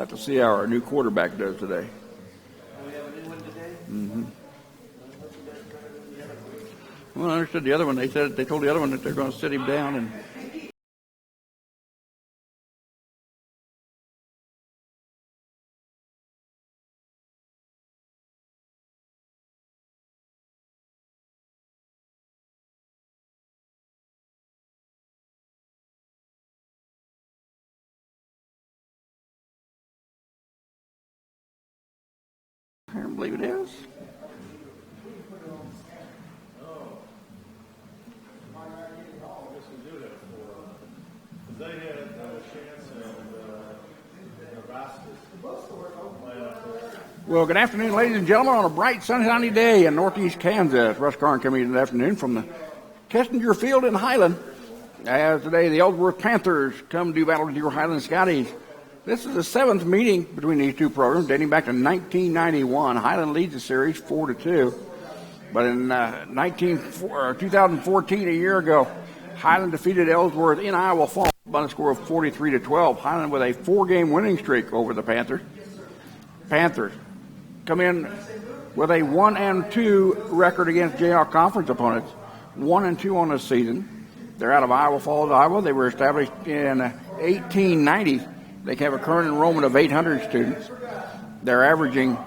have to see how our new quarterback does today. We have a new one today? Mm-hmm. Well, I understood the other one. They told the other one that they're going to sit him down and. I don't believe it is. They had a chance and Nebraska. Well, good afternoon, ladies and gentlemen, on a bright, sunshiny day in northeast Kansas. Russ Karn coming in this afternoon from the Kessinger Field in Highland. As today, the Ellsworth Panthers come to battle with your Highland Scotties. This is the seventh meeting between these two programs, dating back to 1991. Highland leads the series 4-2. But in 2014, a year ago, Highland defeated Ellsworth in Iowa Falls by a score of 43-12. Highland with a 4-game winning streak over the Panthers. Panthers come in with a 1-2 record against JR Conference opponents, 1-2 on the season. They're out of Iowa Falls, Iowa. They were established in 1890. They have a current enrollment of 800 students. They're averaging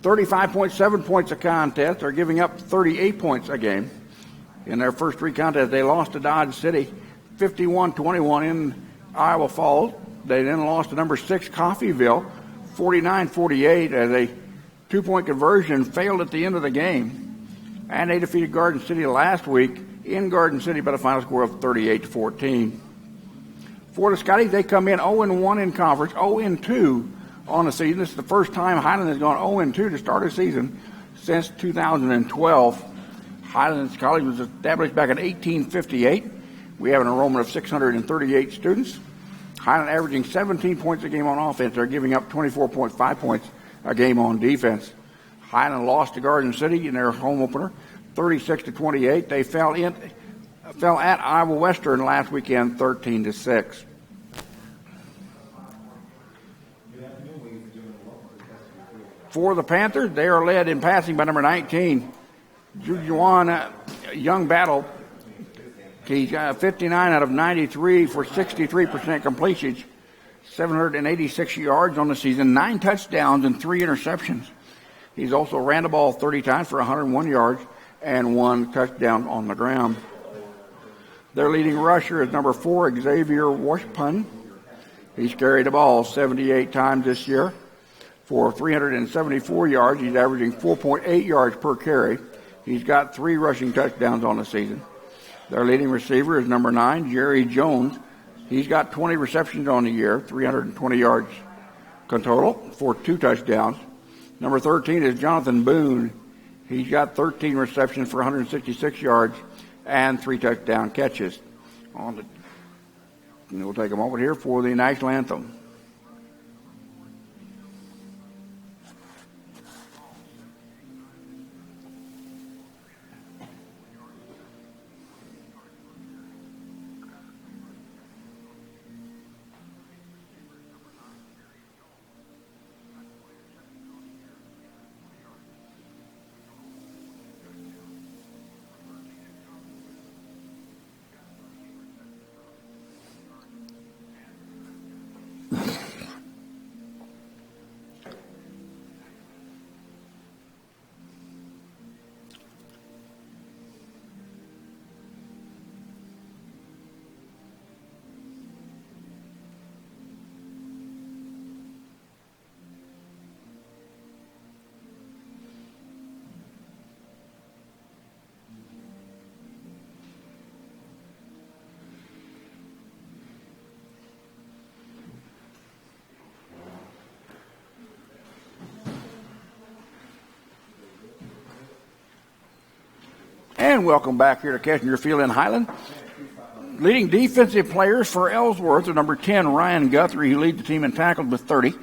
35.7 points a contest. They're giving up 38 points a game. In their first three contests, they lost to Dodge City 51-21 in Iowa Falls. They then lost to number 6 Coffeyville 49-48 as a 2-point conversion failed at the end of the game. And they defeated Garden City last week in Garden City by the final score of 38-14. For the Scotties, they come in 0-1 in conference, 0-2 on the season. This is the first time Highland has gone 0-2 to start a season since 2012. Highland College was established back in 1858. We have an enrollment of 638 students. Highland averaging 17 points a game on offense. They're giving up 24.5 points a game on defense. Highland lost to Garden City in their home opener, 36-28. They fell at Iowa Western last weekend, 13-6. For the Panthers, they are led in passing by number 19, Jujuan Young Battle. He's 59 out of 93 for 63% completion, 786 yards on the season, 9 touchdowns and 3 interceptions. He's also ran the ball 30 times for 101 yards and 1 touchdown on the ground. Their leading rusher is number 4, Xavier Washpun. He's carried the ball 78 times this year for 374 yards. He's averaging 4.8 yards per carry. He's got 3 rushing touchdowns on the season. Their leading receiver is number 9, Jerry Jones. He's got 20 receptions on the year, 320 yards total for 2 touchdowns. Number 13 is Jonathan Boone. He's got 13 receptions for 166 yards and 3 touchdown catches. We'll take a moment here for the national anthem. And welcome back here to Kessinger Field in Highland. Leading defensive players for Ellsworth are number 10, Ryan Guthrie, who leads the team in tackles with 30.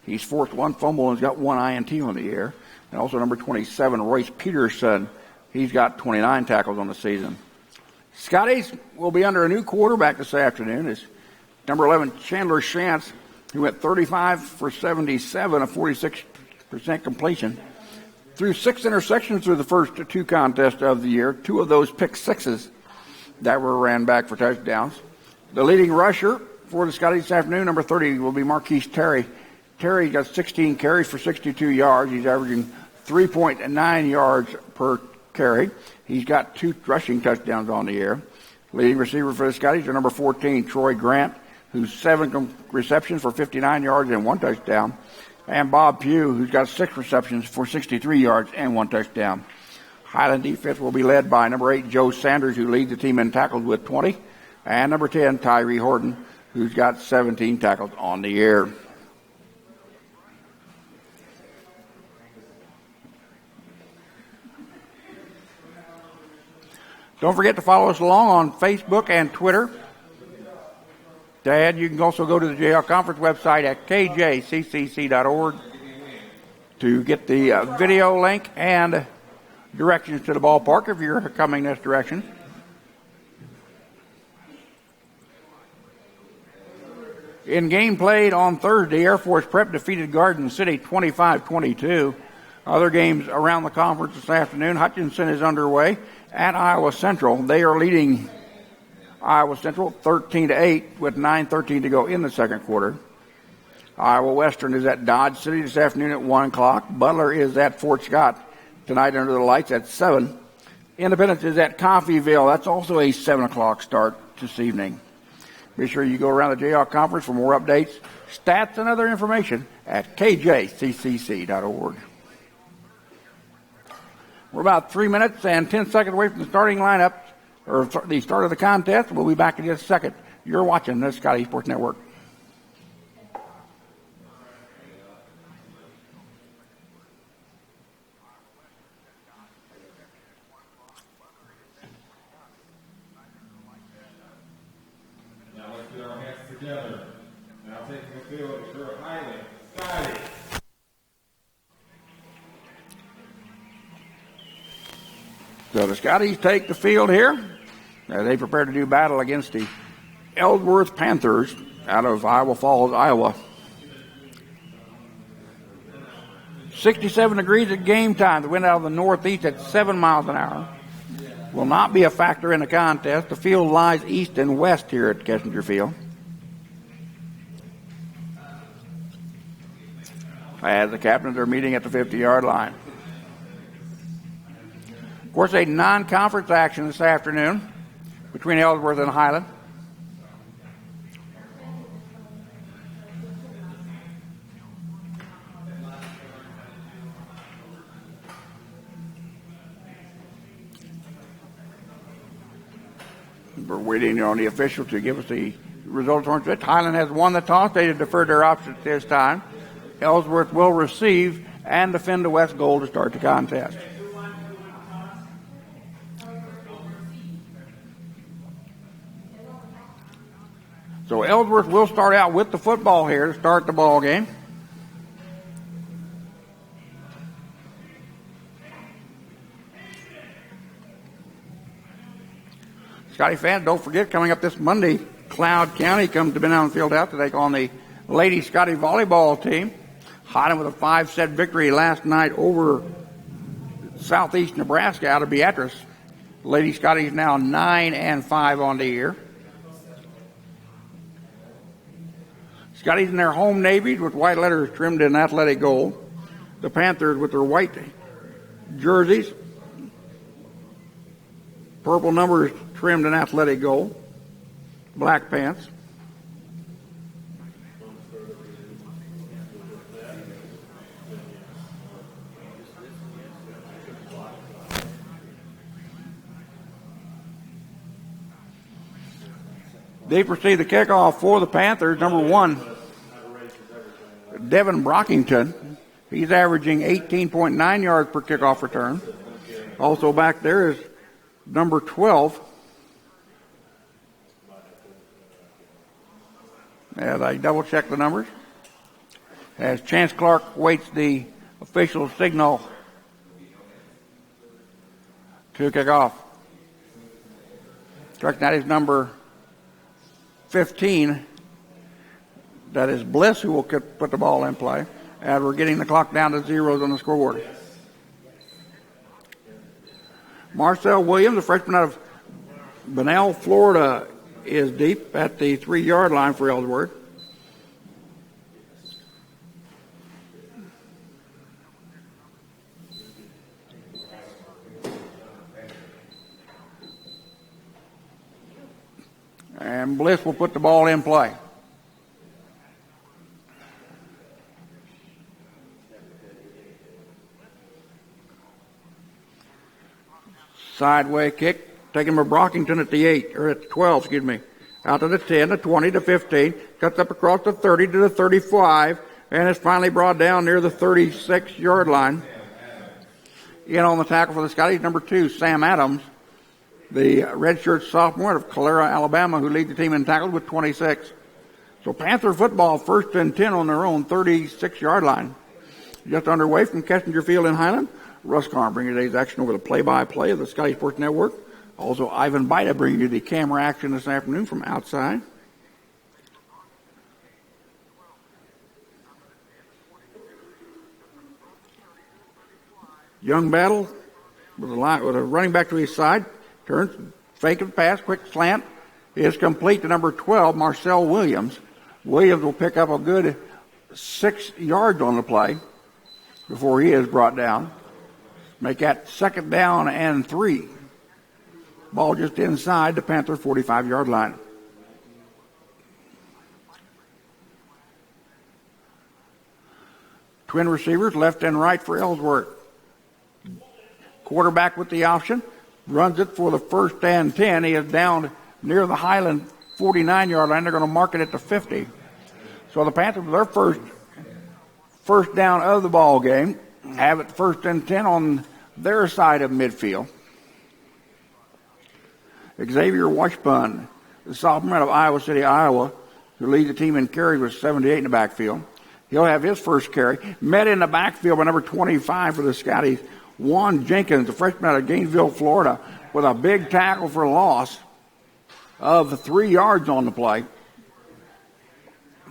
He's forced 1 fumble and has got 1 INT on the air. And also number 27, Royce Peterson. He's got 29 tackles on the season. Scotties will be under a new quarterback this afternoon. It's number 11, Chandler Shantz. He went 35 for 77, a 46% completion. Threw 6 interceptions through the first 2 contests of the year, 2 of those pick sixes that were ran back for touchdowns. The leading rusher for the Scottie this afternoon, number 30, will be Marquise Terry. Terry got 16 carries for 62 yards. He's averaging 3.9 yards per carry. He's got 2 rushing touchdowns on the year. Leading receiver for the Scotties are number 14, Troy Grant, who's 7 receptions for 59 yards and 1 touchdown. And Bob Pugh, who's got 6 receptions for 63 yards and 1 touchdown. Highland defense will be led by number 8, Joe Sanders, who leads the team in tackles with 20. And number 10, Tyree Horton, who's got 17 tackles on the year. Don't forget to follow us along on Facebook and Twitter. Dad, you can also go to the JL Conference website at KJCCC.org to get the video link and directions to the ballpark if you're coming this direction. In game played on Thursday, Air Force Prep defeated Garden City 25-22. Other games around the conference this afternoon, Hutchinson is underway at Iowa Central. They are leading Iowa Central 13-8 with 9:13 to go in the second quarter. Iowa Western is at Dodge City this afternoon at 1 o'clock. Butler is at Fort Scott tonight under the lights at 7. Independence is at Coffeyville. That's also a 7 o'clock start this evening. Be sure you go around the JL Conference for more updates, stats, and other information at KJCCC.org. We're about 3 minutes and 10 seconds away from the starting lineup, or the start of the contest. We'll be back in just a second. You're watching the Scottie Sports Network. Now let's get our hands together. Now taking the field for Highland, Scottie. So the Scotties take the field here. They prepare to do battle against the Ellsworth Panthers out of Iowa Falls, Iowa. 67 degrees at game time. The wind out of the northeast at 7 miles an hour. Will not be a factor in the contest. The field lies east and west here at Kessinger Field. As the captains are meeting at the 50-yard line. Of course, a non-conference action this afternoon between Ellsworth and Highland. We're waiting on the official to give us the results. Highland has won the toss. They deferred their options this time. Ellsworth will receive and defend the west goal to start the contest. So Ellsworth will start out with the football here to start the ball game. Scottie fans, don't forget, coming up this Monday, Cloud County comes to Benham Fieldhouse to take on the Lady Scottie volleyball team. Highland with a 5-set victory last night over Southeast Nebraska out of Beatrice. Lady Scottie is now 9-5 on the year. Scotties in their home navies with white letters trimmed in athletic gold. The Panthers with their white jerseys. Purple numbers trimmed in athletic gold. Black pants. They proceed the kickoff for the Panthers. Number 1, Devin Brockington. He's averaging 18.9 yards per kickoff return. Also back there is number 12. As I double check the numbers, as Chance Clark waits the official signal to kick off. Correct, that is number 15, That is Bliss who will put the ball in play. And we're getting the clock down to zeros on the scoreboard. Marcel Williams, a freshman out of Bunnell, Florida, is deep at the 3-yard line for Ellsworth. And Bliss will put the ball in play. Sideway kick, taking from Brockington at the 8, or at the 12, excuse me. Out to the 10, the 20, to 15, cuts up across the 30 to the 35, and is finally brought down near the 36-yard line. In on the tackle for the Scotties, number 2, Sam Adams, the redshirt sophomore of Calera, Alabama, who leads the team in tackles with 26. So Panther football, 1st and 10 on their own 36-yard line. Just underway from Kessinger Field in Highland. Russ Karn bringing today's action over the play-by-play of the Scottie Sports Network. Also, Ivan Baida bringing you the camera action this afternoon from outside. Young battle with a running back to his side. Turns, fake of the pass, quick slant is complete to number 12, Marcel Williams. Williams will pick up a good 6 yards on the play before he is brought down. Make that 2nd down and 3. Ball just inside the Panther 45-yard line. Twin receivers, left and right for Ellsworth. Quarterback with the option. Runs it for the 1st and 10. He is down near the Highland 49-yard line. They're going to mark it at the 50. So the Panthers, their first down of the ball game, have it 1st and 10 on their side of midfield. Xavier Washburn, the sophomore out of Iowa City, Iowa, who leads the team in carries with 78 in the backfield. He'll have his first carry. Met in the backfield by number 25 for the Scotties, Juan Jenkins, the freshman out of Gainesville, Florida, with a big tackle for loss of 3 yards on the play.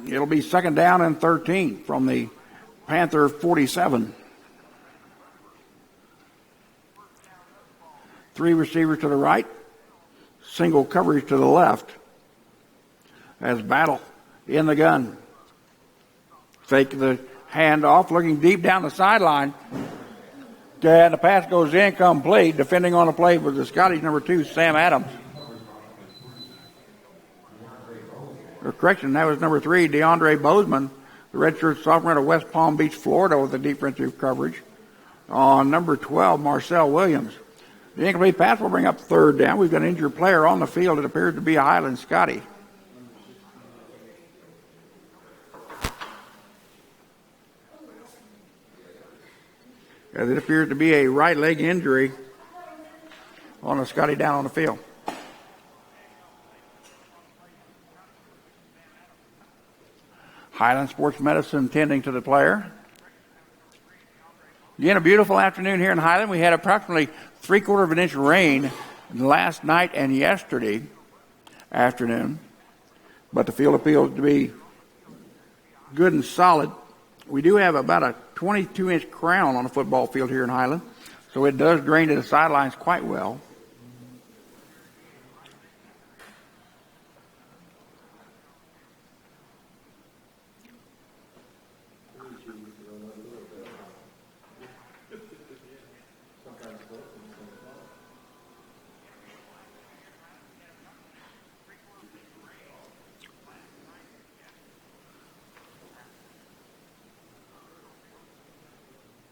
It'll be 2nd down and 13 from the Panther 47. 3 receivers to the right, single coverage to the left. As battle in the gun. Fake the handoff, looking deep down the sideline. And the pass goes incomplete. Defending on the play was the Scotties, number 2, Sam Adams. Or correction, that was number 3, DeAndre Bozeman, the redshirt sophomore out of West Palm Beach, Florida, with the defensive coverage. On number 12, Marcel Williams. The incomplete pass will bring up 3rd down. We've got an injured player on the field. It appears to be a Highland Scottie. As it appears to be a right leg injury on a Scottie down on the field. Highland Sports Medicine tending to the player. Again, a beautiful afternoon here in Highland. We had approximately 3/4 of an inch of rain last night and yesterday afternoon. But the field appears to be good and solid. We do have about a 22-inch crown on a football field here in Highland, so it does drain to the sidelines quite well.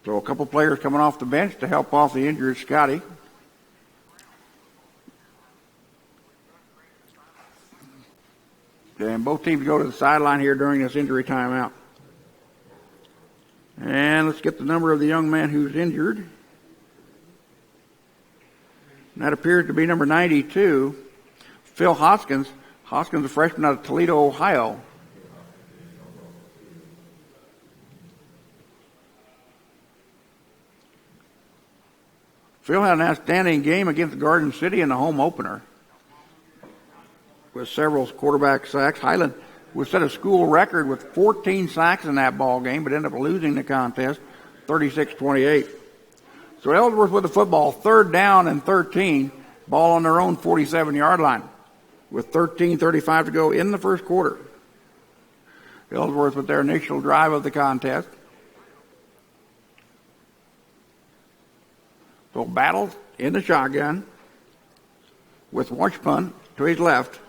So a couple players coming off the bench to help off the injured Scottie. And both teams go to the sideline here during this injury timeout. And let's get the number of the young man who's injured. And that appears to be number 92, Phil Hoskins. Hoskins, a freshman out of Toledo, Ohio. Phil had an outstanding game against Garden City in the home opener with several quarterback sacks. Highland would set a school record with 14 sacks in that ball game, but ended up losing the contest 36-28. So Ellsworth with the football, 3rd down and 13, ball on their own 47-yard line with 13:35 to go in the first quarter. Ellsworth with their initial drive of the contest. So battle in the shotgun with Washpun to his left.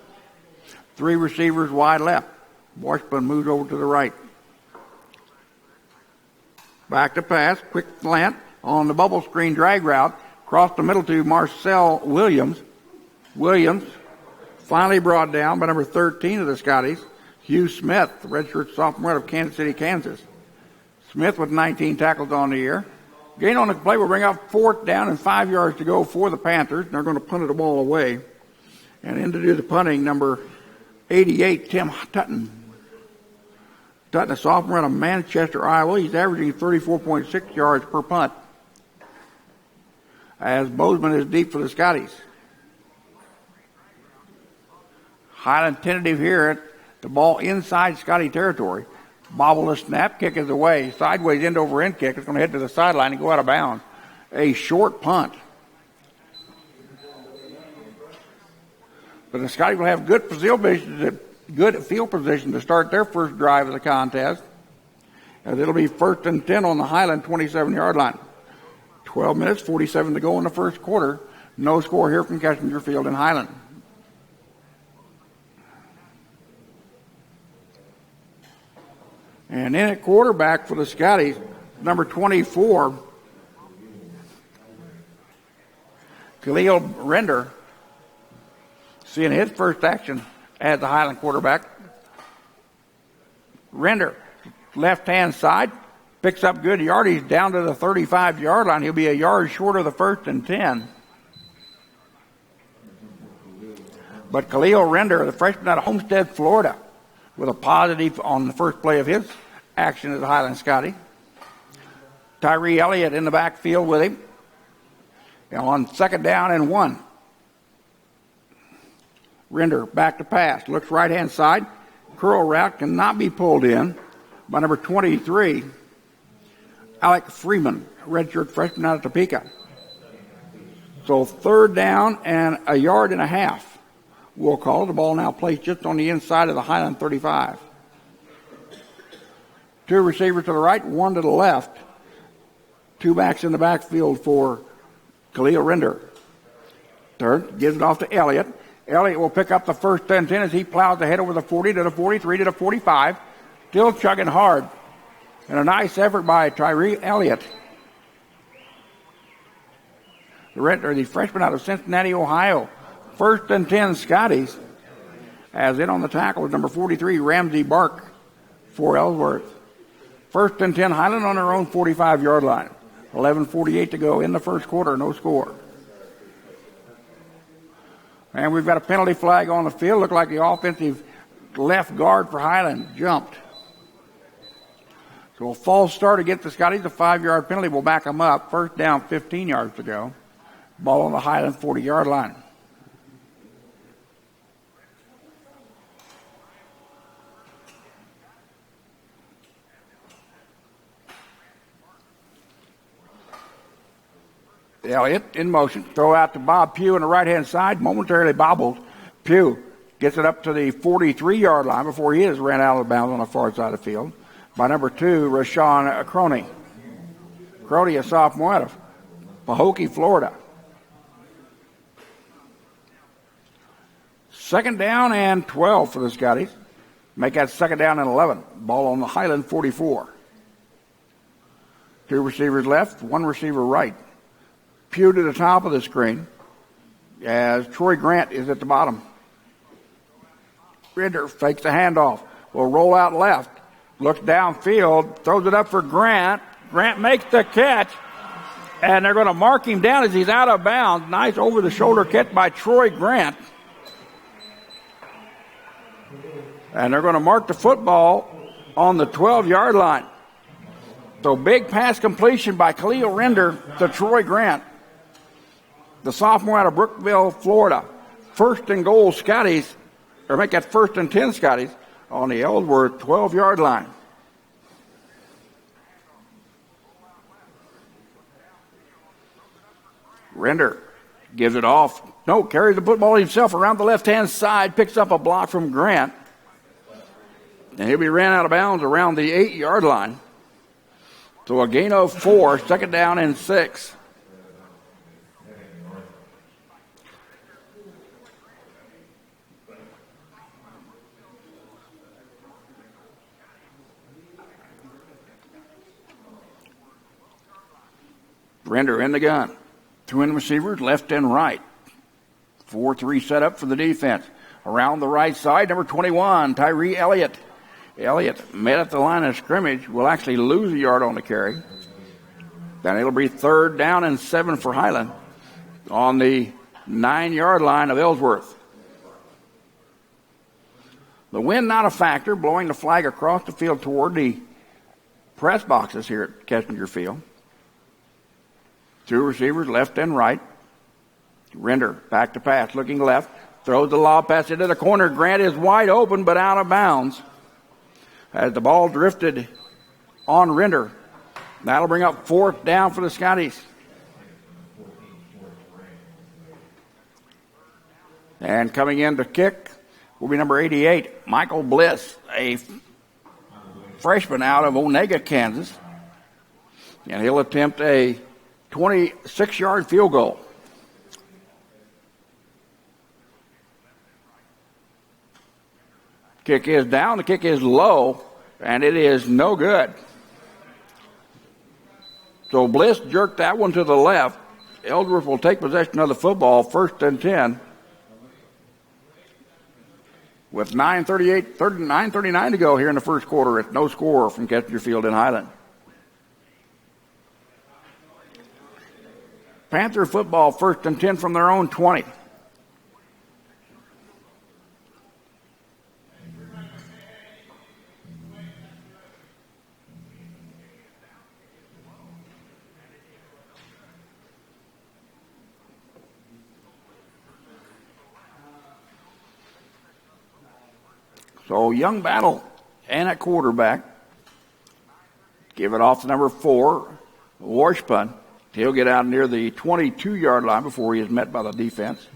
3 receivers wide left. Washpun moves over to the right. Back to pass, quick slant on the bubble screen drag route. Across the middle to Marcel Williams. Williams finally brought down by number 13 of the Scotties, Hugh Smith, the redshirt sophomore out of Kansas City, Kansas. Smith with 19 tackles on the year. Gain on the play will bring up 4th down and 5 yards to go for the Panthers. They're going to punt the ball away. And in to do the punting, number 88, Tim Tutton. Tutton, a sophomore out of Manchester, Iowa. He's averaging 34.6 yards per punt. As Bozeman is deep for the Scotties. Highland tentative here. The ball inside Scottie territory. Bobble the snap, kick is away. Sideways end over end kick. It's going to head to the sideline and go out of bounds. A short punt. But the Scotties will have good field position to start their first drive of the contest. As it'll be 1st and 10 on the Highland 27-yard line. 12 minutes, 47 to go in the first quarter. No score here from Kessinger Field in Highland. And in at quarterback for the Scotties, number 24, Khalil Render, seeing his first action as the Highland quarterback. Render, left-hand side, picks up good yardage down to the 35-yard line. He'll be a yard short of the 1st and 10. But Khalil Render, the freshman out of Homestead, Florida, with a positive on the first play of his action as a Highland Scottie. Tyree Elliott in the backfield with him. On 2nd down and 1. Render back to pass. Looks right-hand side. Curl route cannot be pulled in by number 23, Alec Freeman, redshirt freshman out of Topeka. So 3rd down and a yard and a half. We'll call it. The ball now placed just on the inside of the Highland 35. 2 receivers to the right, 1 to the left. 2 backs in the backfield for Khalil Render. Third, gives it off to Elliott. Elliott will pick up the 1st and 10 as he plows ahead over the 40 to the 43 to the 45. Still chugging hard. And a nice effort by Tyree Elliott. The freshman out of Cincinnati, Ohio. 1st and 10 Scotties. As in on the tackle is number 43, Ramsey Bark for Ellsworth. 1st and 10 Highland on their own 45-yard line. 11:48 to go in the first quarter, no score. And we've got a penalty flag on the field. Looked like the offensive left guard for Highland jumped. So a false start against the Scotties. A 5-yard penalty will back them up. 1st down, 15 yards to go. Ball on the Highland 40-yard line. Elliott in motion. Throw out to Bob Pugh on the right-hand side. Momentarily bobbled. Pugh gets it up to the 43-yard line before he is ran out of bounds on the far side of the field by number 2, Rashawn Crony. Crony, a sophomore out of Pahokee, Florida. 2nd down and 12 for the Scotties. Make that 2nd down and 11. Ball on the Highland 44. 2 receivers left, 1 receiver right. Pugh to the top of the screen as Troy Grant is at the bottom. Render fakes the handoff. Will roll out left. Looks downfield. Throws it up for Grant. Grant makes the catch. And they're going to mark him down as he's out of bounds. Nice over-the-shoulder catch by Troy Grant. And they're going to mark the football on the 12-yard line. So big pass completion by Khalil Render to Troy Grant, the sophomore out of Brookville, Florida. 1st and goal Scotties, or make that 1st and 10 Scotties on the Ellsworth 12-yard line. Render gives it off. No, carries the football himself around the left-hand side, picks up a block from Grant. And he'll be ran out of bounds around the 8-yard line. So a gain of 4, second down and 6. Render in the gun. Two in receivers, left and right. 4-3 set up for the defense. Around the right side, number 21, Tyree Elliott. Elliott met at the line of scrimmage, will actually lose a yard on the carry. Then it'll be third down and 7 for Highland on the 9-yard line of Ellsworth. The wind not a factor, blowing the flag across the field toward the press boxes here at Kessinger Field. Two receivers, left and right. Render, back to pass, looking left. Throws the lob pass into the corner. Grant is wide open, but out of bounds. As the ball drifted on Render. That'll bring up fourth down for the Scotties. And coming in to kick will be number 88, Michael Bliss, a freshman out of Onega, Kansas. And he'll attempt a 26-yard field goal. Kick is down, the kick is low, and it is no good. So Bliss jerked that one to the left. Ellsworth will take possession of the football, first and 10. With 9:39 to go here in the first quarter, it's no score from Kessinger Field in Highland. Panther football, first and 10 from their own 20. So young battle and at quarterback. Give it off to number 4, Washpun. He'll get out near the 22-yard line before he is met by the defense.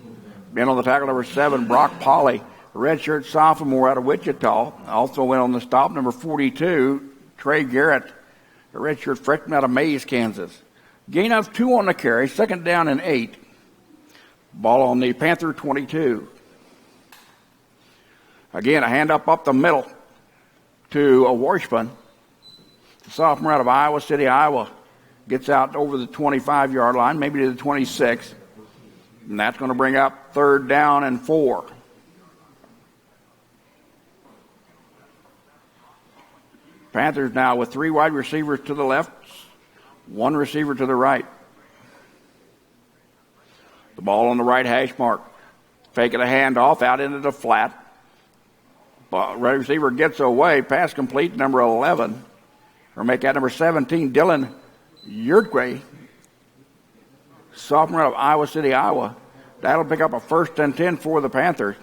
Been on the tackle, number 7, Brock Polly, a redshirt sophomore out of Wichita. Also went on the stop, number 42, Trey Garrett, a redshirt freshman out of Mays, Kansas. Gain of 2 on the carry, second down and 8. Ball on the Panther 22. Again, a hand up the middle to a Washpun. The sophomore out of Iowa City, Iowa. Gets out over the 25-yard line, maybe to the 26. And that's going to bring up third down and 4. Panthers now with 3 wide receivers to the left, 1 receiver to the right. The ball on the right hash mark. Faking a handoff out into the flat. Right receiver gets away. Pass complete, number 11. Or make that number 17, Dylan Yurtway, sophomore out of Iowa City, Iowa. That'll pick up a first and 10 for the Panthers.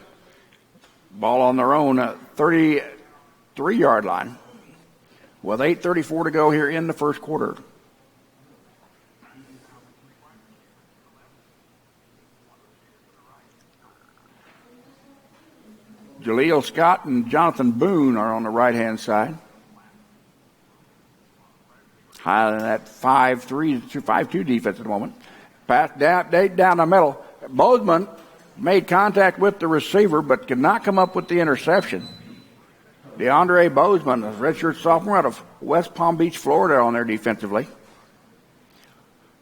Ball on their own 33-yard line. With 8:34 to go here in the first quarter. Jaleel Scott and Jonathan Boone are on the right-hand side. Highland at 5-3 to 5-2 defense at the moment. Pass down the middle. Bozeman made contact with the receiver, but could not come up with the interception. DeAndre Bozeman, a redshirt sophomore out of West Palm Beach, Florida, on there defensively.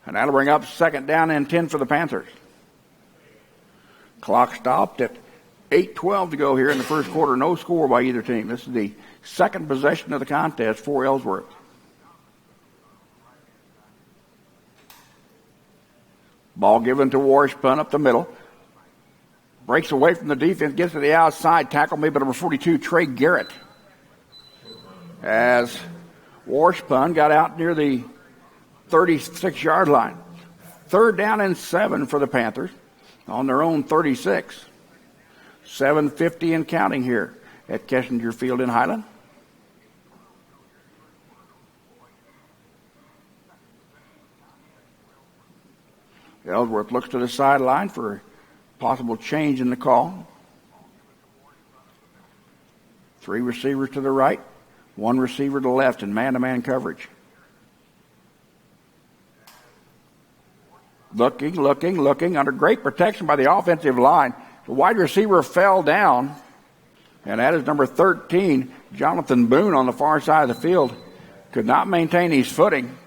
And that'll bring up second down and 10 for the Panthers. Clock stopped at 8:12 to go here in the first quarter. No score by either team. This is the second possession of the contest for Ellsworth. Ball given to Washpun up the middle. Breaks away from the defense, gets to the outside. Tackle made by number 42, Trey Garrett. As Washpun got out near the 36-yard line. Third down and 7 for the Panthers on their own 36. 7:50 and counting here at Kessinger Field in Highland. Ellsworth looks to the sideline for possible change in the call. 3 receivers to the right, 1 receiver to the left in man-to-man coverage. Looking under great protection by the offensive line. The wide receiver fell down, and that is number 13, Jonathan Boone, on the far side of the field. Could not maintain his footing.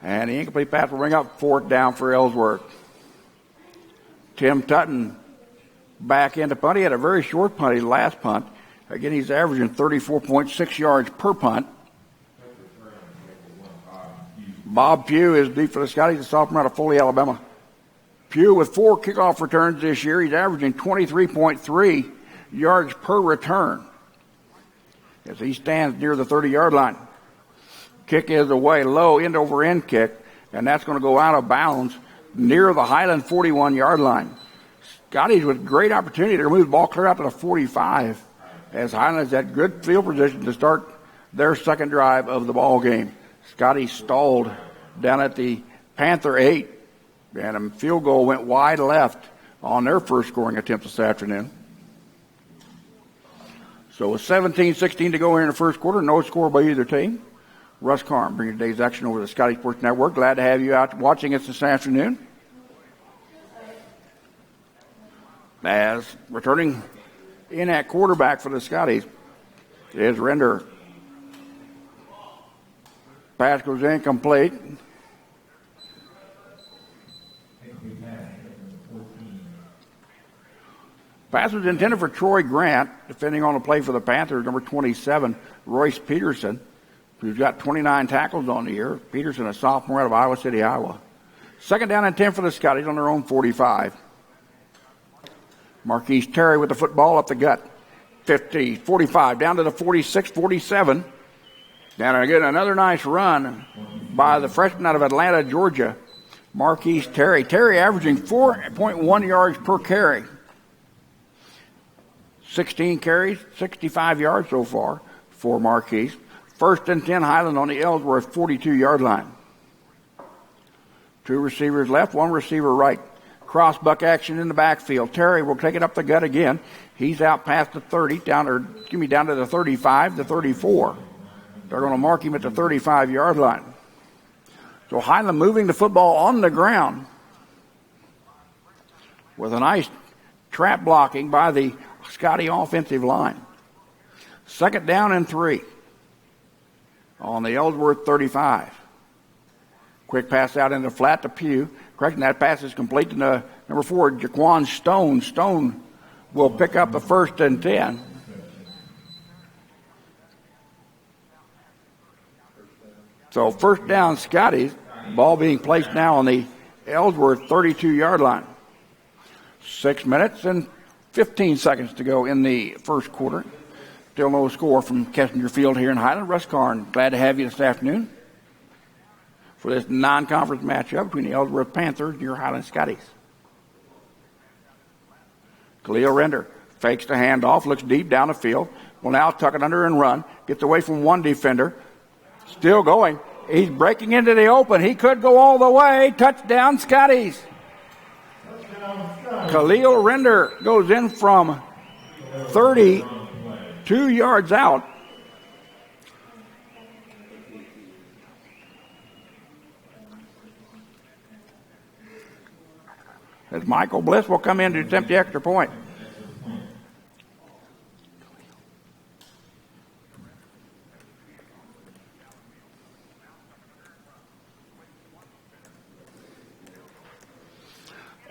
And the incomplete pass will bring up 4th down for Ellsworth. Tim Tutton back into punt. He had a very short punt, his last punt. Again, he's averaging 34.6 yards per punt. Bob Pugh is deep for the Scotties, a sophomore out of Foley, Alabama. Pugh with 4 kickoff returns this year. He's averaging 23.3 yards per return as he stands near the 30-yard line. Kick is away, low end-over-end kick, and that's going to go out of bounds near the Highland 41-yard line. Scotties with great opportunity to move the ball clear out to the 45 as Highland's at good field position to start their second drive of the ball game. Scottie stalled down at the Panther 8, and a field goal went wide left on their first scoring attempt this afternoon. So with 17-16 to go here in the first quarter, no score by either team. Russ Karn bringing today's action over to the Scottie Sports Network. Glad to have you out watching us this afternoon. As returning in at quarterback for the Scotties is Render. Pass goes incomplete. Pass was intended for Troy Grant, defending on the play for the Panthers, number 27, Royce Peterson, who's got 29 tackles on the year. Peterson, a sophomore out of Iowa City, Iowa. 2nd down and 10 for the Scotties on their own 45. Marquise Terry with the football up the gut. 50, 45, down to the 46, 47. Down again, another nice run by the freshman out of Atlanta, Georgia, Marquise Terry. Terry averaging 4.1 yards per carry. 16 carries, 65 yards so far for Marquise. 1st and 10, Highland on the Ellsworth 42-yard line. 2 receivers left, 1 receiver right. Cross buck action in the backfield. Terry will take it up the gut again. He's out past the 30, down to the 35, the 34. They're going to mark him at the 35-yard line. So Highland moving the football on the ground with a nice trap blocking by the Scottie offensive line. 2nd down and 3 on the Ellsworth 35. Quick pass out in the flat to Pugh. Correcting that pass is complete to number 4, Jaquan Stone. Stone will pick up the 1st and 10. So 1st down, Scotties. Ball being placed now on the Ellsworth 32-yard line. 6 minutes and 15 seconds to go in the first quarter. Still no score from Kessinger Field here in Highland. Russ Karn, glad to have you this afternoon for this non-conference matchup between the Ellsworth Panthers and your Highland Scotties. Khalil Render fakes the handoff, looks deep down the field. Will now tuck it under and run. Gets away from 1 defender. Still going. He's breaking into the open. He could go all the way. Touchdown, Scotties. Khalil Render goes in from 32 yards out. As Michael Bliss will come in to attempt the extra point.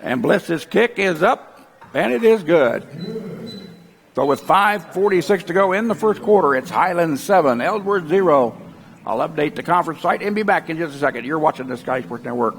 And Bliss's kick is up, and it is good. So with 5:46 to go in the first quarter, it's Highland 7, Ellsworth 0. I'll update the conference site and be back in just a second. You're watching the Scottie Sports Network.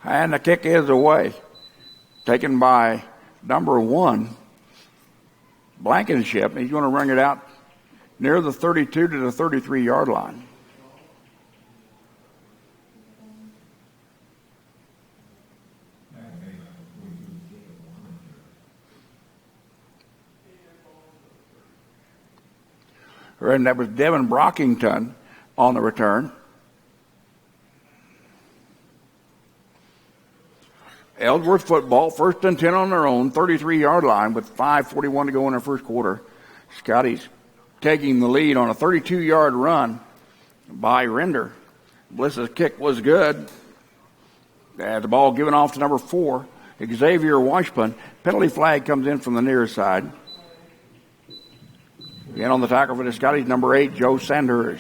And the kick is away. Taken by number 1, Blankenship. He's going to ring it out near the 32 to the 33-yard line. And that was Devin Brockington on the return. Ellsworth football, 1st and 10 on their own, 33-yard line with 5:41 to go in the first quarter. Scottie's taking the lead on a 32-yard run by Render. Bliss's kick was good. The ball given off to number 4, Xavier Washburn. Penalty flag comes in from the near side. Again on the tackle for the Scotties, number 8, Joe Sanders.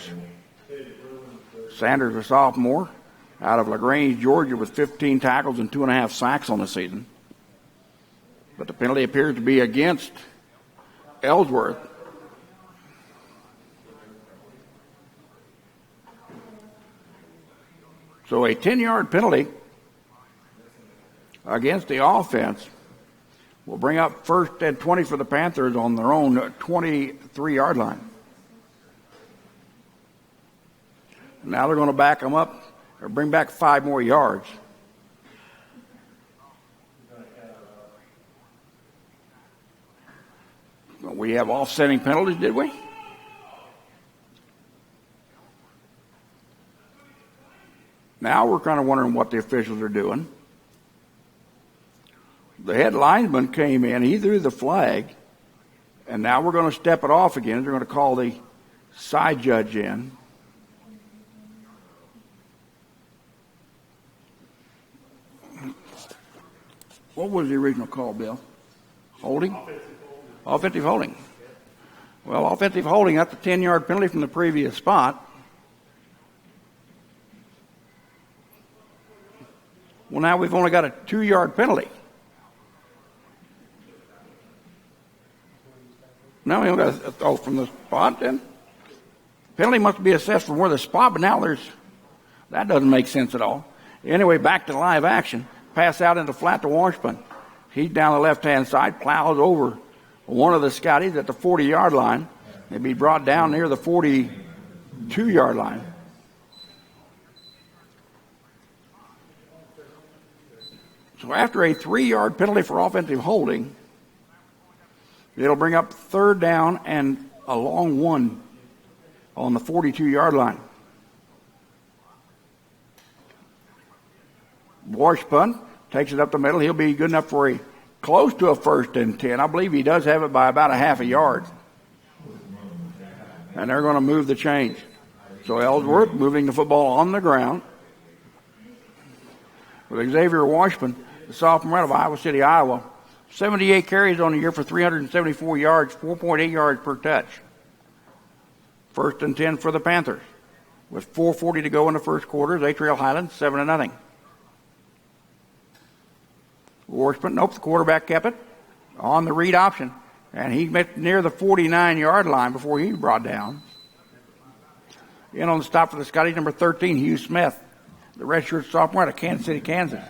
Sanders, a sophomore, out of LaGrange, Georgia, with 15 tackles and 2.5 sacks on the season. But the penalty appears to be against Ellsworth. So a 10-yard penalty against the offense will bring up 1st and 20 for the Panthers on their own 23-yard line. Now they're going to back them up or bring back 5 more yards. We have offsetting penalties, did we? Now we're kind of wondering what the officials are doing. The head lineman came in, he threw the flag, and now we're going to step it off again. They're going to call the side judge in. What was the original call, Bill? Holding? Offensive holding. Well, offensive holding, that's a 10-yard penalty from the previous spot. Well, now we've only got a 2-yard penalty. Now we only got from the spot then. Penalty must be assessed from where the spot, but now that doesn't make sense at all. Anyway, back to live action. Pass out into flat to Washburn. He's down the left-hand side, plows over one of the Scotties at the 40-yard line. He'll be brought down near the 42-yard line. So after a 3-yard penalty for offensive holding, it'll bring up 3rd down and a long one on the 42-yard line. Washburn takes it up the middle. He'll be good enough for close to a 1st and 10. I believe he does have it by about a half a yard. And they're going to move the change. So Ellsworth moving the football on the ground with Xavier Washburn, the sophomore out of Iowa City, Iowa. 78 carries on the year for 374 yards, 4.8 yards per touch. 1st and 10 for the Panthers. With 4:40 to go in the first quarter, they trail Highland 7-0. Washburn, the quarterback kept it on the read option, and he met near the 49-yard line before he was brought down. In on the stop for the Scotties, number 13, Hugh Smith, the redshirt sophomore out of Kansas City, Kansas.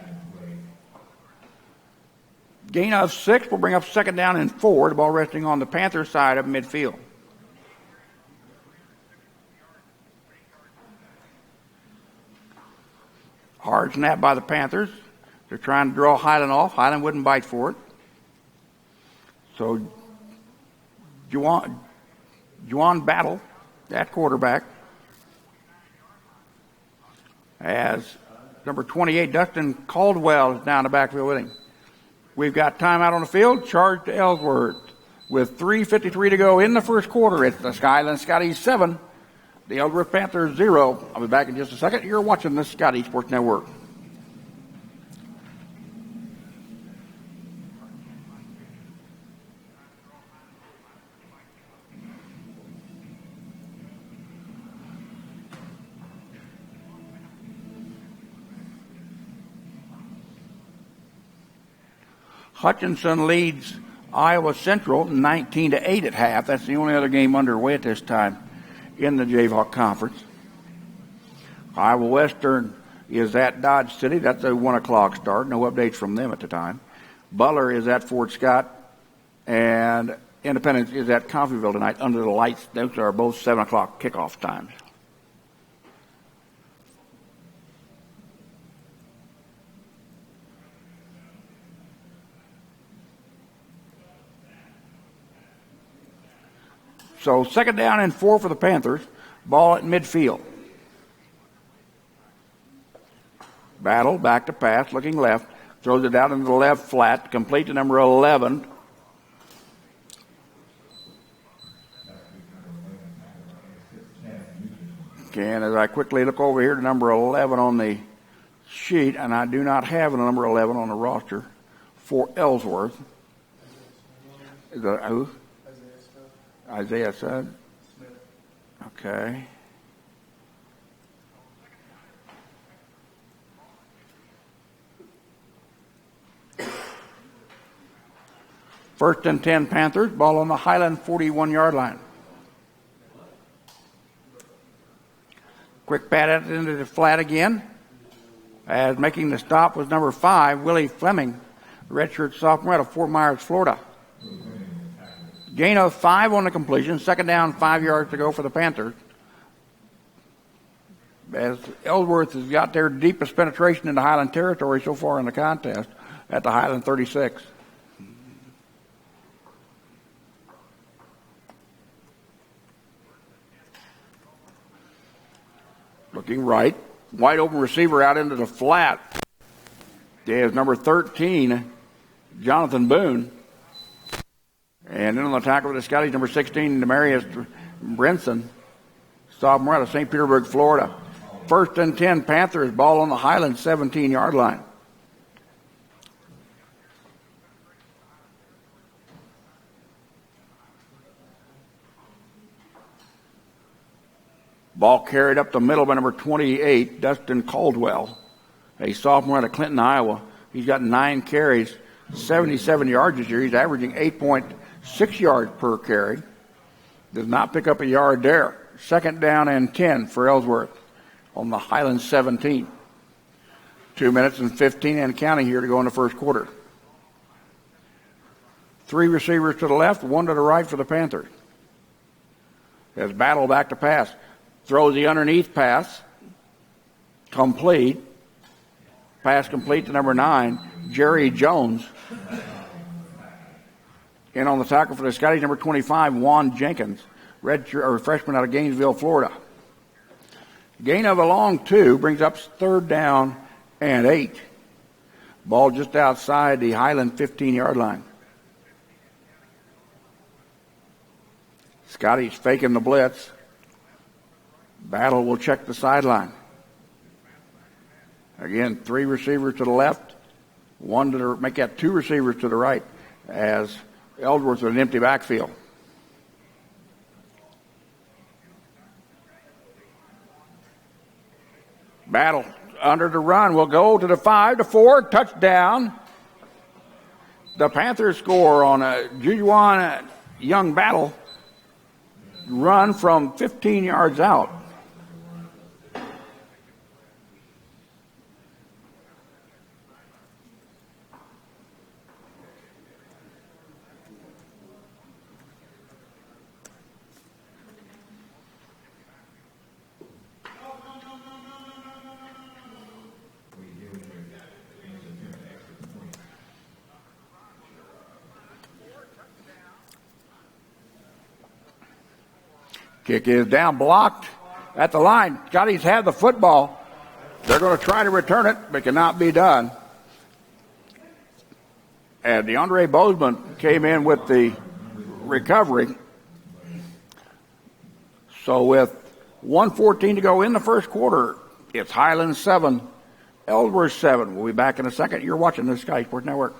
Gain of 6 will bring up 2nd down and 4. The ball resting on the Panther side of midfield. Hard snap by the Panthers. They're trying to draw Highland off. Highland wouldn't bite for it. So Juwan Battle, that quarterback, as number 28, Dustin Caldwell, is down the backfield with him. We've got timeout on the field, charge to Ellsworth. With 3:53 to go in the first quarter, it's the Highland Scotties 7, the Ellsworth Panthers 0. I'll be back in just a second. You're watching the Scottie Sports Network. Hutchinson leads Iowa Central 19-8 at half. That's the only other game underway at this time in the Jayhawk Conference. Iowa Western is at Dodge City. That's a 1 o'clock start. No updates from them at the time. Butler is at Fort Scott. And Independence is at Coffeyville tonight under the lights. Those are both 7 o'clock kickoff times. So 2nd down and 4 for the Panthers. Ball at midfield. Battle, back to pass, looking left. Throws it out into the left flat, complete to number 11. Okay, and as I quickly look over here to number 11 on the sheet, and I do not have a number 11 on the roster for Ellsworth. Is that who? Isaiah said. Okay. First and 10 Panthers, ball on the Highland 41-yard line. Quick pat at it into the flat again. As making the stop was number 5, Willie Fleming, redshirt sophomore out of Fort Myers, Florida. Gain of 5 on the completion. 2nd down, 5 yards to go for the Panthers. As Ellsworth has got their deepest penetration into Highland territory so far in the contest at the Highland 36. Looking right. Wide open receiver out into the flat. There's number 13, Jonathan Boone. And then on the tackle with the Scottie, number 16, Demarius Brinson, sophomore out of St. Petersburg, Florida. First and 10 Panthers, ball on the Highland 17-yard line. Ball carried up the middle by number 28, Dustin Caldwell, a sophomore out of Clinton, Iowa. He's got 9 carries, 77 yards this year. He's averaging 8.6 yards per carry. Does not pick up a yard there. 2nd down and 10 for Ellsworth on the Highland 17. 2 minutes and 15 and counting here to go in the first quarter. 3 receivers to the left, 1 to the right for the Panthers. As battle back to pass. Throws the underneath pass. Complete. Pass complete to number 9, Jerry Jones. And on the tackle for the Scottie, number 25, Juan Jenkins, freshman out of Gainesville, Florida. Gain of a long 2 brings up 3rd down and 8. Ball just outside the Highland 15-yard line. Scottie's faking the blitz. Battle will check the sideline. Again, 3 receivers to the left, 1 to the, make that 2 receivers to the right as Ellsworth with an empty backfield. Battle under the run will go to the 5 to 4 touchdown. The Panthers score on a Jujuan Young Battle run from 15 yards out. Kick is down, blocked at the line. Scottie's had the football. They're going to try to return it, but cannot be done. And DeAndre Bozeman came in with the recovery. So with 1:14 to go in the first quarter, it's Highland 7, Ellsworth 7. We'll be back in a second. You're watching the Sky Sports Network.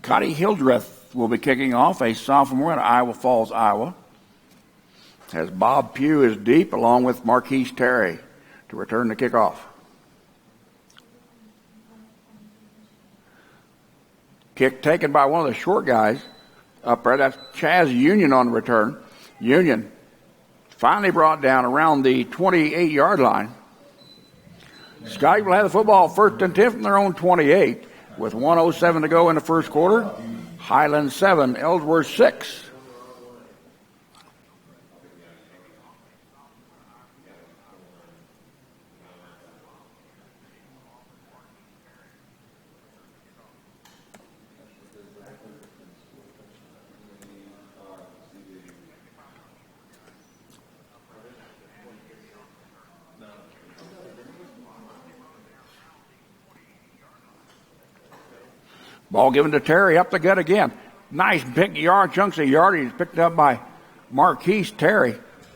Scottie Hildreth will be kicking off, a sophomore at Iowa Falls, Iowa. As Bob Pugh is deep, along with Marquise Terry, to return the kickoff. Kick taken by one of the short guys up there. That's Chaz Union on the return. Union finally brought down around the 28-yard line. Scottie will have the football 1st and 10 from their own 28 with 1:07 to go in the first quarter. Highland 7, Ellsworth 6. Ball given to Terry up the gut again. Nice big chunks of yardage picked up by Marquise Terry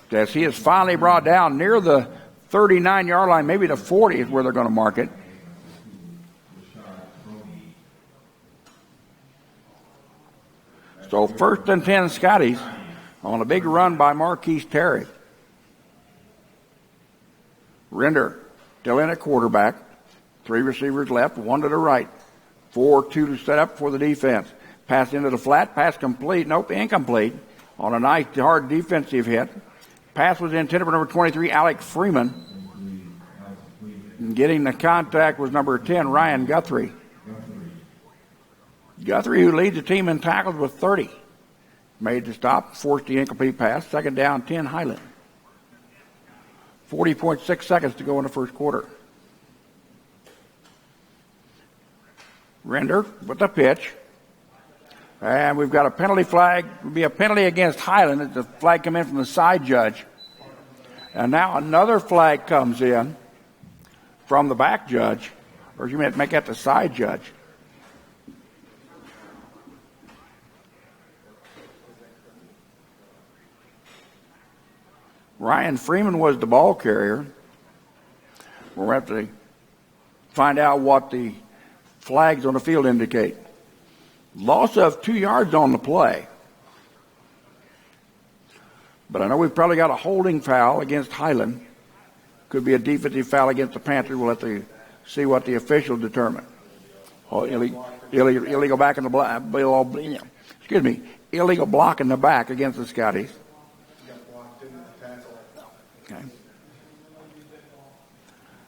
as he is finally brought down near the 39-yard line, maybe the 40 is where they're going to mark it. So 1st and 10 Scotties on a big run by Marquise Terry. Render still in at quarterback. 3 receivers left, 1 to the right. 4-2 to set up for the defense. Pass into the flat, pass complete. Nope, incomplete on a nice, hard defensive hit. Pass was intended for number 23, Alec Freeman. And getting the contact was number 10, Ryan Guthrie. Guthrie, who leads the team in tackles with 30. Made the stop, forced the incomplete pass. 2nd down, 10 Highland. 40.6 seconds to go in the first quarter. Render with the pitch. And we've got a penalty flag. It will be a penalty against Highland. It's a flag come in from the side judge. And now another flag comes in from the back judge. Or you may make that the side judge. Ryan Freeman was the ball carrier. We'll have to find out what the flags on the field indicate. Loss of 2 yards on the play. But I know we've probably got a holding foul against Highland. Could be a defensive foul against the Panthers. We'll have to see what the officials determine. Oh, illegal back in the illegal block in the back against the Scotties. Okay.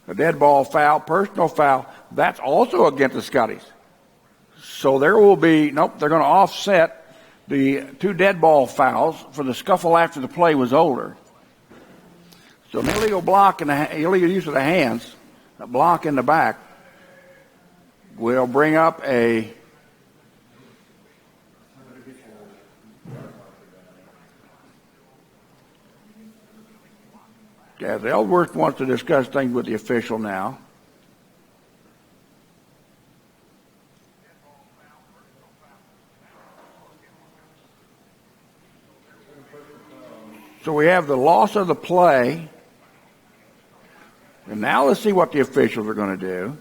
A dead ball foul, personal foul. That's also against the Scotties. So there will be, they're going to offset the 2 dead ball fouls for the scuffle after the play was over. So an illegal block and illegal use of the hands, a block in the back, will bring up a as Ellsworth wants to discuss things with the official now. So we have the loss of the play. And now let's see what the officials are going to do.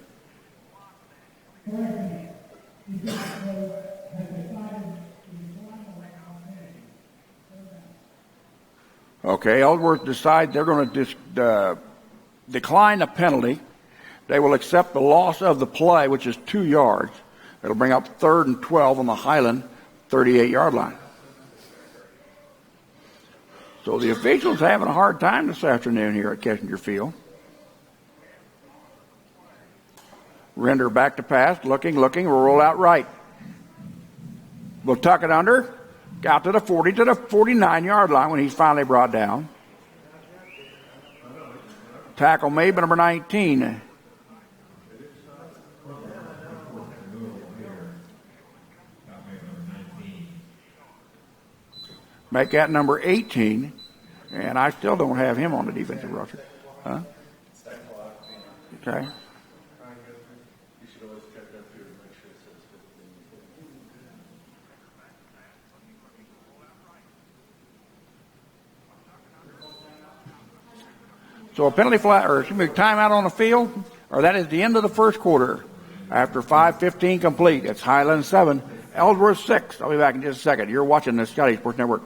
Okay, Ellsworth decides they're going to decline the penalty. They will accept the loss of the play, which is 2 yards. It'll bring up 3rd and 12 on the Highland 38-yard line. So the officials having a hard time this afternoon here at Kessinger Field. Render back to pass, looking, will roll out right. We'll tuck it under, out to the 40, to the 49-yard line when he's finally brought down. Tackle made by number 19. Make that number 18, and I still don't have him on the defensive roster. Huh? Okay. So a penalty flag, or excuse me, timeout on the field, or that is the end of the first quarter. After 5:15 complete, it's Highland 7, Ellsworth 6. I'll be back in just a second. You're watching the Scottie Sports Network.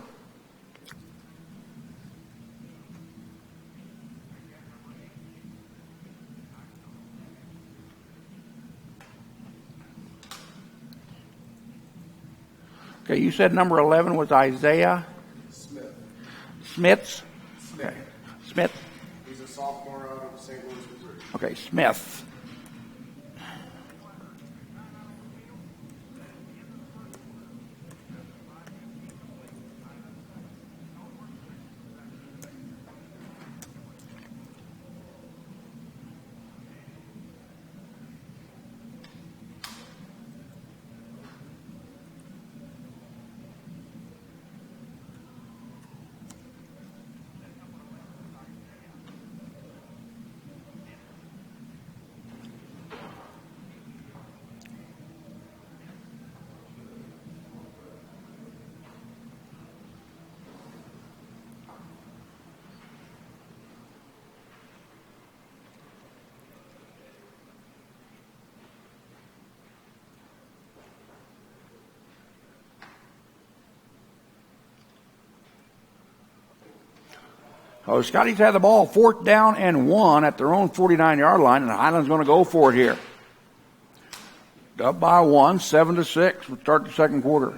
Okay, you said number 11 was Isaiah Smith. Smith. Okay. Smith. He's a sophomore out of St. Louis, Missouri. Okay, Smith. Oh, Scottie's had the ball 4th down and 1 at their own 49-yard line, and Highland's going to go for it here. Up by 1, 7-6. We'll start the second quarter.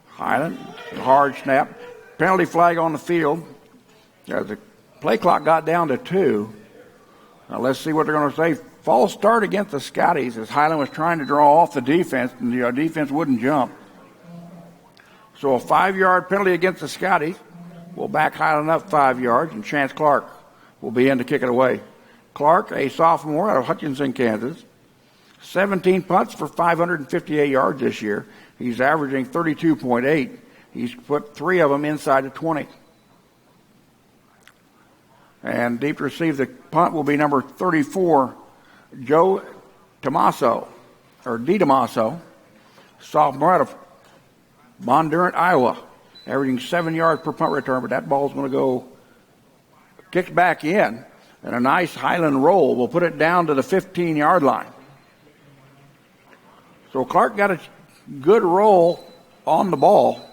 Highland, hard snap. Penalty flag on the field. The play clock got down to 2. Now let's see what they're going to say. False start against the Scotties as Highland was trying to draw off the defense, and the defense wouldn't jump. So a 5-yard penalty against the Scotties will back Highland up 5 yards, and Chance Clark will be in to kick it away. Clark, a sophomore out of Hutchinson, Kansas, 17 punts for 558 yards this year. He's averaging 32.8. He's put 3 of them inside the 20. And deep to receive the punt will be number 34, Joe DiTomaso, sophomore out of Bondurant, Iowa, averaging 7 yards per punt return, but that ball's going to go kicked back in, and a nice Highland roll will put it down to the 15-yard line. So Clark got a good roll on the ball,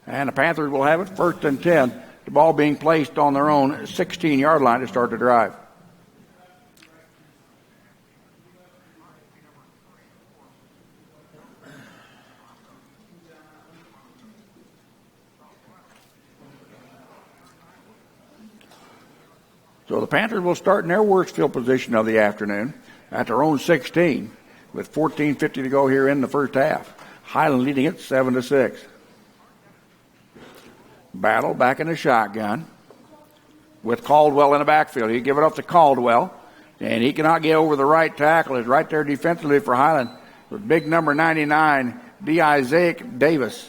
and the Panthers will have it 1st and 10, the ball being placed on their own 16-yard line to start the drive. So the Panthers will start in their worst field position of the afternoon at their own 16 with 14:50 to go here in the first half. Highland leading it 7-6. Battle back in the shotgun with Caldwell in the backfield. He give it up to Caldwell, and he cannot get over the right tackle. It's right there defensively for Highland with big number 99, Isaac Davis,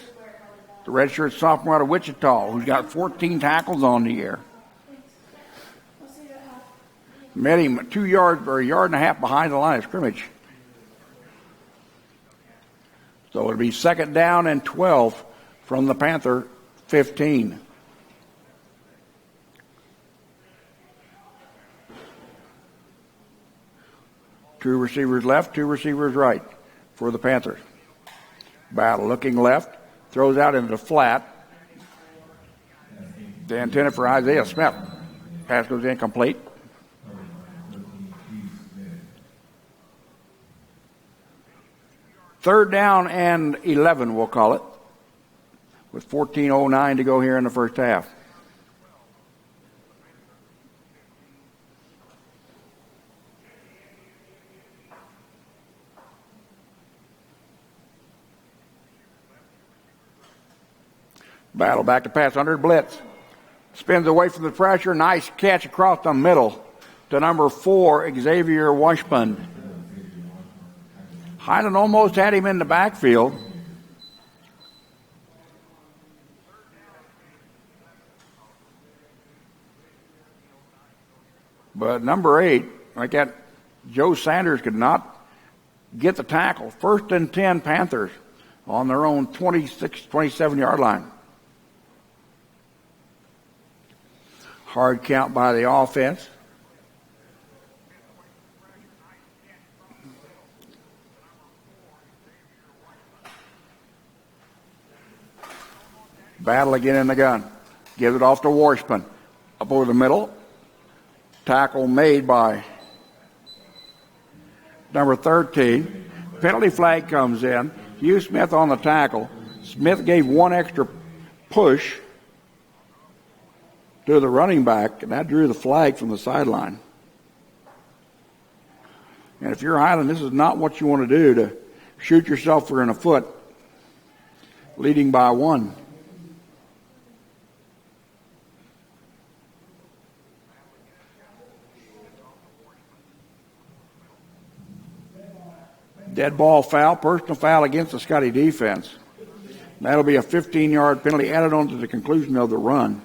the redshirt sophomore out of Wichita, who's got 14 tackles on the year. Met him 2 yards or a yard and a half behind the line of scrimmage. So it'll be 2nd down and 12 from the Panther 15. Two receivers left, 2 receivers right for the Panthers. Battle looking left, throws out into the flat. The antenna for Isaiah Smith. Pass goes incomplete. Third down and 11, we'll call it, with 14:09 to go here in the first half. Battle back to pass under blitz. Spins away from the pressure. Nice catch across the middle to number 4, Xavier Washbund. Highland almost had him in the backfield. But number 8, like that, Joe Sanders could not get the tackle. 1st and 10 Panthers on their own 26, 27-yard line. Hard count by the offense. Battle again in the gun. Gives it off to Washpun. Up over the middle. Tackle made by number 13. Penalty flag comes in. Hugh Smith on the tackle. Smith gave one extra push to the running back, and that drew the flag from the sideline. And if you're Highland, this is not what you want to do, to shoot yourself in the foot, leading by one. Dead ball foul, personal foul against the Scottie defense. That'll be a 15-yard penalty added on to the conclusion of the run.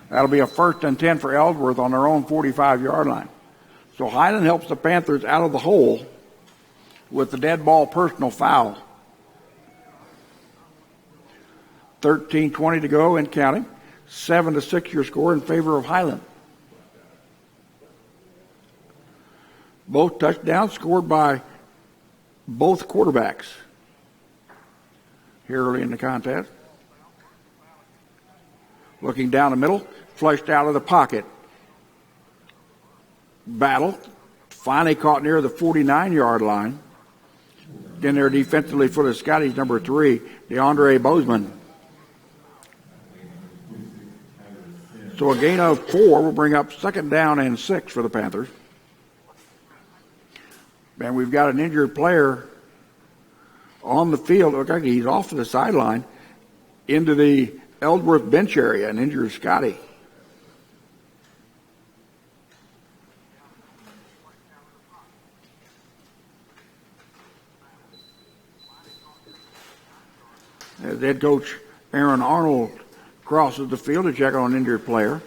That'll be a 1st and 10 for Ellsworth on their own 45-yard line. So Highland helps the Panthers out of the hole with the dead ball personal foul. 13:20 to go and counting. 7-6 your score in favor of Highland. Both touchdowns scored by both quarterbacks here early in the contest. Looking down the middle, flushed out of the pocket. Battle, finally caught near the 49-yard line. Then there defensively for the Scotties, number 3, DeAndre Bozeman. So a gain of 4 will bring up 2nd down and 6 for the Panthers. And we've got an injured player on the field. Look like he's off to the sideline into the Ellsworth bench area, an injured Scottie. As head coach Aaron Arnold crosses the field to check on an injured player.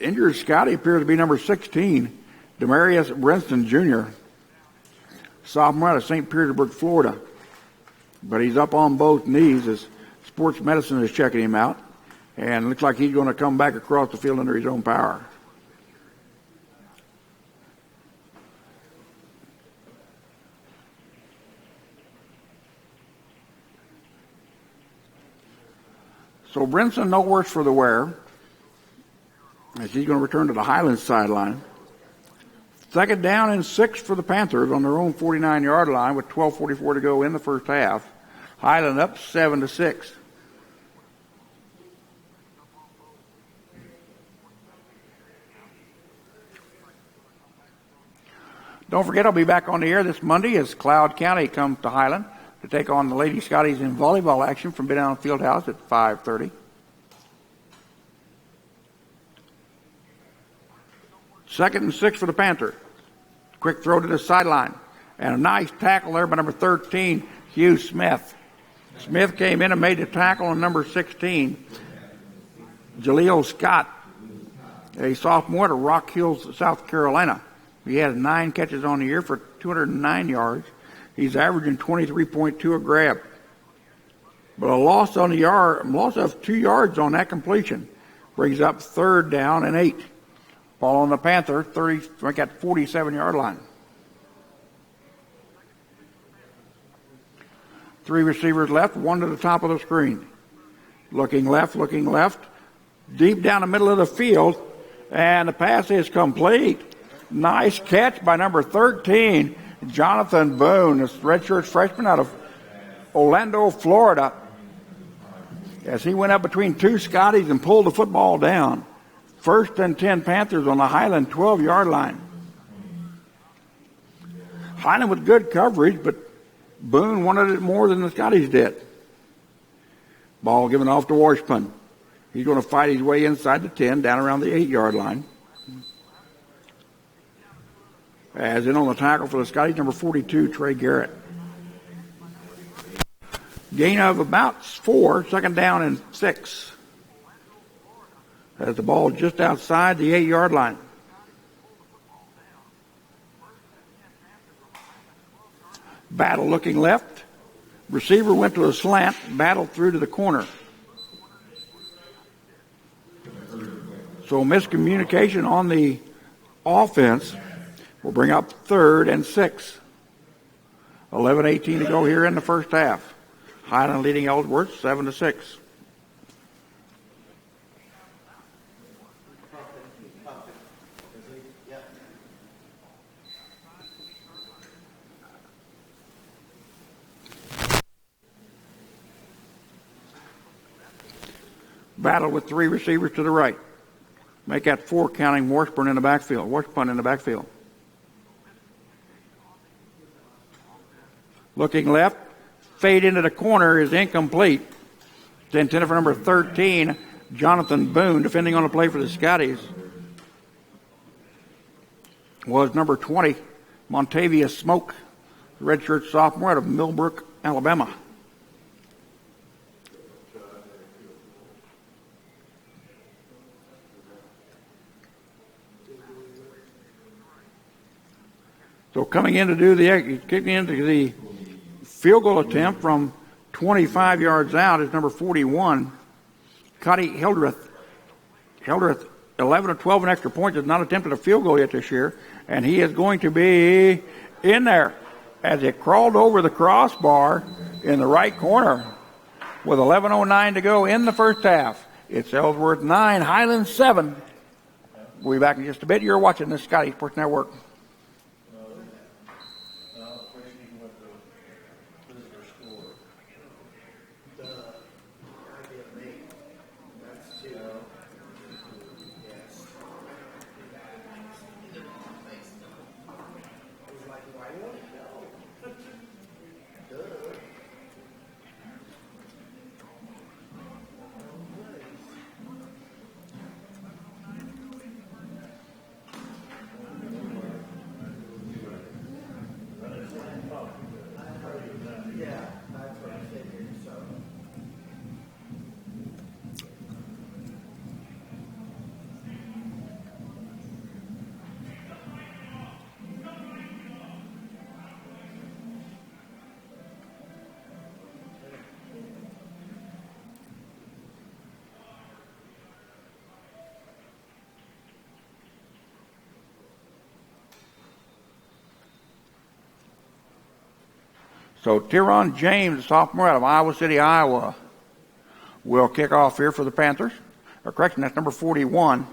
Injured Scottie appears to be number 16, Demarius Brinston Jr., sophomore out of St. Petersburg, Florida. But he's up on both knees as sports medicine is checking him out. And it looks like he's going to come back across the field under his own power. So Brinson no worse for the wear, as he's going to return to the Highlands sideline. 2nd down and 6 for the Panthers on their own 49-yard line with 12:44 to go in the first half. Highland up 7-6. Don't forget, I'll be back on the air this Monday as Cloud County comes to Highland to take on the Lady Scotties in volleyball action from Biddown Fieldhouse at 5:30. Second and 6 for the Panthers. Quick throw to the sideline. And a nice tackle there by number 13, Hugh Smith. Smith came in and made the tackle on number 16, Jaleel Scott, a sophomore at Rock Hills, South Carolina. He has 9 catches on the year for 209 yards. He's averaging 23.2 a grab. But a loss of 2 yards on that completion brings up 3rd down and 8. Ball on the Panther, at 47-yard line. 3 receivers left, 1 to the top of the screen. Looking left. Deep down the middle of the field, and the pass is complete. Nice catch by number 13, Jonathan Boone, a redshirt freshman out of Orlando, Florida, as he went up between 2 Scotties and pulled the football down. 1st and 10 Panthers on the Highland 12-yard line. Highland with good coverage, but Boone wanted it more than the Scotties did. Ball given off to Washpun. He's going to fight his way inside the 10, down around the 8-yard line. As in on the tackle for the Scotties, number 42, Trey Garrett. Gain of about 4, 2nd down and 6. Has the ball just outside the 8-yard line. Battle looking left. Receiver went to a slant. Battle through to the corner. So miscommunication on the offense will bring up 3rd and 6. 11:18 to go here in the first half. Highland leading Ellsworth 7-6. Battle with 3 receivers to the right. Make that 4 counting Washburn in the backfield. Washburn in the backfield. Looking left. Fade into the corner is incomplete. It's intended for number 13, Jonathan Boone, defending on the play for the Scotties. Was number 20, Montavia Smoke, redshirt sophomore out of Millbrook, Alabama. So kicking into the field goal attempt from 25 yards out is number 41, Scottie Hildreth. Hildreth, 11 of 12 in extra points, has not attempted a field goal yet this year, and he is going to be in there as it crawled over the crossbar in the right corner with 11:09 to go in the first half. It's Ellsworth 9, Highland 7. We'll be back in just a bit. You're watching the Scottie Sports Network. So Tyron James, sophomore out of Iowa City, Iowa, will kick off here for the Panthers. Or correction, that's number 41.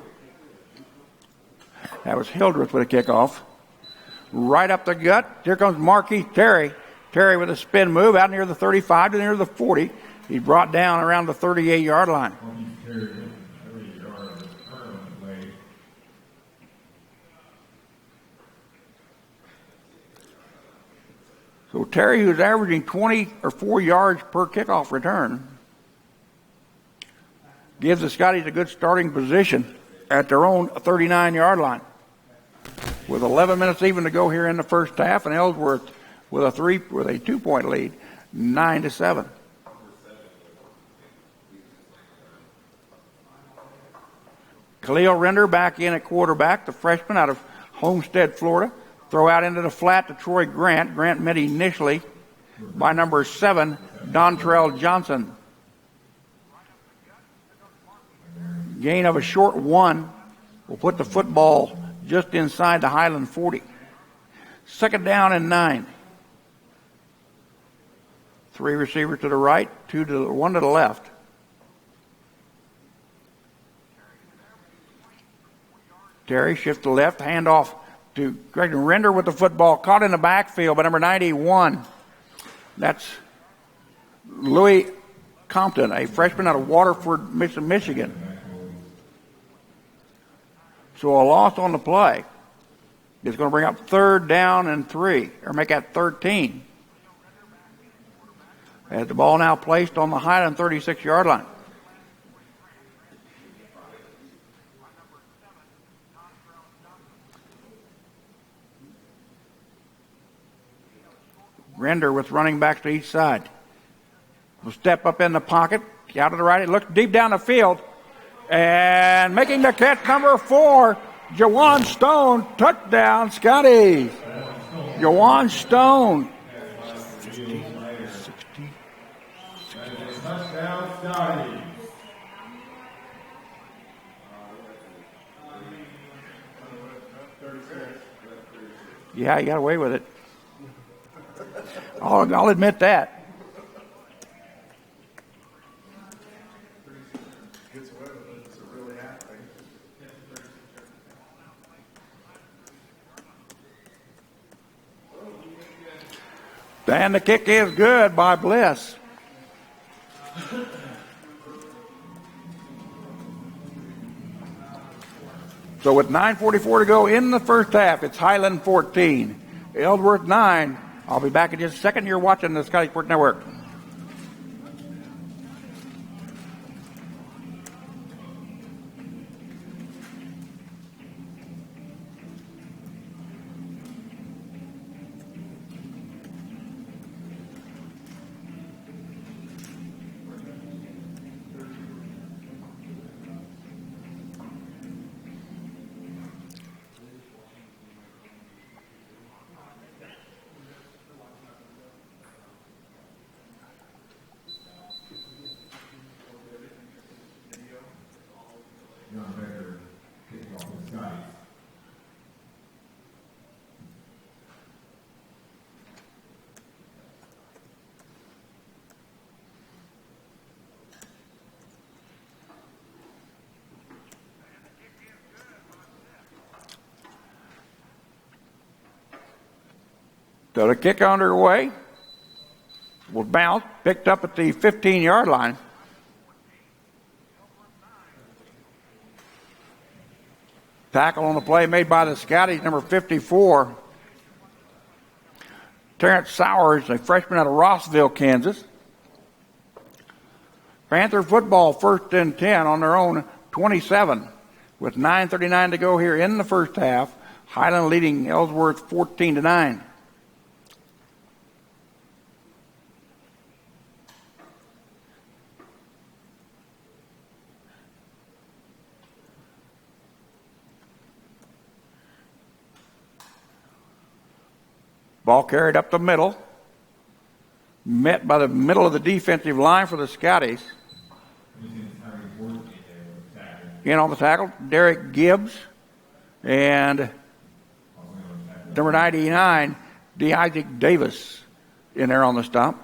That was Hildreth with a kickoff. Right up the gut. Here comes Marquis Terry. Terry with a spin move out near the 35 to near the 40. He's brought down around the 38-yard line. So Terry, who's averaging 24 yards per kickoff return, gives the Scotties a good starting position at their own 39-yard line. With 11 minutes even to go here in the first half, and Ellsworth with a 2-point lead, 9-7. Khalil Render back in at quarterback, the freshman out of Homestead, Florida. Throw out into the flat to Troy Grant. Grant met initially by number 7, Dontrell Johnson. Gain of a short 1 will put the football just inside the Highland 40. Second down and 9. 3 receivers to the right, 1 to the left. Terry shifts to left, handoff to Greg Render with the football, caught in the backfield by number 91. That's Louis Compton, a freshman out of Waterford, Michigan. So a loss on the play is going to bring up 3rd down and 3, or make that 13. As the ball now placed on the Highland 36-yard line. Render with running backs to each side. Will step up in the pocket, out to the right. It looks deep down the field. And making the catch, number 4, Jawan Stone. Touchdown, Scottie. Jawan Stone. 50, 60. Touchdown, Scottie. Yeah, he got away with it. I'll admit that. Gets away with it. It's a really happening. And the kick is good by Bliss. So with 9:44 to go in the first half, it's Highland 14, Ellsworth 9. I'll be back in just a second. You're watching the Scottie Sport Network. Kickoff with Scottie. So the kick underway was bounced, picked up at the 15-yard line. Tackle on the play made by the Scotties, number 54. Terrence Sowers, a freshman out of Rossville, Kansas. Panther football first and 10 on their own 27 with 9:39 to go here in the first half. Highland leading Ellsworth 14-9. Ball carried up the middle, met by the middle of the defensive line for the Scotties. In on the tackle, Derek Gibbs and number 99, D. Isaac Davis in there on the stump.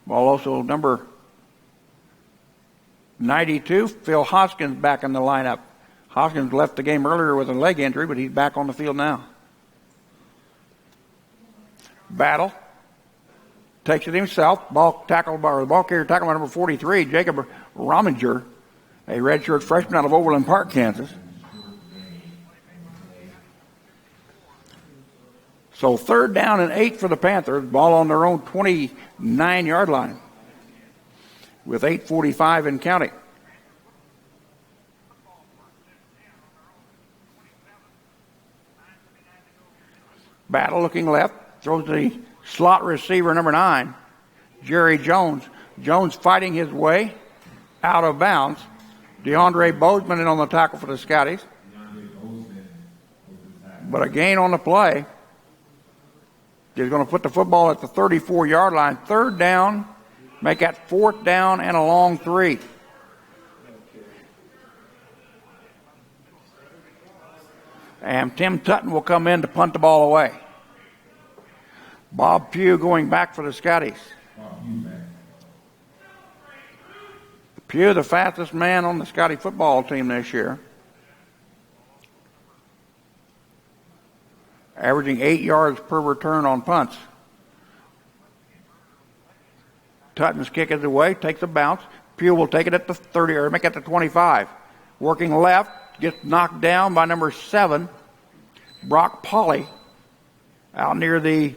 Ball also number 92, Phil Hoskins back in the lineup. Hoskins left the game earlier with a leg injury, but he's back on the field now. Battle takes it himself. Ball carrier tackled by number 43, Jacob Rominger, a redshirt freshman out of Overland Park, Kansas. So 3rd down and 8 for the Panthers. Ball on their own 29-yard line with 8:45 in counting. Battle looking left. Throws the slot receiver, number 9, Jerry Jones. Jones fighting his way out of bounds. DeAndre Bozeman in on the tackle for the Scotties. But a gain on the play. He's going to put the football at the 34-yard line. 3rd down, make that 4th down and a long 3. And Tim Tutton will come in to punt the ball away. Bob Pugh going back for the Scotties. Pugh, the fastest man on the Scottie football team this year. Averaging 8 yards per return on punts. Tutton's kick is away, takes a bounce. Pugh will take it at the 30, or make it the 25. Working left, gets knocked down by number 7, Brock Polly, out near the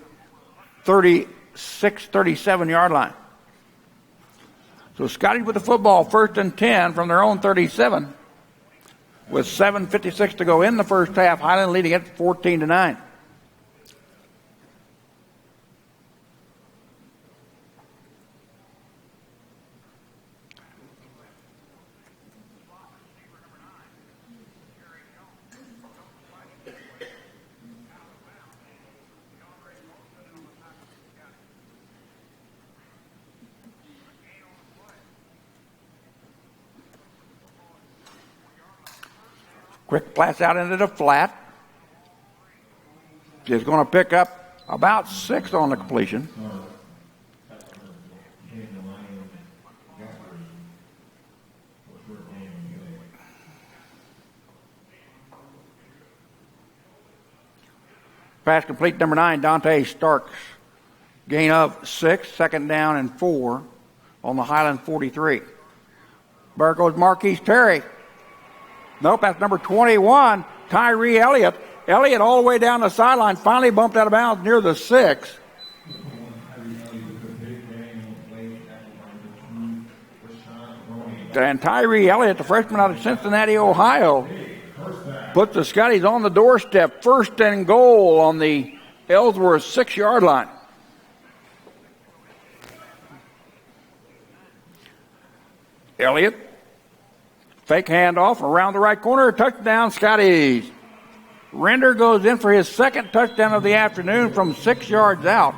36, 37-yard line. So Scottie with the football, 1st and 10 from their own 37, with 7:56 to go in the first half. Highland leading it 14-9. Quick pass out into the flat. is going to pick up about 6 on the completion. Pass complete, number 9, Dante Starks. Gain of 6, second down and 4 on the Highland 43. There goes Marquise Terry. Nope, that's number 21, Tyree Elliott. Elliott all the way down the sideline, finally bumped out of bounds near the 6. And Tyree Elliott, the freshman out of Cincinnati, Ohio, puts the Scotties on the doorstep. First and goal on the Ellsworth 6-yard line. Elliott, fake handoff around the right corner, touchdown Scotties. Render goes in for his second touchdown of the afternoon from 6 yards out.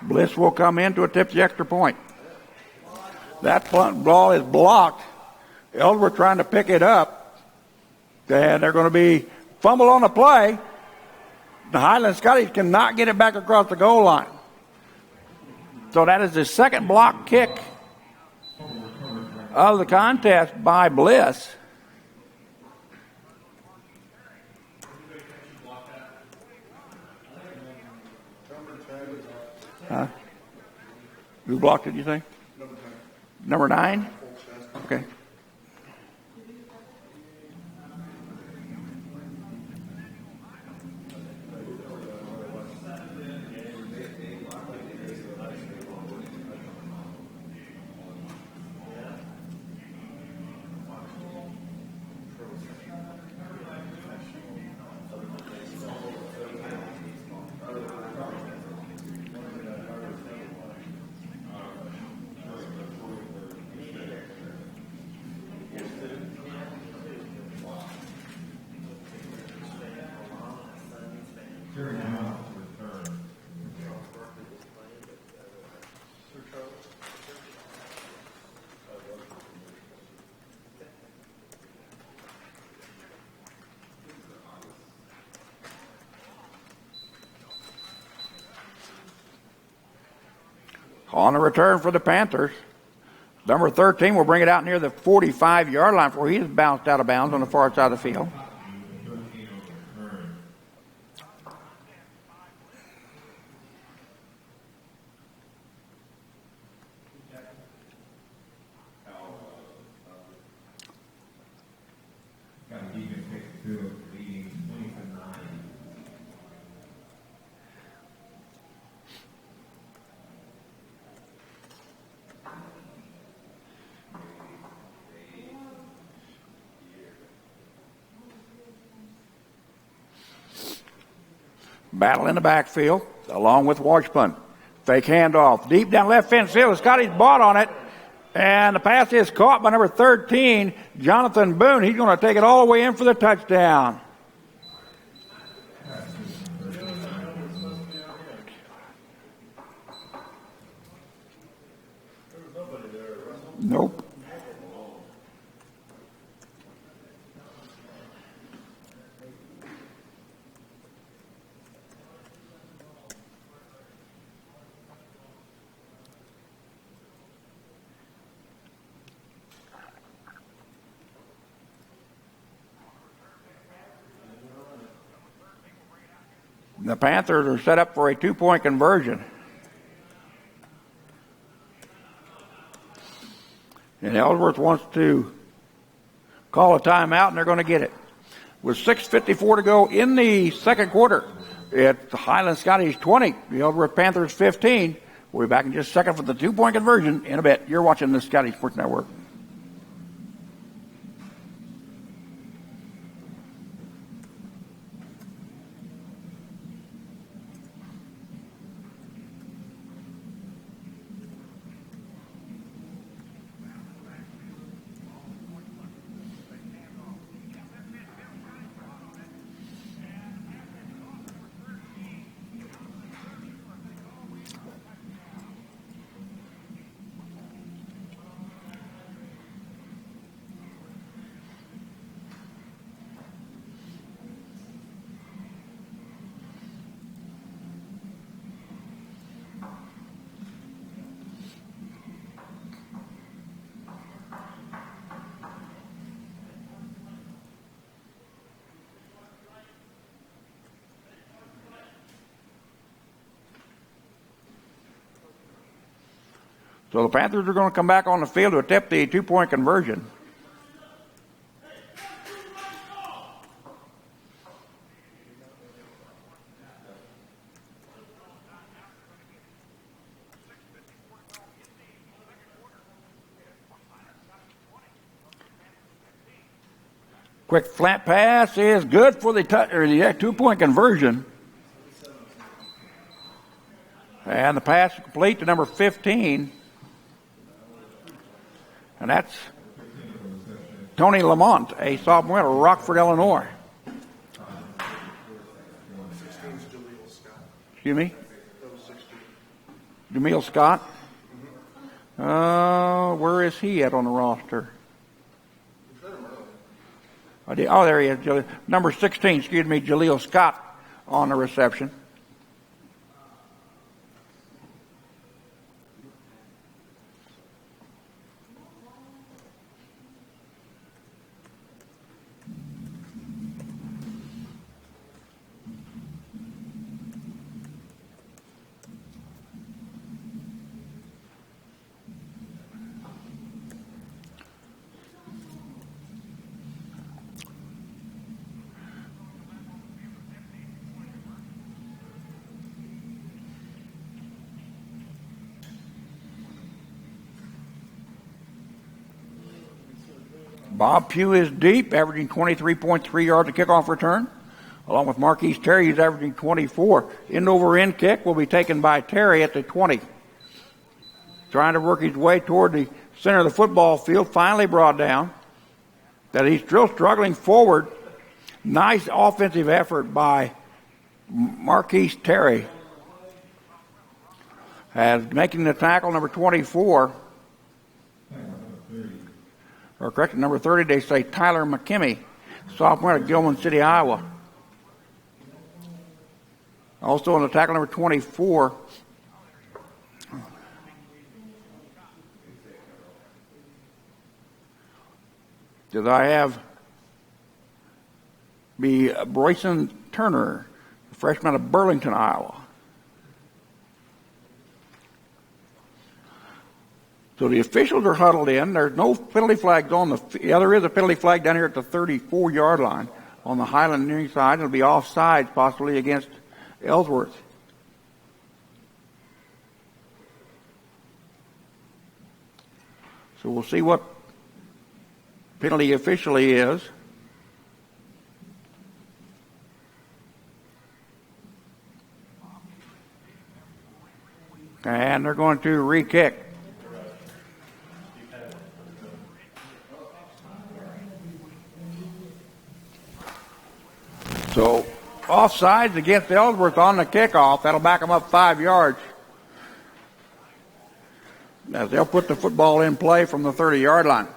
Bliss will come in to attempt the extra point. That punt ball is blocked. Ellsworth trying to pick it up. And they're going to be fumble on the play. The Highland Scotties cannot get it back across the goal line. So that is the second block kick of the contest by Bliss. Who blocked it, you think? Number 9? Okay. On the return for the Panthers, number 13 will bring it out near the 45-yard line before he's bounced out of bounds on the far side of the field. Battle in the backfield, along with Washburn. Fake handoff, deep down left fence field. Scotty's bought on it, and the pass is caught by number 13, Jonathan Boone. He's going to take it all the way in for the touchdown. Nope. The Panthers are set up for a 2-point conversion. And Ellsworth wants to call a timeout, and they're going to get it. With 6:54 to go in the second quarter, it's the Highland Scotties 20, the Ellsworth Panthers 15. We'll be back in just a second for the 2-point conversion in a bit. You're watching the Scottie Sports Network. So the Panthers are going to come back on the field to attempt the 2-point conversion. Quick flat pass is good for the 2-point conversion. And the pass is complete to number 15. And that's Tony Lamont, a sophomore out of Rockford, Illinois. Excuse me? Jameel Scott? Where is he at on the roster? Oh, there he is. Number 16, Jaleel Scott on the reception. Bob Pugh is deep, averaging 23.3 yards a kickoff return, along with Marquise Terry, who's averaging 24. End-over-end kick will be taken by Terry at the 20. Trying to work his way toward the center of the football field, finally brought down. That he's still struggling forward. Nice offensive effort by Marquise Terry. As making the tackle, number 24. Or correct, number 30, they say Tyler McKimmey, sophomore at Gilman City, Iowa. Also on the tackle, number 24. Did I have Bryson Turner, a freshman of Burlington, Iowa. So the officials are huddled in. There's no penalty flags on the field. Yeah, there is a penalty flag down here at the 34-yard line on the Highland near side. It'll be offsides possibly against Ellsworth. So we'll see what penalty officially is. And they're going to re-kick. So, offsides against Ellsworth on the kickoff. That'll back them up 5 yards. As they'll put the football in play from the 30-yard line.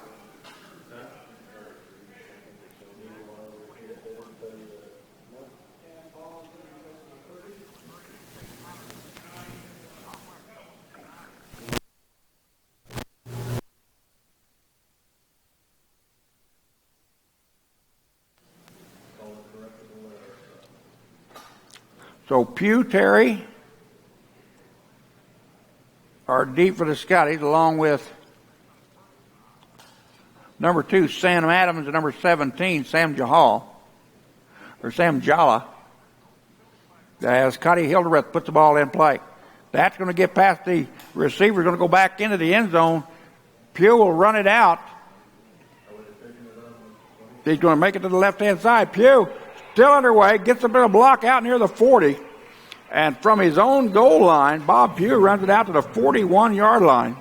So Pugh, Terry are deep for the Scotties, along with number 2, Sam Adams, and number 17, Sam Jala. As Scottie Hildreth puts the ball in play. That's going to get past the receiver, going to go back into the end zone. Pugh will run it out. He's going to make it to the left-hand side. Pugh still underway, gets a bit of block out near the 40. And from his own goal line, Bob Pugh runs it out to the 41-yard line.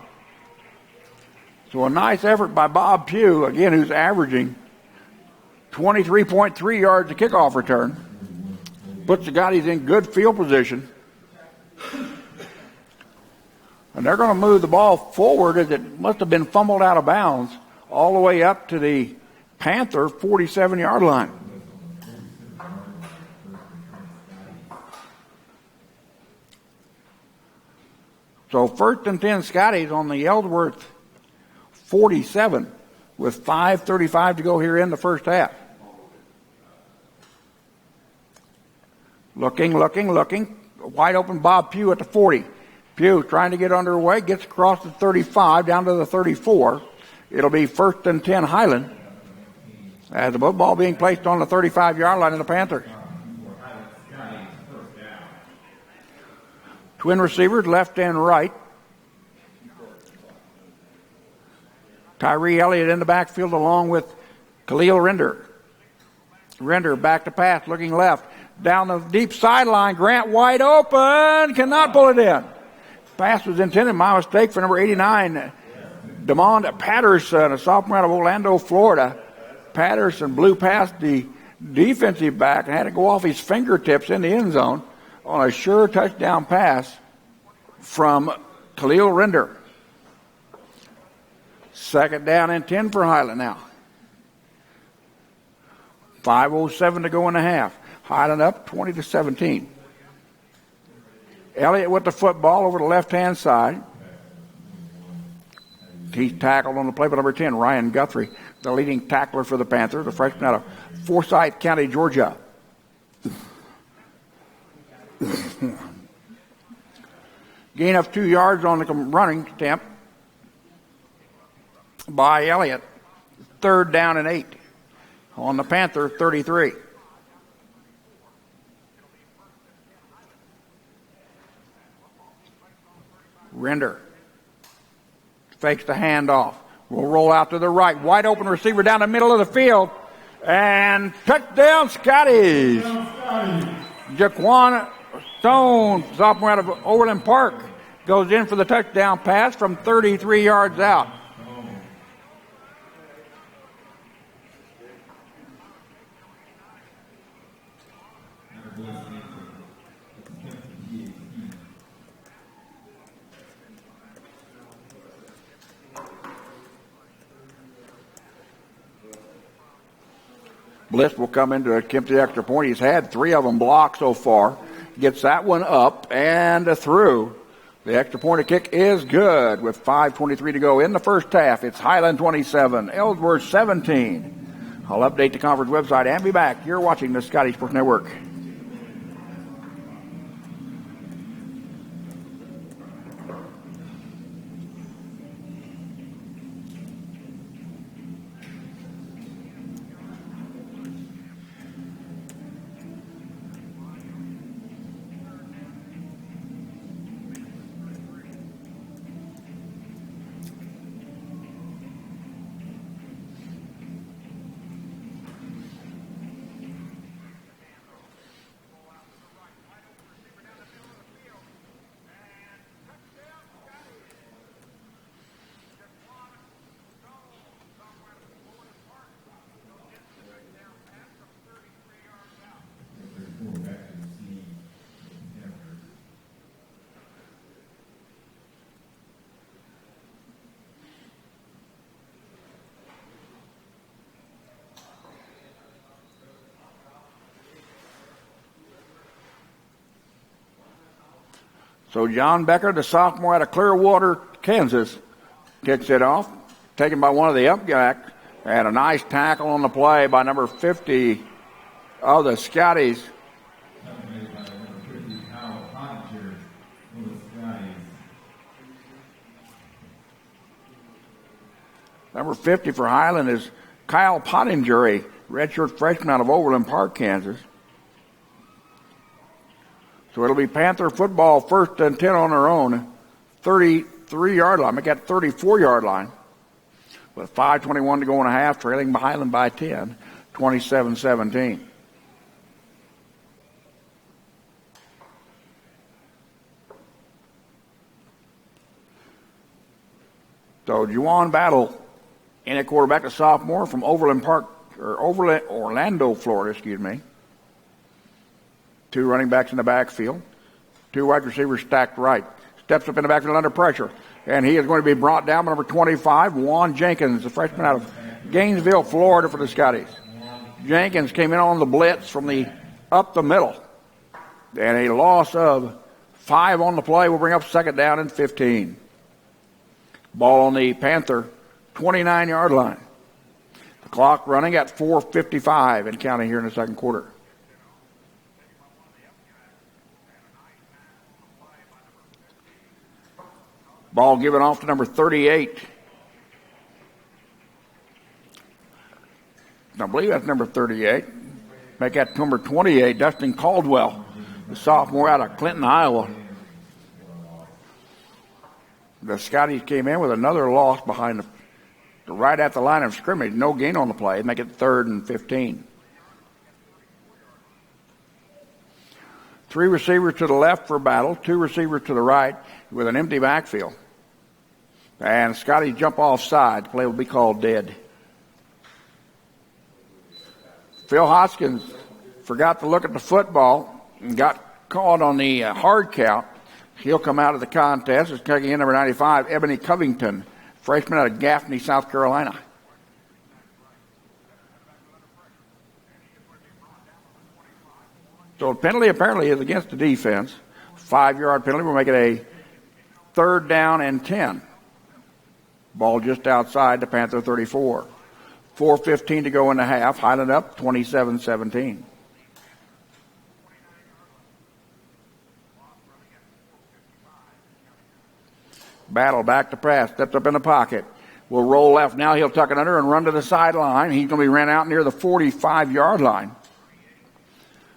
So a nice effort by Bob Pugh, again, who's averaging 23.3 yards a kickoff return. Puts the Scotties in good field position. And they're going to move the ball forward as it must have been fumbled out of bounds all the way up to the Panther 47-yard line. So 1st and 10 Scotties on the Ellsworth 47 with 5:35 to go here in the first half. Looking. Wide open Bob Pugh at the 40. Pugh trying to get underway, gets across the 35 down to the 34. It'll be 1st and 10 Highland as the football being placed on the 35-yard line of the Panthers. Twin receivers, left and right. Tyree Elliott in the backfield along with Khalil Render. Render back to pass, looking left. Down the deep sideline, Grant wide open, cannot pull it in. Pass was intended, my mistake, for number 89, DeMond Patterson, a sophomore out of Orlando, Florida. Patterson blew past the defensive back and had to go off his fingertips in the end zone on a sure touchdown pass from Khalil Render. 2nd down and 10 for Highland now. 5:07 to go in the half. Highland up 20-17. Elliott with the football over the left-hand side. He's tackled on the play by number 10, Ryan Guthrie, the leading tackler for the Panthers, a freshman out of Forsyth County, Georgia. Gain of 2 yards on the running attempt by Elliott. 3rd down and 8 on the Panther 33. Render fakes the handoff. Will roll out to the right. Wide open receiver down the middle of the field. And touchdown, Scottie. Jaquan Stone, sophomore out of Overland Park, goes in for the touchdown pass from 33 yards out. Bliss will come in to attempt the extra point. He's had 3 of them blocked so far. Gets that one up and through. The extra point of kick is good with 5:23 to go in the first half. It's Highland 27, Ellsworth 17. I'll update the conference website and be back. You're watching the Scottie Sports Network. So John Becker, the sophomore out of Clearwater, Kansas, kicks it off, taken by one of the upbacks, and a nice tackle on the play by number 50 of the Scotties. Number 50 for Highland is Kyle Pottinger, a redshirt freshman out of Overland Park, Kansas. So it'll be Panther football 1st and 10 on their own, 33-yard line. Make that 34-yard line. With 5:21 to go in a half, trailing Highland by 10, 27-17. So Juwan Battle in a quarterback, a sophomore from Orlando, Florida, excuse me. 2 running backs in the backfield. 2 wide receivers stacked right. Steps up in the backfield under pressure. And he is going to be brought down by number 25, Juan Jenkins, a freshman out of Gainesville, Florida for the Scotties. Jenkins came in on the blitz from up the middle. And a loss of 5 on the play will bring up 2nd down and 15. Ball on the Panther 29-yard line. The clock running at 4:55 and counting here in the second quarter. Ball given off to number 38. I believe that's number 38. Make that number 28, Dustin Caldwell, the sophomore out of Clinton, Iowa. The Scotties came in with another loss behind right at the line of scrimmage. No gain on the play. Make it 3rd and 15. 3 receivers to the left for Battle, 2 receivers to the right with an empty backfield. And Scotty jump offside. The play will be called dead. Phil Hoskins forgot to look at the football and got caught on the hard count. He'll come out of the contest. It's kicking in number 95, Ebony Covington, freshman out of Gaffney, South Carolina. So the penalty apparently is against the defense. 5-yard penalty will make it a 3rd down and 10. Ball just outside the Panther 34. 4:15 to go in the half. Highland up 27-17. Battle back to pass. Steps up in the pocket. Will roll left. Now he'll tuck it under and run to the sideline. He's going to be ran out near the 45-yard line.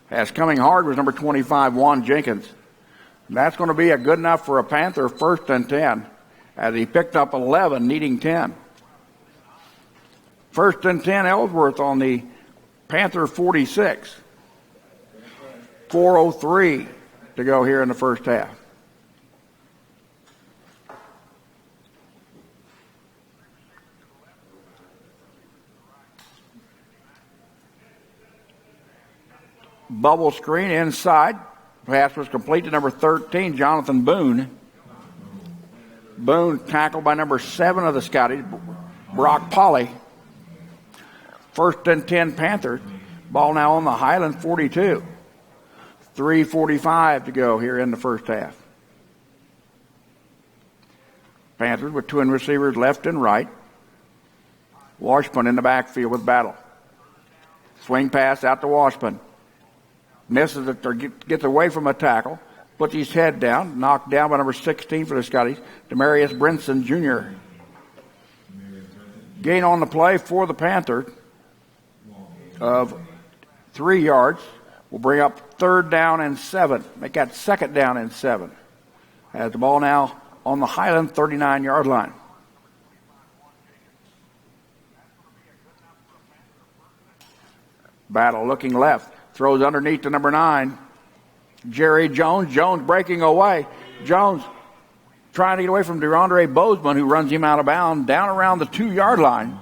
As coming hard was number 25, Juan Jenkins. And that's going to be a good enough for a Panther 1st and 10 as he picked up 11, needing 10. 1st and 10, Ellsworth on the Panther 46. 4:03 to go here in the first half. Bubble screen inside. Pass was complete to number 13, Jonathan Boone. Boone tackled by number 7 of the Scotties, Brock Polly. 1st and 10 Panthers. Ball now on the Highland 42. 3:45 to go here in the first half. Panthers with twin receivers left and right. Washburn in the backfield with Battle. Swing pass out to Washburn. Misses it or gets away from a tackle. Puts his head down. Knocked down by number 16 for the Scotties, Demarius Brinson Jr. Gain on the play for the Panthers of 3 yards. Will bring up 3rd down and 7. Make that 2nd down and 7. Has the ball now on the Highland 39-yard line. Battle looking left. Throws underneath to number 9, Jerry Jones. Jones breaking away. Jones trying to get away from DeAndre Bozeman, who runs him out of bounds down around the 2-yard line.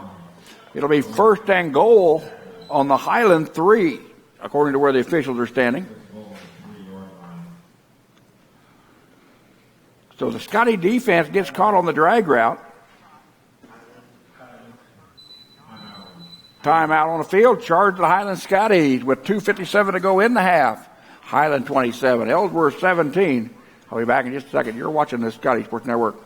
It'll be 1st and goal on the Highland 3, according to where the officials are standing. So the Scottie defense gets caught on the drag route. Timeout on the field. Charge the Highland Scotties with 2:57 to go in the half. Highland 27, Ellsworth 17. I'll be back in just a second. You're watching the Scottie Sports Network.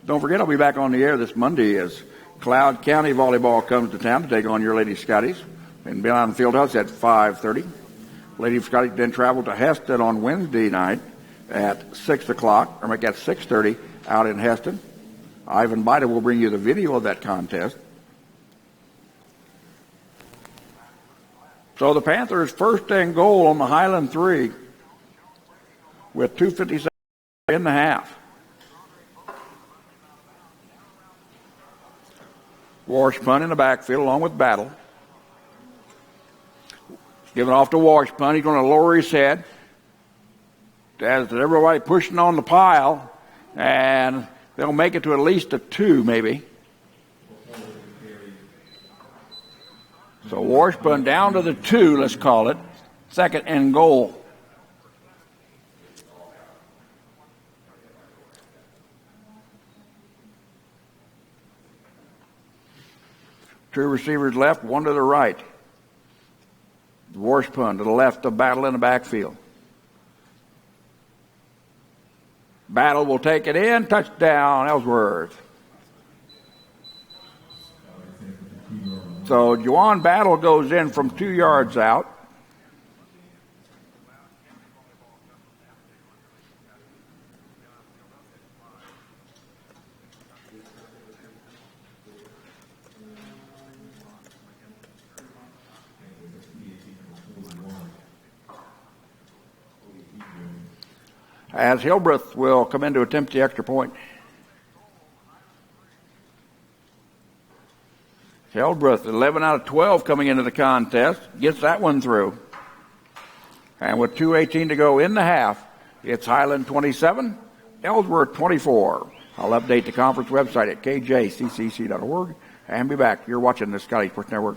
Don't forget, I'll be back on the air this Monday as Cloud County Volleyball comes to town to take on your Lady Scotties in Beyond Fieldhouse at 5:30. Lady Scotties then travel to Heston on Wednesday night at 6 o'clock, or make that 6:30 out in Heston. Ivan Baida will bring you the video of that contest. So the Panthers 1st and goal on the Highland 3 with 2:57 in the half. Washburn in the backfield along with Battle. Giving off to Washburn. He's going to lower his head as everybody pushing on the pile, and they'll make it to at least a 2 maybe. So Washburn down to the 2, let's call it. 2nd and goal. Two receivers left, one to the right. Warspun to the left of Battle in the backfield. Battle will take it in. Touchdown, Ellsworth. So Juwan Battle goes in from 2 yards out. As Hildreth will come in to attempt the extra point. Hildreth, 11 out of 12 coming into the contest, gets that one through. And with 2:18 to go in the half, it's Highland 27, Ellsworth 24. I'll update the conference website at KJCCC.org and be back. You're watching the Scottie Sports Network.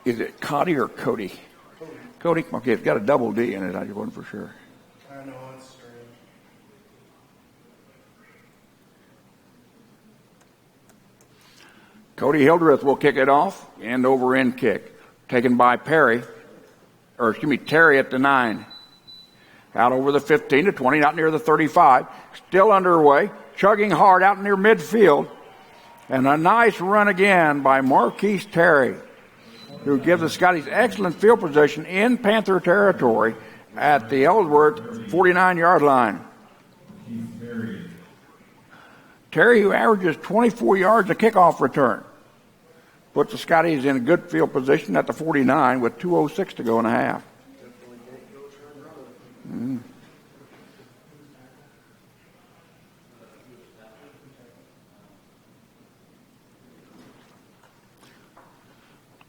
Is it Cody or Cody? Cody? Okay, it's got a double D in it. I wasn't for sure. I know, it's strange. Cody Hildreth will kick it off. End over end kick. Taken by Terry at the 9. Out over the 15 to 20, not near the 35. Still underway. Chugging hard out near midfield. And a nice run again by Marquise Terry, who gives the Scotties excellent field position in Panther territory at the Ellsworth 49-yard line. Terry, who averages 24 yards a kickoff return, puts the Scotties in a good field position at the 49 with 2:06 to go in the half.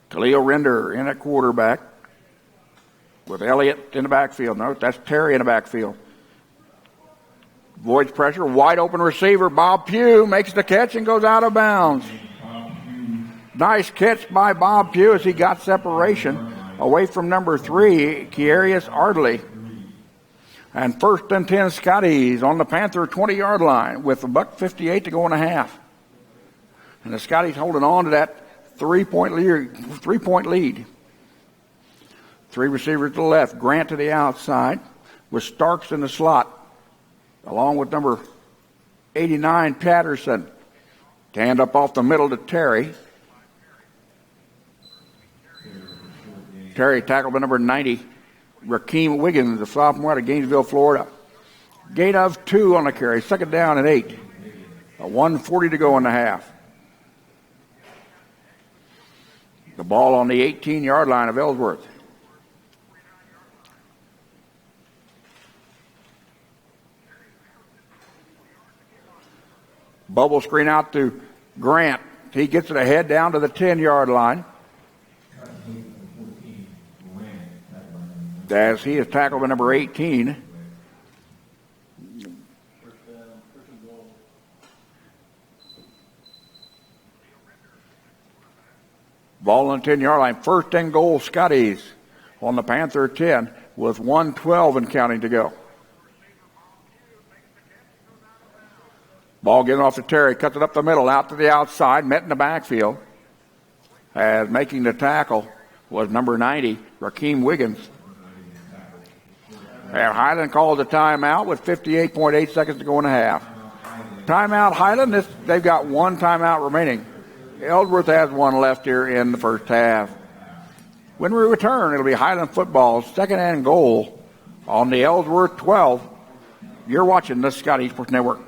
Khalil Render in at quarterback with Elliott in the backfield. No, that's Terry in the backfield. Voids pressure, wide open receiver. Bob Pugh makes the catch and goes out of bounds. Nice catch by Bob Pugh as he got separation away from number 3, Kiarius Ardley. And 1st and 10 Scotties on the Panther 20-yard line with $1:58 to go in the half. And the Scotties holding on to that 3-point lead. 3 receivers to the left, Grant to the outside, with Starks in the slot, along with number 89 Patterson. Hand up off the middle to Terry. Terry tackled by number 90, Rakeem Wiggins, the sophomore out of Gainesville, Florida. Gain of 2 on the carry, 2nd down and 8. 1:40 to go in the half. The ball on the 18-yard line of Ellsworth. Bubble screen out to Grant. He gets it ahead down to the 10-yard line. As he is tackled by number 18. Ball on the 10-yard line. 1st and goal, Scotties on the Panther 10 with 1:12 and counting to go. Ball getting off to Terry. Cuts it up the middle, out to the outside. Met in the backfield. As making the tackle was number 90, Rakeem Wiggins. And Highland called a timeout with 58.8 seconds to go in the half. Timeout, Highland. They've got 1 timeout remaining. Ellsworth has 1 left here in the first half. When we return, it'll be Highland football, 2nd and goal on the Ellsworth 12. You're watching the Scottie Sports Network.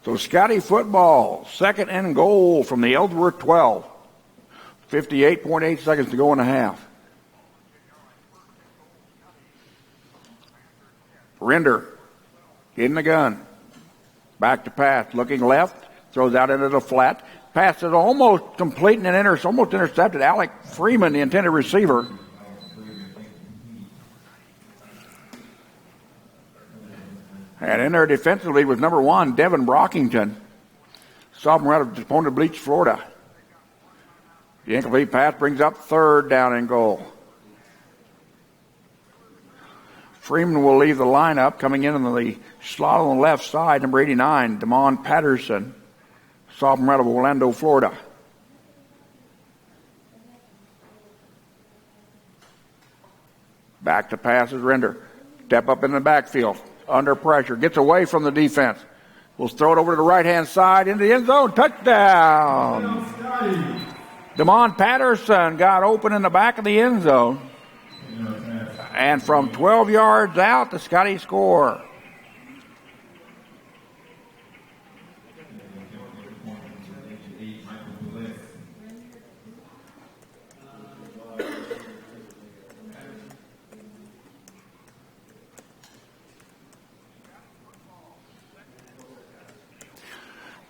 So Scottie Football, second and goal from the Ellsworth 12. 58.8 seconds to go in the half. Render in the gun. Back to pass. Looking left. Throws out into the flat. Pass is almost complete and almost intercepted. Alec Freeman, the intended receiver. And in there defensively was number 1, Devin Brockington. Sophomore out of Ponte Bleach, Florida. The incomplete pass brings up third down and goal. Freeman will leave the lineup. Coming in on the slot on the left side, number 89, Damon Patterson. Sophomore out of Orlando, Florida. Back to pass is Render. Step up in the backfield. Under pressure. Gets away from the defense. We'll throw it over to the right-hand side into the end zone. Touchdown! Damon Patterson got open in the back of the end zone. And from 12 yards out, the Scottie score.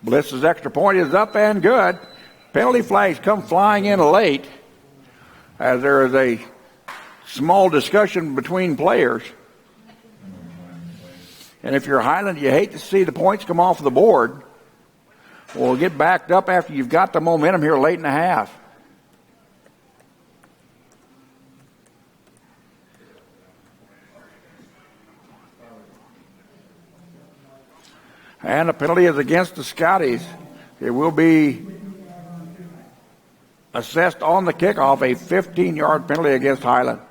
Bliss's extra point is up and good. Penalty flags come flying in late as there is a small discussion between players. And if you're Highland, you hate to see the points come off the board. Well, get backed up after you've got the momentum here late in the half. And the penalty is against the Scotties. It will be assessed on the kickoff, a 15-yard penalty against Highland.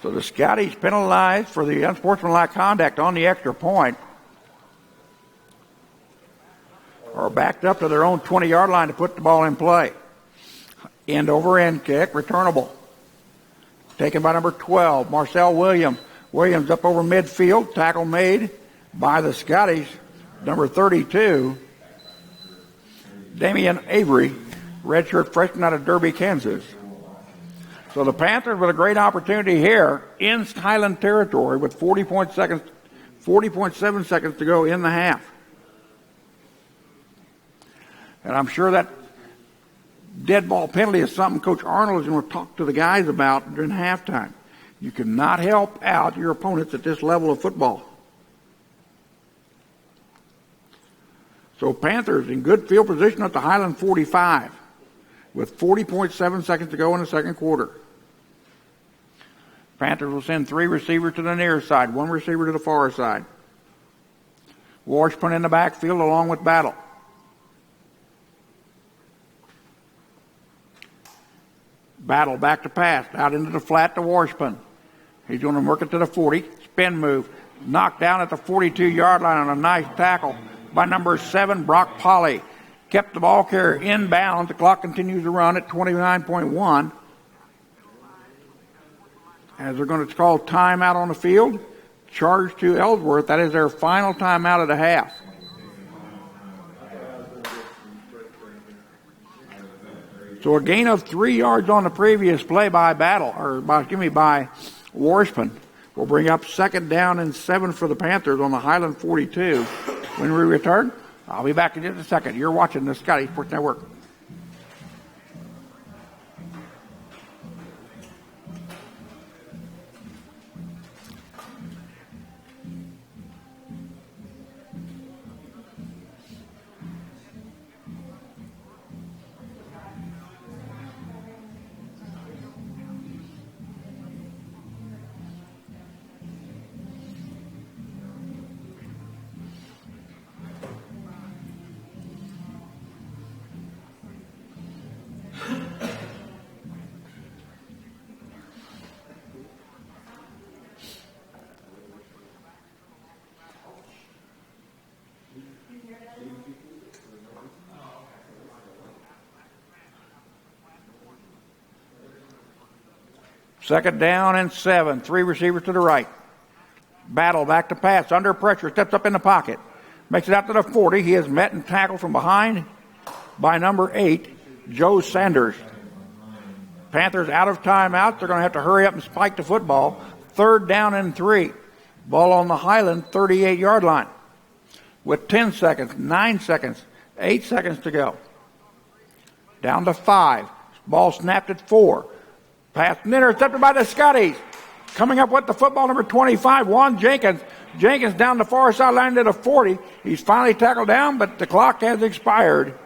So the Scotties penalized for the unsportsmanlike conduct on the extra point are backed up to their own 20-yard line to put the ball in play. End over end kick, returnable. Taken by number 12, Marcel Williams. Williams up over midfield, tackle made by the Scotties. Number 32, Damian Avery, redshirt freshman out of Derby, Kansas. So the Panthers with a great opportunity here in Highland territory with 40.7 seconds to go in the half. And I'm sure that dead ball penalty is something Coach Arnold is going to talk to the guys about during halftime. You cannot help out your opponents at this level of football. So Panthers in good field position at the Highland 45 with 40.7 seconds to go in the second quarter. Panthers will send 3 receivers to the near side, 1 receiver to the far side. Washburn in the backfield along with Battle. Battle back to pass, out into the flat to Washburn. He's going to work it to the 40, spin move, knocked down at the 42-yard line on a nice tackle by number 7, Brock Polly. Kept the ball carrier inbound. The clock continues to run at 29.1. As they're going to call timeout on the field, charge to Ellsworth. That is their final timeout of the half. So a gain of 3 yards on the previous play by by Washburn will bring up second down and 7 for the Panthers on the Highland 42. When we return, I'll be back in just a second. You're watching the Scottie Sports Network. Second down and 7. 3 receivers to the right. Battle back to pass. Under pressure. Steps up in the pocket. Makes it out to the 40. He is met and tackled from behind by number 8, Joe Sanders. Panthers out of timeout. They're going to have to hurry up and spike the football. Third down and 3. Ball on the Highland 38-yard line. With 10 seconds, 9 seconds, 8 seconds to go. Down to 5. Ball snapped at 4. Pass and intercepted by the Scotties. Coming up with the football, number 25, Juan Jenkins. Jenkins down the far sideline to the 40. He's finally tackled down, but the clock has expired.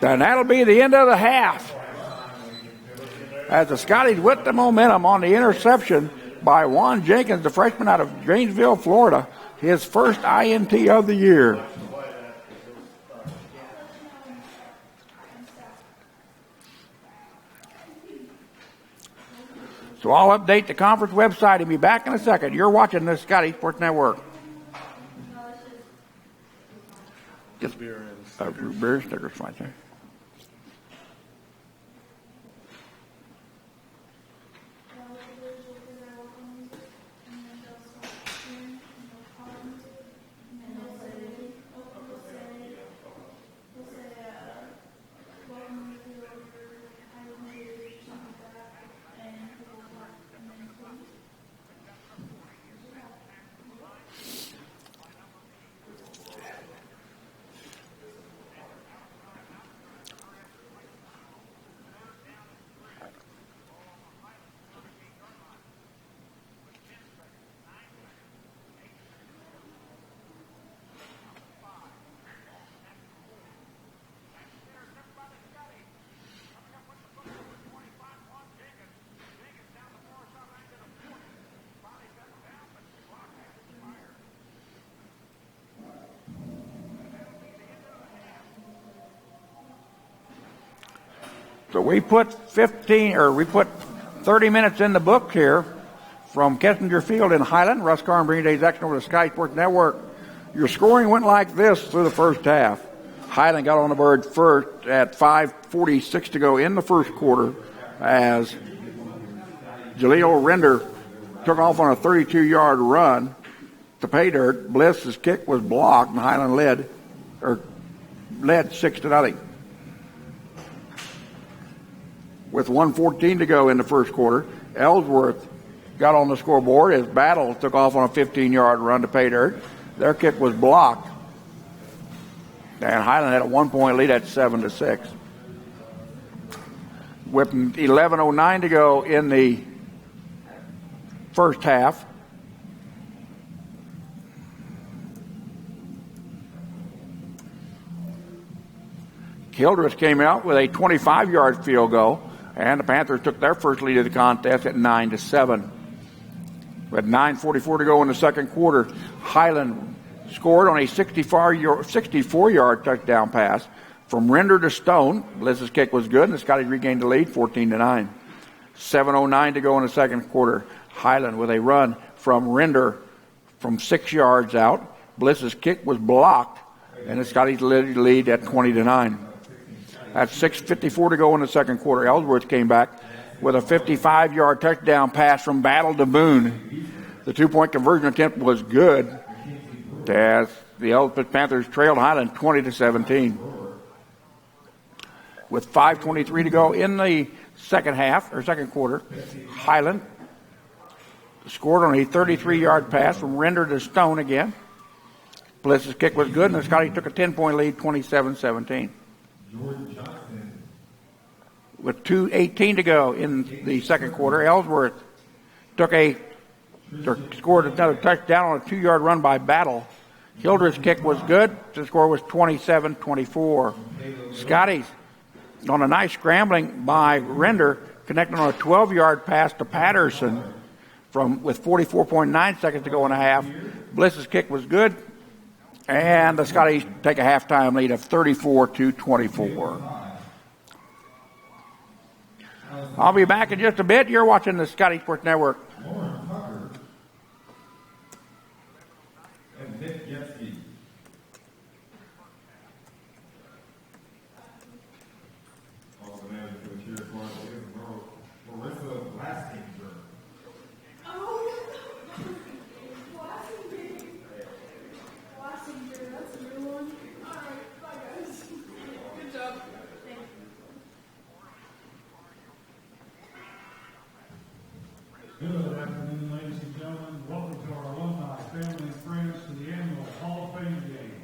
And that'll be the end of the half. As the Scotties with the momentum on the interception by Juan Jenkins, the freshman out of Gainesville, Florida. His first INT of the year. So I'll update the conference website and be back in a second. You're watching the Scottie Sports Network. Just beer stickers right there. So we put 30 minutes in the book here from Kessinger Field in Highland. Russ, Karn bringing today's action over to Scottie Sports Network. Your scoring went like this through the first half. Highland got on the board first at 5:46 to go in the first quarter as Jaleel Render took off on a 32-yard run to pay dirt. Bliss's kick was blocked and Highland led 6-0. With 1:14 to go in the first quarter, Ellsworth got on the scoreboard as Battle took off on a 15-yard run to pay dirt. Their kick was blocked. And Highland had a 1-point lead at 7-6. With 11:09 to go in the first half, Hildreth came out with a 25-yard field goal, and the Panthers took their first lead of the contest at 9-7. With 9:44 to go in the second quarter, Highland scored on a 64-yard touchdown pass from Render to Stone. Bliss's kick was good, and the Scotties regained the lead 14-9. 7:09 to go in the second quarter. Highland with a run from Render from 6 yards out. Bliss's kick was blocked, and the Scotties lead at 20-9. At 6:54 to go in the second quarter, Ellsworth came back with a 55-yard touchdown pass from Battle to Boone. The 2-point conversion attempt was good as the Ellsworth Panthers trailed Highland 20-17. With 5:23 to go in the second quarter, Highland scored on a 33-yard pass from Render to Stone again. Bliss's kick was good, and Scottie took a 10-point lead, 27-17. Jordan Johnson. With 2:18 to go in the second quarter, Ellsworth scored another touchdown on a 2-yard run by Battle. Hildreth's kick was good. The score was 27-24. Scottie's on a nice scrambling by Render, connecting on a 12-yard pass to Patterson with 44.9 seconds to go in a half. Bliss's kick was good, and the Scotties take a halftime lead of 34-24. I'll be back in just a bit. You're watching the Scottie Sports Network. Good afternoon, ladies and gentlemen. Welcome to our alumni, family, and friends to the annual Hall of Fame game.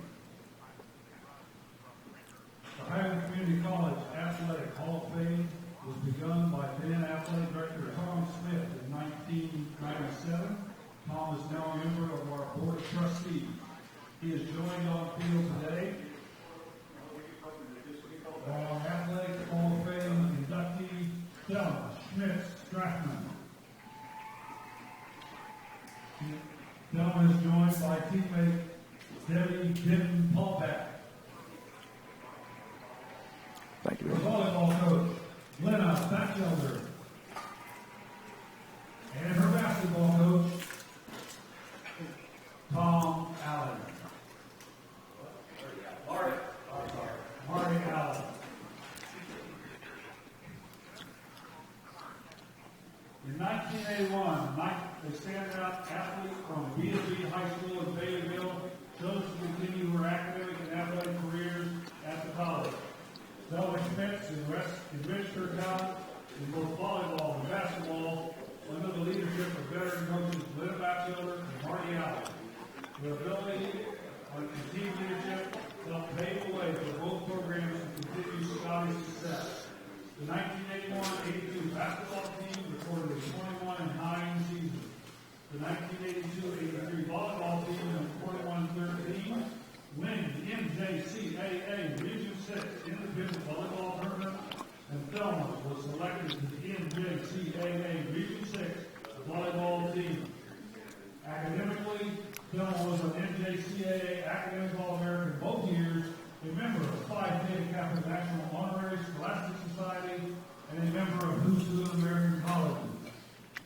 The Highland Community College Athletic Hall of Fame was begun by then Athletic Director Tom Smith in 1997. Tom is now a member of our Board of Trustees. He is joined on field today by our Athletic Hall of Fame inductee, Thelma Schmitz-Strathman. Thelma is joined by teammate Debbie Denton-Paulback. Thank you. The volleyball coach, Lena Batchelder. And her basketball coach, Tom Allen. Marty Allen. In 1981, a standout athlete from B&B High School in Baidaville chose to continue her academic and athletic careers at the college. Thelma Schmitz enriched her talent in both volleyball and basketball under the leadership of veteran coaches Lynn Batchelder and Marty Allen. Their ability and team leadership helped pave the way for both programs to continue Scottie's success. The 1981-82 basketball team recorded a 21-9 season. The 1982-83 volleyball team went 21-13, winning the NJCAA Region 6 Independent Volleyball Tournament, and Thelma was selected to the NJCAA Region 6 Volleyball team. Academically, Thelma was an NJCAA Academic All-American both years, a member of Phi Theta Kappa National Honorary Scholastic Society, and a member of Who's Who American Colleges.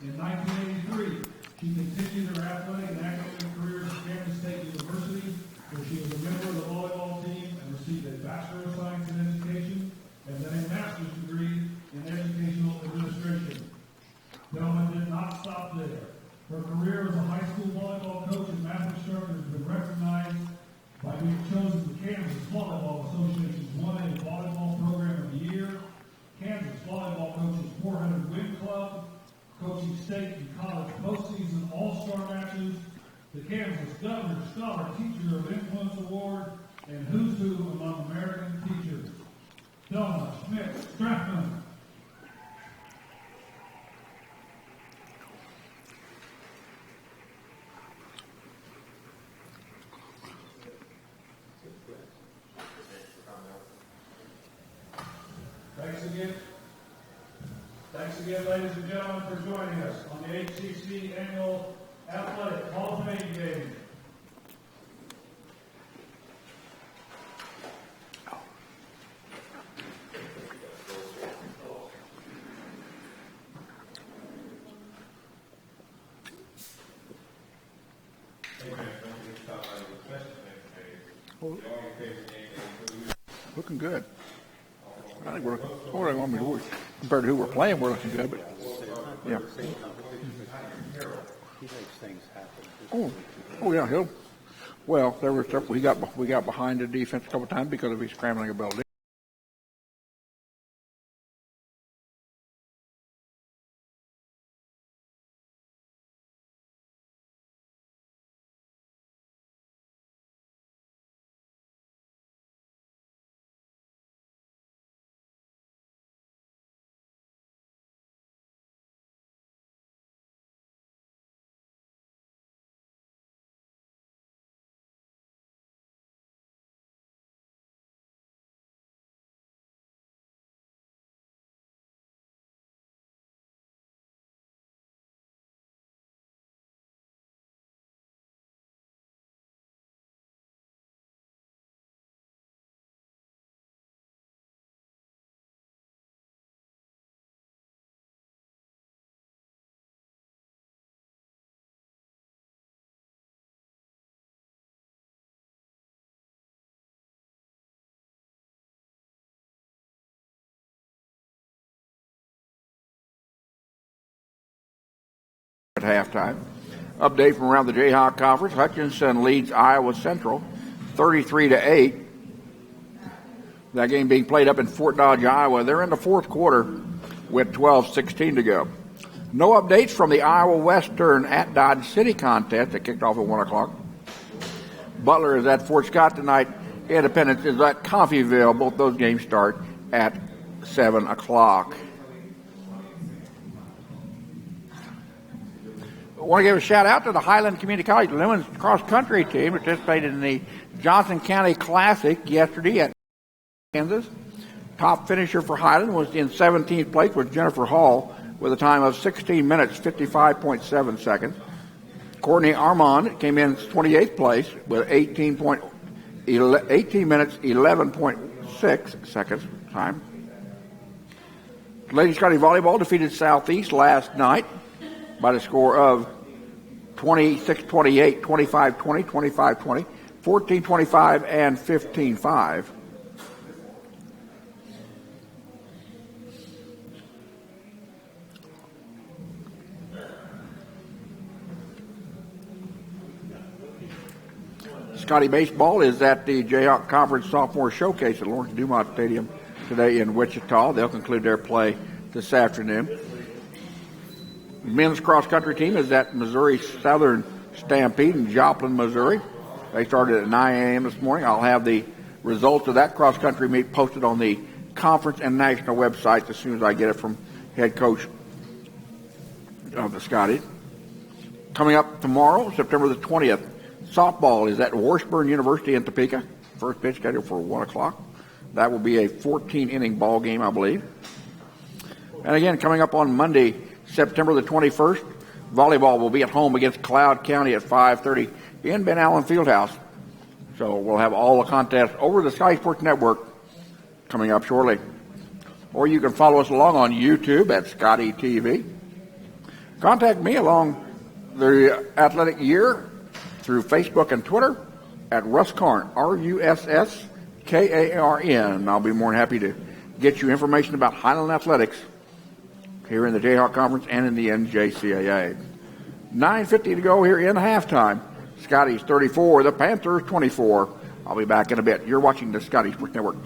In 1983, she continued her athletic and academic career at Kansas State University, where she was a member of the volleyball team and received a Bachelor of Science in Education and then a master's degree in Educational Administration. Thelma did not stop there. Her career as a high school volleyball coach and math instructor has been recognized by being chosen to Kansas Volleyball Association's 1A Volleyball Program of the Year, Kansas Volleyball Coaches 400 Win Club, coaching state and college postseason all-star matches, the Kansas Governor's Scholar Teacher of Influence Award, and Who's Who among American teachers. Thelma Schmitz-Strathman. Thanks again, ladies and gentlemen, for joining us on the HCC Annual Athletic Hall of Fame Game. Looking good. I think compared to who we're playing, we're looking good. But yeah. He makes things happen. Oh yeah. Well, there was we got behind the defense a couple times because of his scrambling ability. at halftime. Update from around the Jayhawk Conference. Hutchinson leads Iowa Central 33-8. That game being played up in Fort Dodge, Iowa. They're in the fourth quarter with 12:16 to go. No updates from the Iowa Western at Dodge City contest that kicked off at 1 o'clock. Butler is at Fort Scott tonight. Independence is at Coffeyville. Both those games start at 7 o'clock. I want to give a shout out to the Highland Community College women's cross country team participated in the Johnson County Classic yesterday at Kansas. Top finisher for Highland was in 17th place with Jennifer Hall with a time of 16 minutes, 55.7 seconds. Courtney Armand came in 28th place with 18 minutes, 11.6 seconds time. Lady Scottie Volleyball defeated Southeast last night by the score of 26-28, 25-20, 25-20, 14-25, and 15-5. Scottie Baseball is at the Jayhawk Conference Sophomore Showcase at Lawrence Dumont Stadium today in Wichita. They'll conclude their play this afternoon. Men's cross-country team is at Missouri Southern Stampede in Joplin, Missouri. They started at 9 a.m. this morning. I'll have the results of that cross-country meet posted on the conference and national websites as soon as I get it from head coach of the Scotties. Coming up tomorrow, September the 20th, softball is at Washburn University in Topeka. First pitch scheduled for 1 o'clock. That will be a 14-inning ball game, I believe. And again, coming up on Monday, September the 21st, volleyball will be at home against Cloud County at 5:30 in Ben Allen Fieldhouse. So we'll have all the contests over the Sky Sports Network coming up shortly. Or you can follow us along on YouTube at Scottie TV. Contact me along the athletic year through Facebook and Twitter at Russ Karn, RussKarn. I'll be more than happy to get you information about Highland athletics here in the Jayhawk Conference and in the NJCAA. 9:50 to go here in halftime. Scotties 34, the Panthers 24. I'll be back in a bit. You're watching the Scottie Sports Network.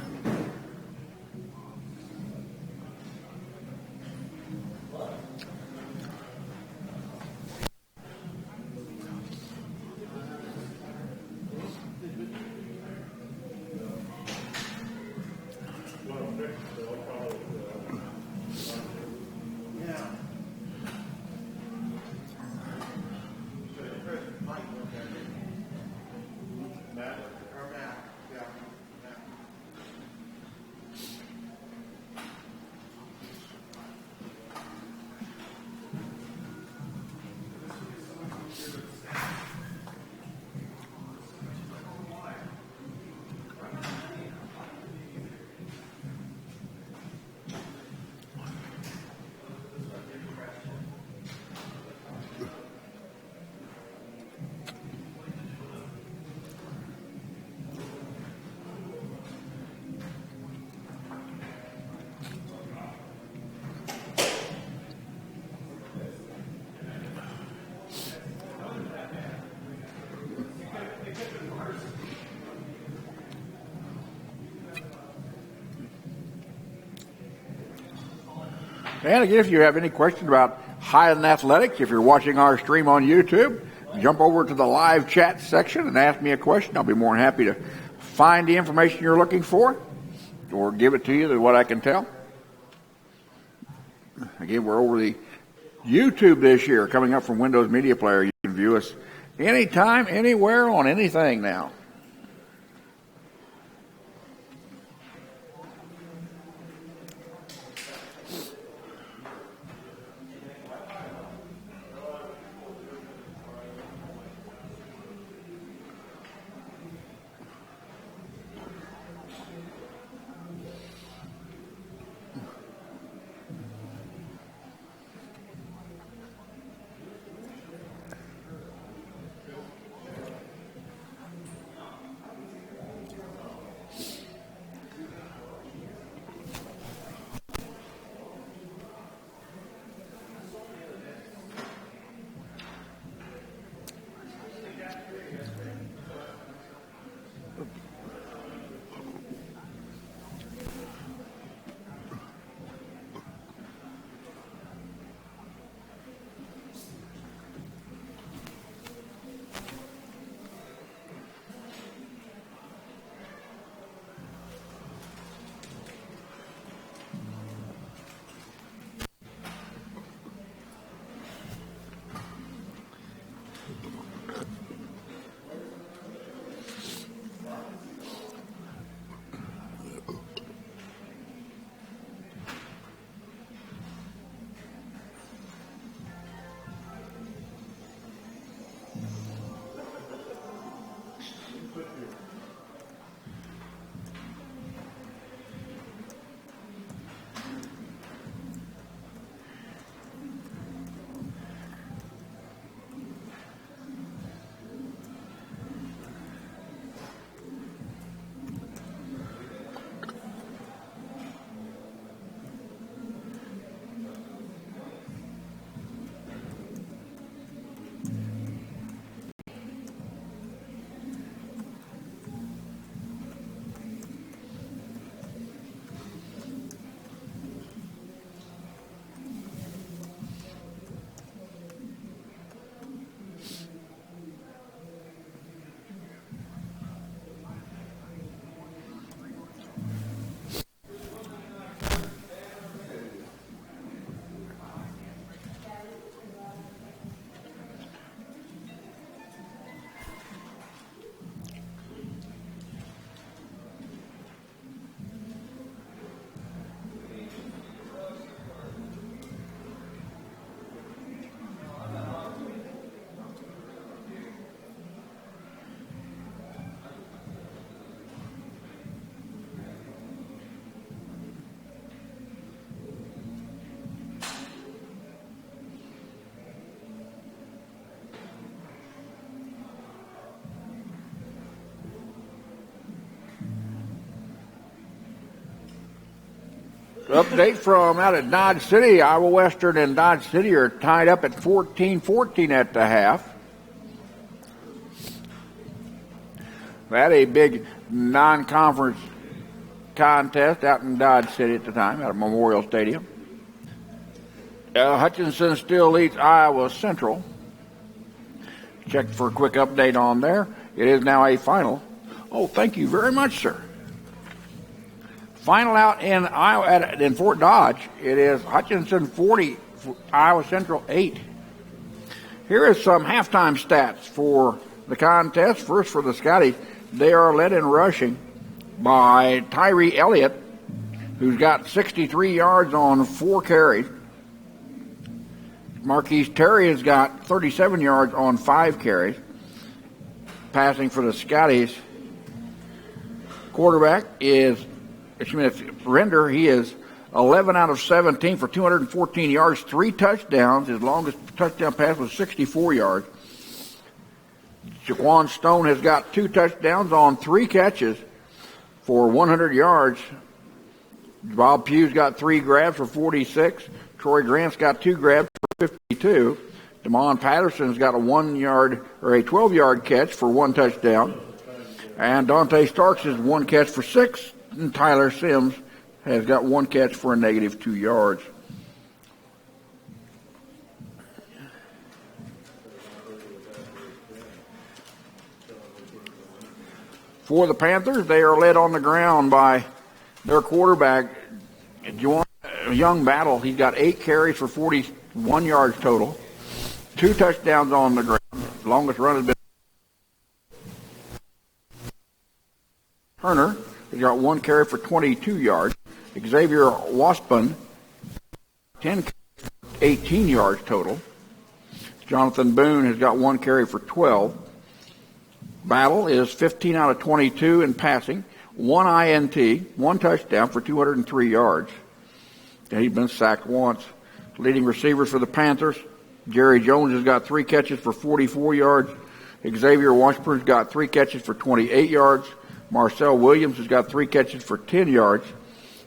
And again, if you have any questions about Highland athletics, if you're watching our stream on YouTube, jump over to the live chat section and ask me a question. I'll be more than happy to find the information you're looking for or give it to you than what I can tell. Again, we're over the YouTube this year, coming up from Windows Media Player. You can view us anytime, anywhere, on anything now. Update from out at Dodge City. Iowa Western and Dodge City are tied up at 14-14 at the half. We had a big non-conference contest out in Dodge City at the time, out at Memorial Stadium. Hutchinson still leads Iowa Central. Check for a quick update on there. It is now a final. Oh, thank you very much, sir. Final out in Iowa in Fort Dodge. It is Hutchinson 40, Iowa Central 8. Here is some halftime stats for the contest. First for the Scotties, they are led in rushing by Tyree Elliott, who's got 63 yards on 4 carries. Marquise Terry has got 37 yards on 5 carries. Passing for the Scotties. Quarterback is, Render, he is 11 out of 17 for 214 yards, 3 touchdowns. His longest touchdown pass was 64 yards. Jaquan Stone has got 2 touchdowns on 3 catches for 100 yards. Bob Pugh's got 3 grabs for 46. Troy Grant's got 2 grabs for 52. Damon Patterson's got a 12-yard catch for 1 touchdown. And Dante Starks is 1 catch for 6. And Tyler Sims has got 1 catch for a negative 2 yards. For the Panthers, they are led on the ground by their quarterback, Young Battle. He's got 8 carries for 41 yards total. 2 touchdowns on the ground. The longest run has been Turner. He's got 1 carry for 22 yards. Xavier Waspin, 10 carries for 18 yards total. Jonathan Boone has got 1 carry for 12. Battle is 15 out of 22 in passing. 1 INT, 1 touchdown for 203 yards. And he's been sacked once. Leading receivers for the Panthers, Jerry Jones has got 3 catches for 44 yards. Xavier Washburn's got 3 catches for 28 yards. Marcel Williams has got 3 catches for 10 yards.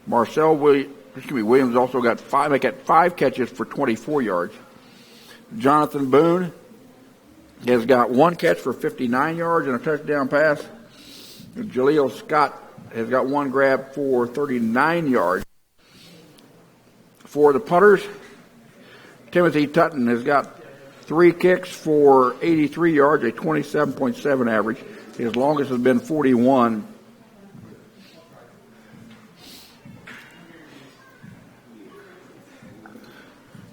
Williams also got 5 catches for 24 yards. Jonathan Boone has got 1 catch for 59 yards and a touchdown pass. Jaleel Scott has got 1 grab for 39 yards. For the punters, Timothy Tutton has got 3 kicks for 83 yards, a 27.7 average. His longest has been 41.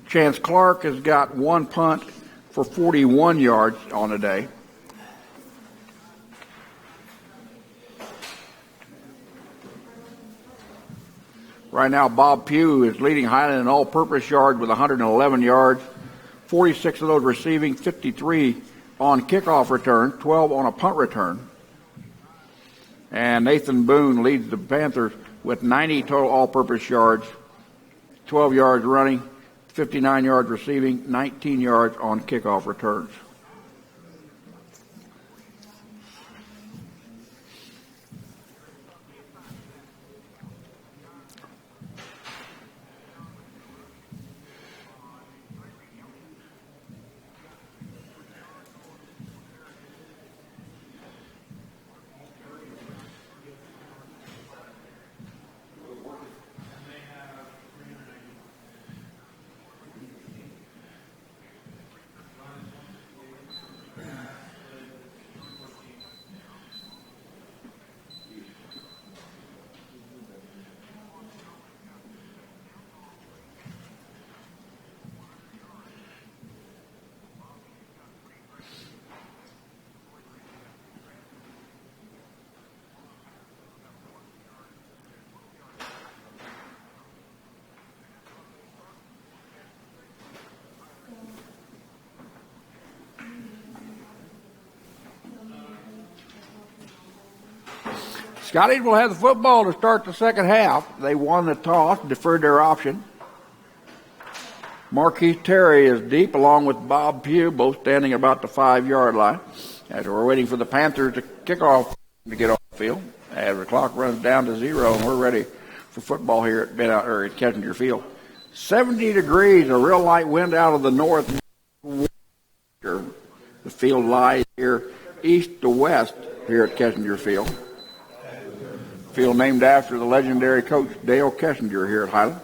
Chance Clark has got 1 punt for 41 yards on the day. Right now, Bob Pugh is leading Highland in all-purpose yards with 111 yards, 46 of those receiving, 53 on kickoff return, 12 on a punt return. And Nathan Boone leads the Panthers with 90 total all-purpose yards, 12 yards running, 59 yards receiving, 19 yards on kickoff returns. Scottie will have the football to start the second half. They won the toss, deferred their option. Marquise Terry is deep along with Bob Pugh, both standing about the 5-yard line. As we're waiting for the Panthers to kick off to get off the field. As the clock runs down to 0, and we're ready for football here at Kessinger Field. 70 degrees, a real light wind out of the north. The field lies here east to west here at Kessinger Field. Field named after the legendary coach Dale Kessinger here at Highland.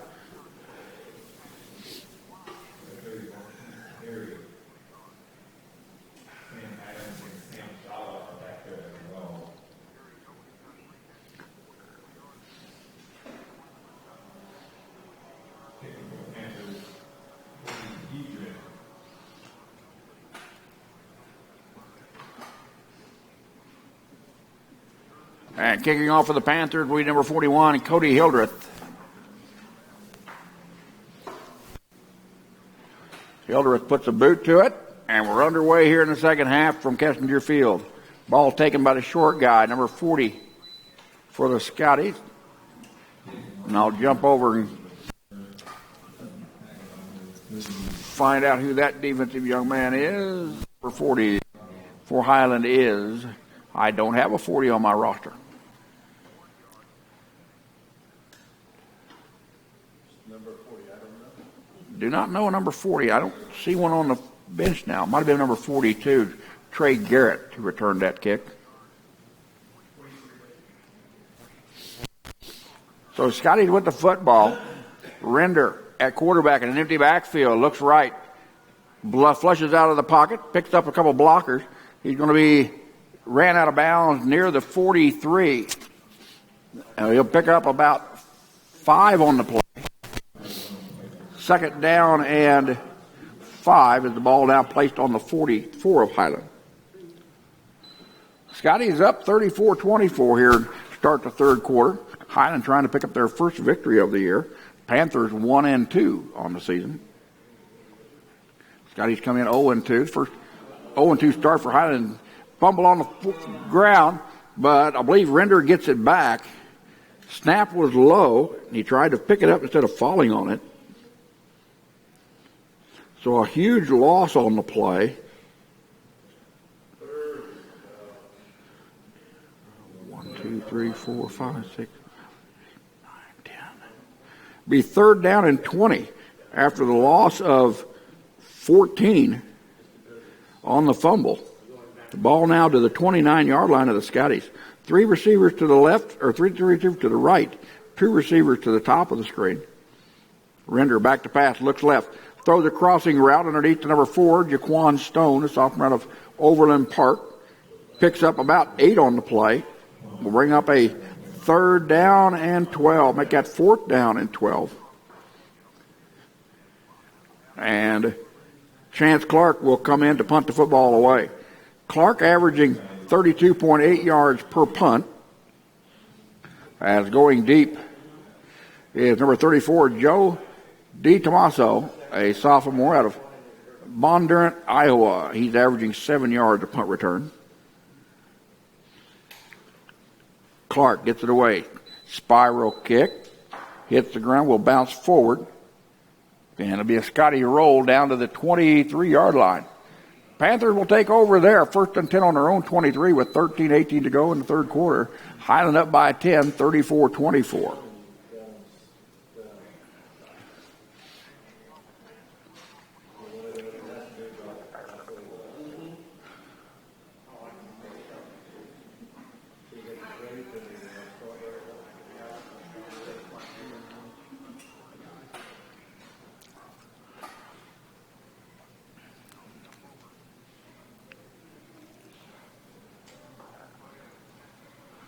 And kicking off for the Panthers will be number 41, Cody Hildreth. Hildreth puts a boot to it, and we're underway here in the second half from Kessinger Field. Ball taken by the short guy, number 40 for the Scotties. And I'll jump over and find out who that defensive young man is. Number 40 for Highland is, I don't have a 40 on my roster. Do not know a number 40. I don't see one on the bench now. Might have been number 42, Trey Garrett, who returned that kick. So Scottie with the football. Render at quarterback in an empty backfield. Looks right. Flushes out of the pocket. Picks up a couple blockers. He's going to be ran out of bounds near the 43. And he'll pick up about 5 on the play. Second down and 5 as the ball now placed on the 44 of Highland. Scottie's up 34-24 here to start the third quarter. Highland trying to pick up their first victory of the year. Panthers 1-2 on the season. Scottie's come in 0-2. First 0-2 start for Highland. Fumble on the ground, but I believe Render gets it back. Snap was low, and he tried to pick it up instead of falling on it. So a huge loss on the play. 1, 2, 3, 4, 5, 6, 9, 10. Be third down and 20 after the loss of 14 on the fumble. The ball now to the 29-yard line of the Scotties. 3 receivers to the left, or 3 receivers to the right. 2 receivers to the top of the screen. Render back to pass, looks left. Throws a crossing route underneath to number 4, Jaquan Stone, a sophomore out of Overland Park. Picks up about 8 on the play. We'll bring up a third down and 12. Make that fourth down and 12. And Chance Clark will come in to punt the football away. Clark averaging 32.8 yards per punt. As going deep is number 34, Joe DiTomaso, a sophomore out of Bondurant, Iowa. He's averaging 7 yards a punt return. Clark gets it away. Spiral kick. Hits the ground, will bounce forward. And it'll be a Scottie roll down to the 23-yard line. Panthers will take over there. First and 10 on their own 23 with 13-18 to go in the third quarter. Highland up by 10, 34-24.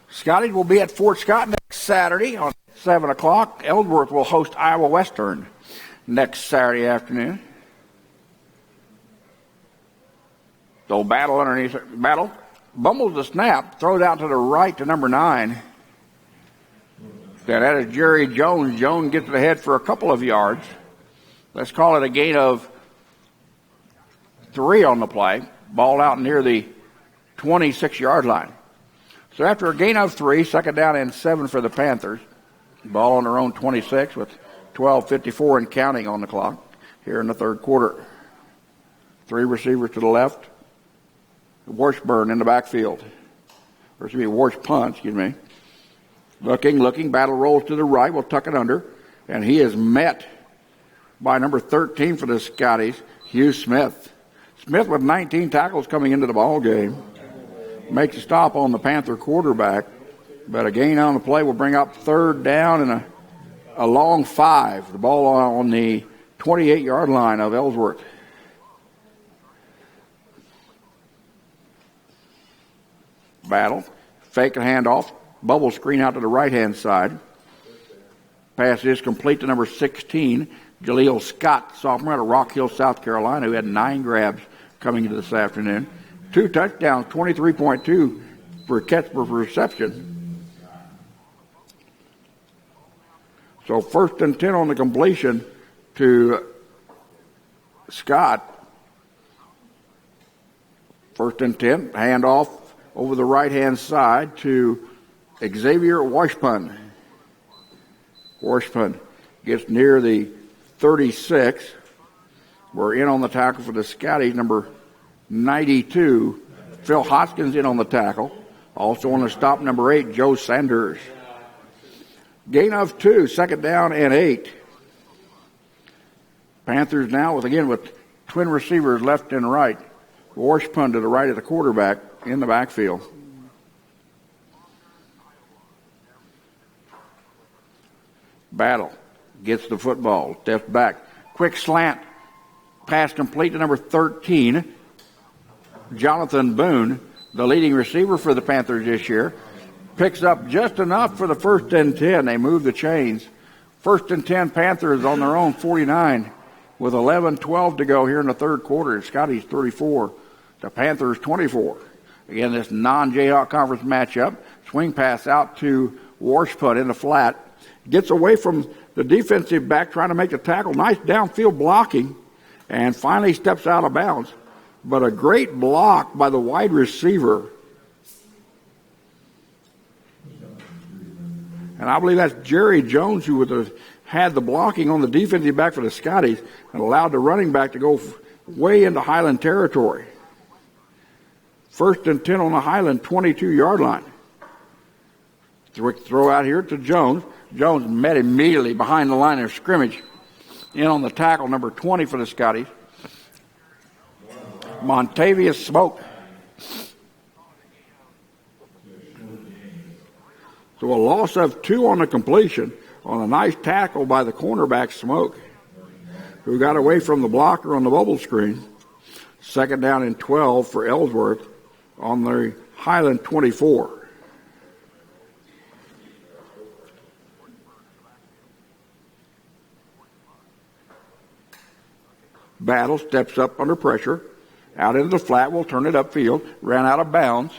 Scottie will be at Fort Scott next Saturday on 7 o'clock. Ellsworth will host Iowa Western next Saturday afternoon. So battle underneath. Battle. Bumbles the snap. Throws out to the right to number 9. That is Jerry Jones. Jones gets it ahead for a couple of yards. Let's call it a gain of 3 on the play. Ball out near the 26-yard line. So after a gain of 3, second down and 7 for the Panthers. Ball on their own 26 with 12:54 and counting on the clock here in the third quarter. 3 receivers to the left. Washburn in the backfield. Or excuse me, Wash punt, excuse me. Looking. Battle rolls to the right. Will tuck it under. And he is met by number 13 for the Scotties, Hugh Smith. Smith with 19 tackles coming into the ball game. Makes a stop on the Panther quarterback. But a gain on the play will bring up third down and a long 5. The ball on the 28-yard line of Ellsworth. Battle. Fake and handoff. Bubble screen out to the right-hand side. Pass is complete to number 16, Jaleel Scott, sophomore out of Rock Hill, South Carolina, who had 9 grabs coming into this afternoon. 2 touchdowns, 23.2 for catch per reception. So 1st and 10 on the completion to Scott. 1st and 10, handoff over the right-hand side to Xavier Washpun. Washpun gets near the 36. We're in on the tackle for the Scotties, number 92. Phil Hoskins in on the tackle. Also on the stop, number 8, Joe Sanders. Gain of 2, 2nd down and 8. Panthers now with twin receivers left and right. Washpun to the right of the quarterback in the backfield. Battle gets the football, steps back. Quick slant. Pass complete to number 13, Jonathan Boone, the leading receiver for the Panthers this year. Picks up just enough for the 1st and 10. They move the chains. 1st and 10, Panthers on their own 49 with 11-12 to go here in the third quarter. Scotty's 34, the Panthers 24. Again, this non-Jayhawk conference matchup. Swing pass out to Washpun in the flat. Gets away from the defensive back trying to make a tackle. Nice downfield blocking. And finally steps out of bounds. But a great block by the wide receiver. And I believe that's Jerry Jones who would have had the blocking on the defensive back for the Scotties and allowed the running back to go way into Highland territory. 1st and 10 on the Highland 22-yard line. Throw out here to Jones. Jones met immediately behind the line of scrimmage. In on the tackle, number 20 for the Scotties, Montavious Smoke. So a loss of 2 on the completion on a nice tackle by the cornerback Smoke, who got away from the blocker on the bubble screen. 2nd down and 12 for Ellsworth on the Highland 24. Battle steps up under pressure. Out into the flat, will turn it upfield. Ran out of bounds.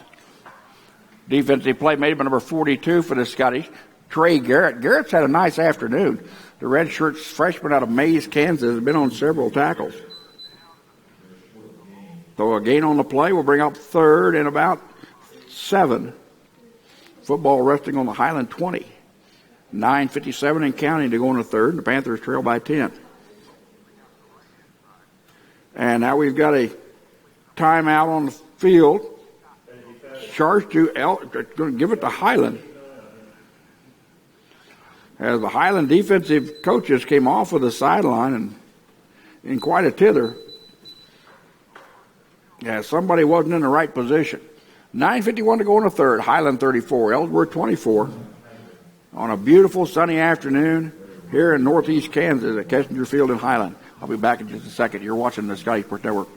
Defensive play made by number 42 for the Scotties, Trey Garrett. Garrett's had a nice afternoon. The redshirt freshman out of Mays, Kansas, has been on several tackles. So a gain on the play will bring up 3rd and about 7. Football resting on the Highland 20. 9:57 and counting to go in the 3rd. The Panthers trail by 10. And now we've got a timeout on the field. Charge to going to give it to Highland. As the Highland defensive coaches came off of the sideline and in quite a tither. Yeah, somebody wasn't in the right position. 9:51 to go in the 3rd. Highland 34, Ellsworth 24. On a beautiful sunny afternoon here in northeast Kansas at Kessinger Field in Highland. I'll be back in just a second. You're watching the Scottie Sports Network.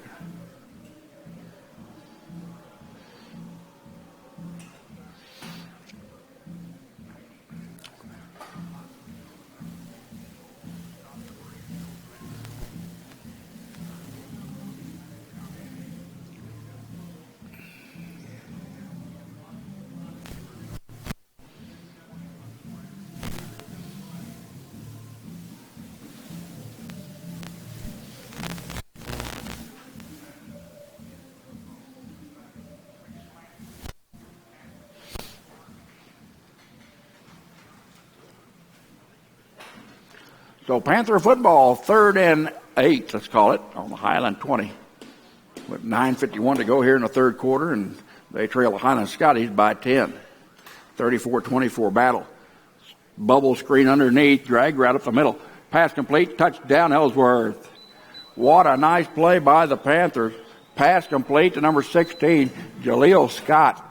So Panther football, 3rd and 8, let's call it, on the Highland 20. With 9:51 to go here in the third quarter, and they trail the Highland Scotties by 10. 34-24 battle. Bubble screen underneath, drag right up the middle. Pass complete, touchdown Ellsworth. What a nice play by the Panthers. Pass complete to number 16, Jaleel Scott.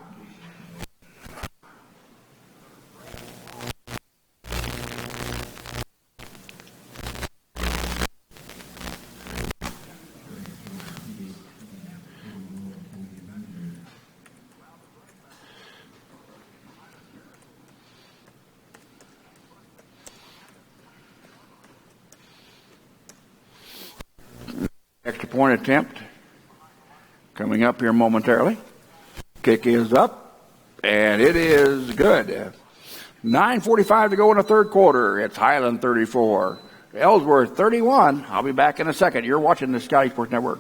Extra point attempt coming up here momentarily. Kick is up, and it is good. 9:45 to go in the third quarter. It's Highland 34, Ellsworth 31. I'll be back in a second. You're watching the Scottie Sports Network.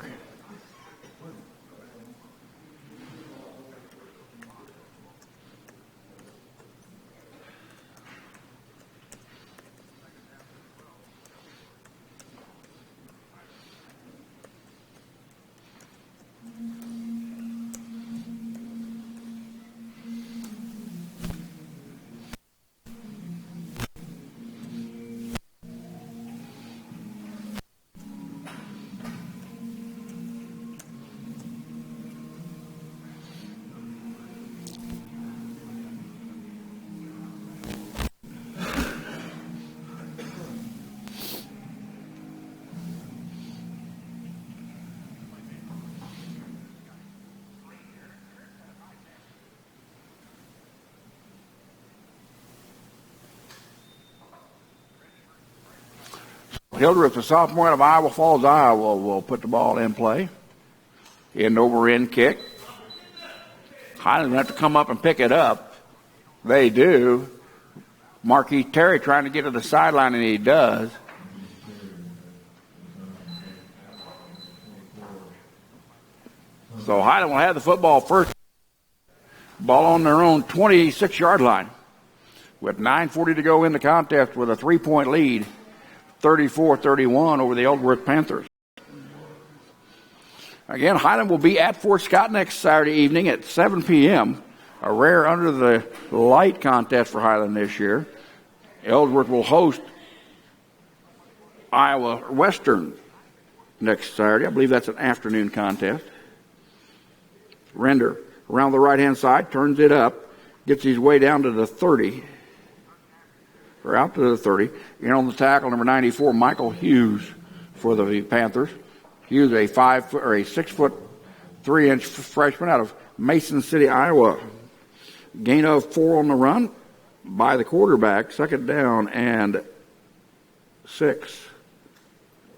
Hildreth, the sophomore out of Iowa Falls, Iowa, will put the ball in play. End over end kick. Highland will have to come up and pick it up. They do. Marquis Terry trying to get to the sideline, and he does. So Highland will have the football first. Ball on their own 26-yard line. With 9:40 to go in the contest with a 3-point lead. 34-31 over the Ellsworth Panthers. Again, Highland will be at Fort Scott next Saturday evening at 7 p.m. A rare under the light contest for Highland this year. Ellsworth will host Iowa Western next Saturday. I believe that's an afternoon contest. Render around the right-hand side, turns it up, gets his way down to the 30. Or out to the 30. In on the tackle, number 94, Michael Hughes for the Panthers. Hughes, a 6'3" freshman out of Mason City, Iowa. Gain of 4 on the run by the quarterback. Second down and 6.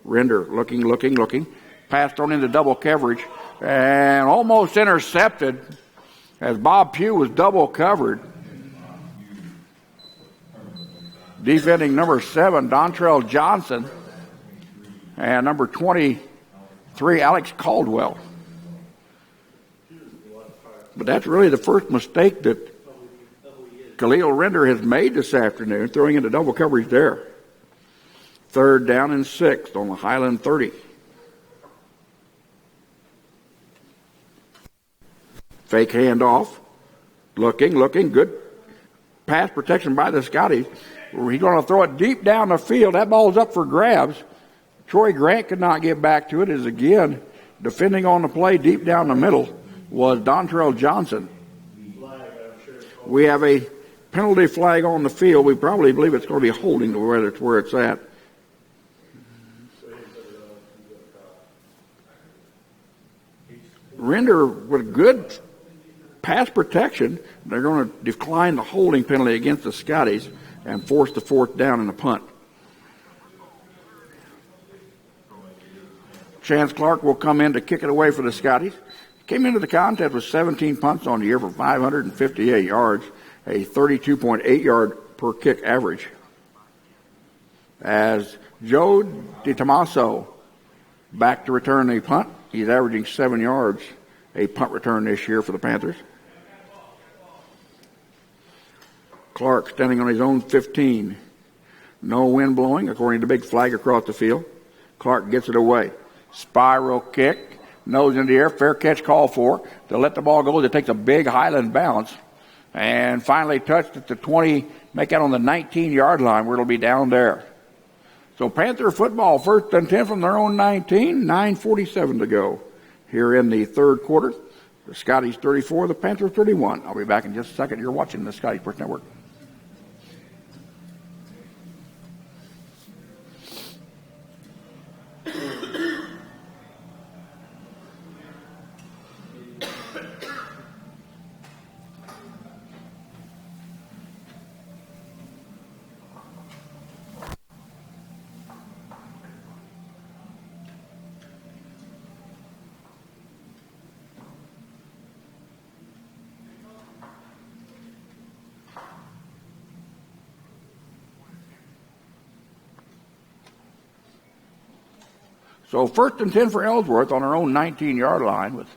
Render looking. Passed on into double coverage and almost intercepted as Bob Pugh was double covered. Defending number 7, Dontrell Johnson, and number 23, Alex Caldwell. But that's really the first mistake that Khalil Render has made this afternoon, throwing into double coverage there. Third down and 6 on the Highland 30. Fake handoff. Looking. Good pass protection by the Scotties. He's going to throw it deep down the field. That ball's up for grabs. Troy Grant could not get back to it, as again, defending on the play deep down the middle was Dontrell Johnson. We have a penalty flag on the field. We probably believe it's going to be holding to where it's at. Render with good pass protection. They're going to decline the holding penalty against the Scotties and force the fourth down in the punt. Chance Clark will come in to kick it away for the Scotties. Came into the contest with 17 punts on the year for 558 yards, a 32.8 yard per kick average. As Joe DiTomaso back to return the punt, he's averaging 7 yards a punt return this year for the Panthers. Clark standing on his own 15. No wind blowing, according to the big flag across the field. Clark gets it away. Spiral kick, nose in the air, fair catch call for. To let the ball go, it takes a big Highland bounce. And finally touched at the 20, make out on the 19-yard line where it'll be down there. So Panther football, 1st and 10 from their own 19, 9:47 to go here in the third quarter. The Scotties 34, the Panthers 31. I'll be back in just a second. You're watching the Scottie Sports Network. So 1st and 10 for Ellsworth on our own 19-yard line with,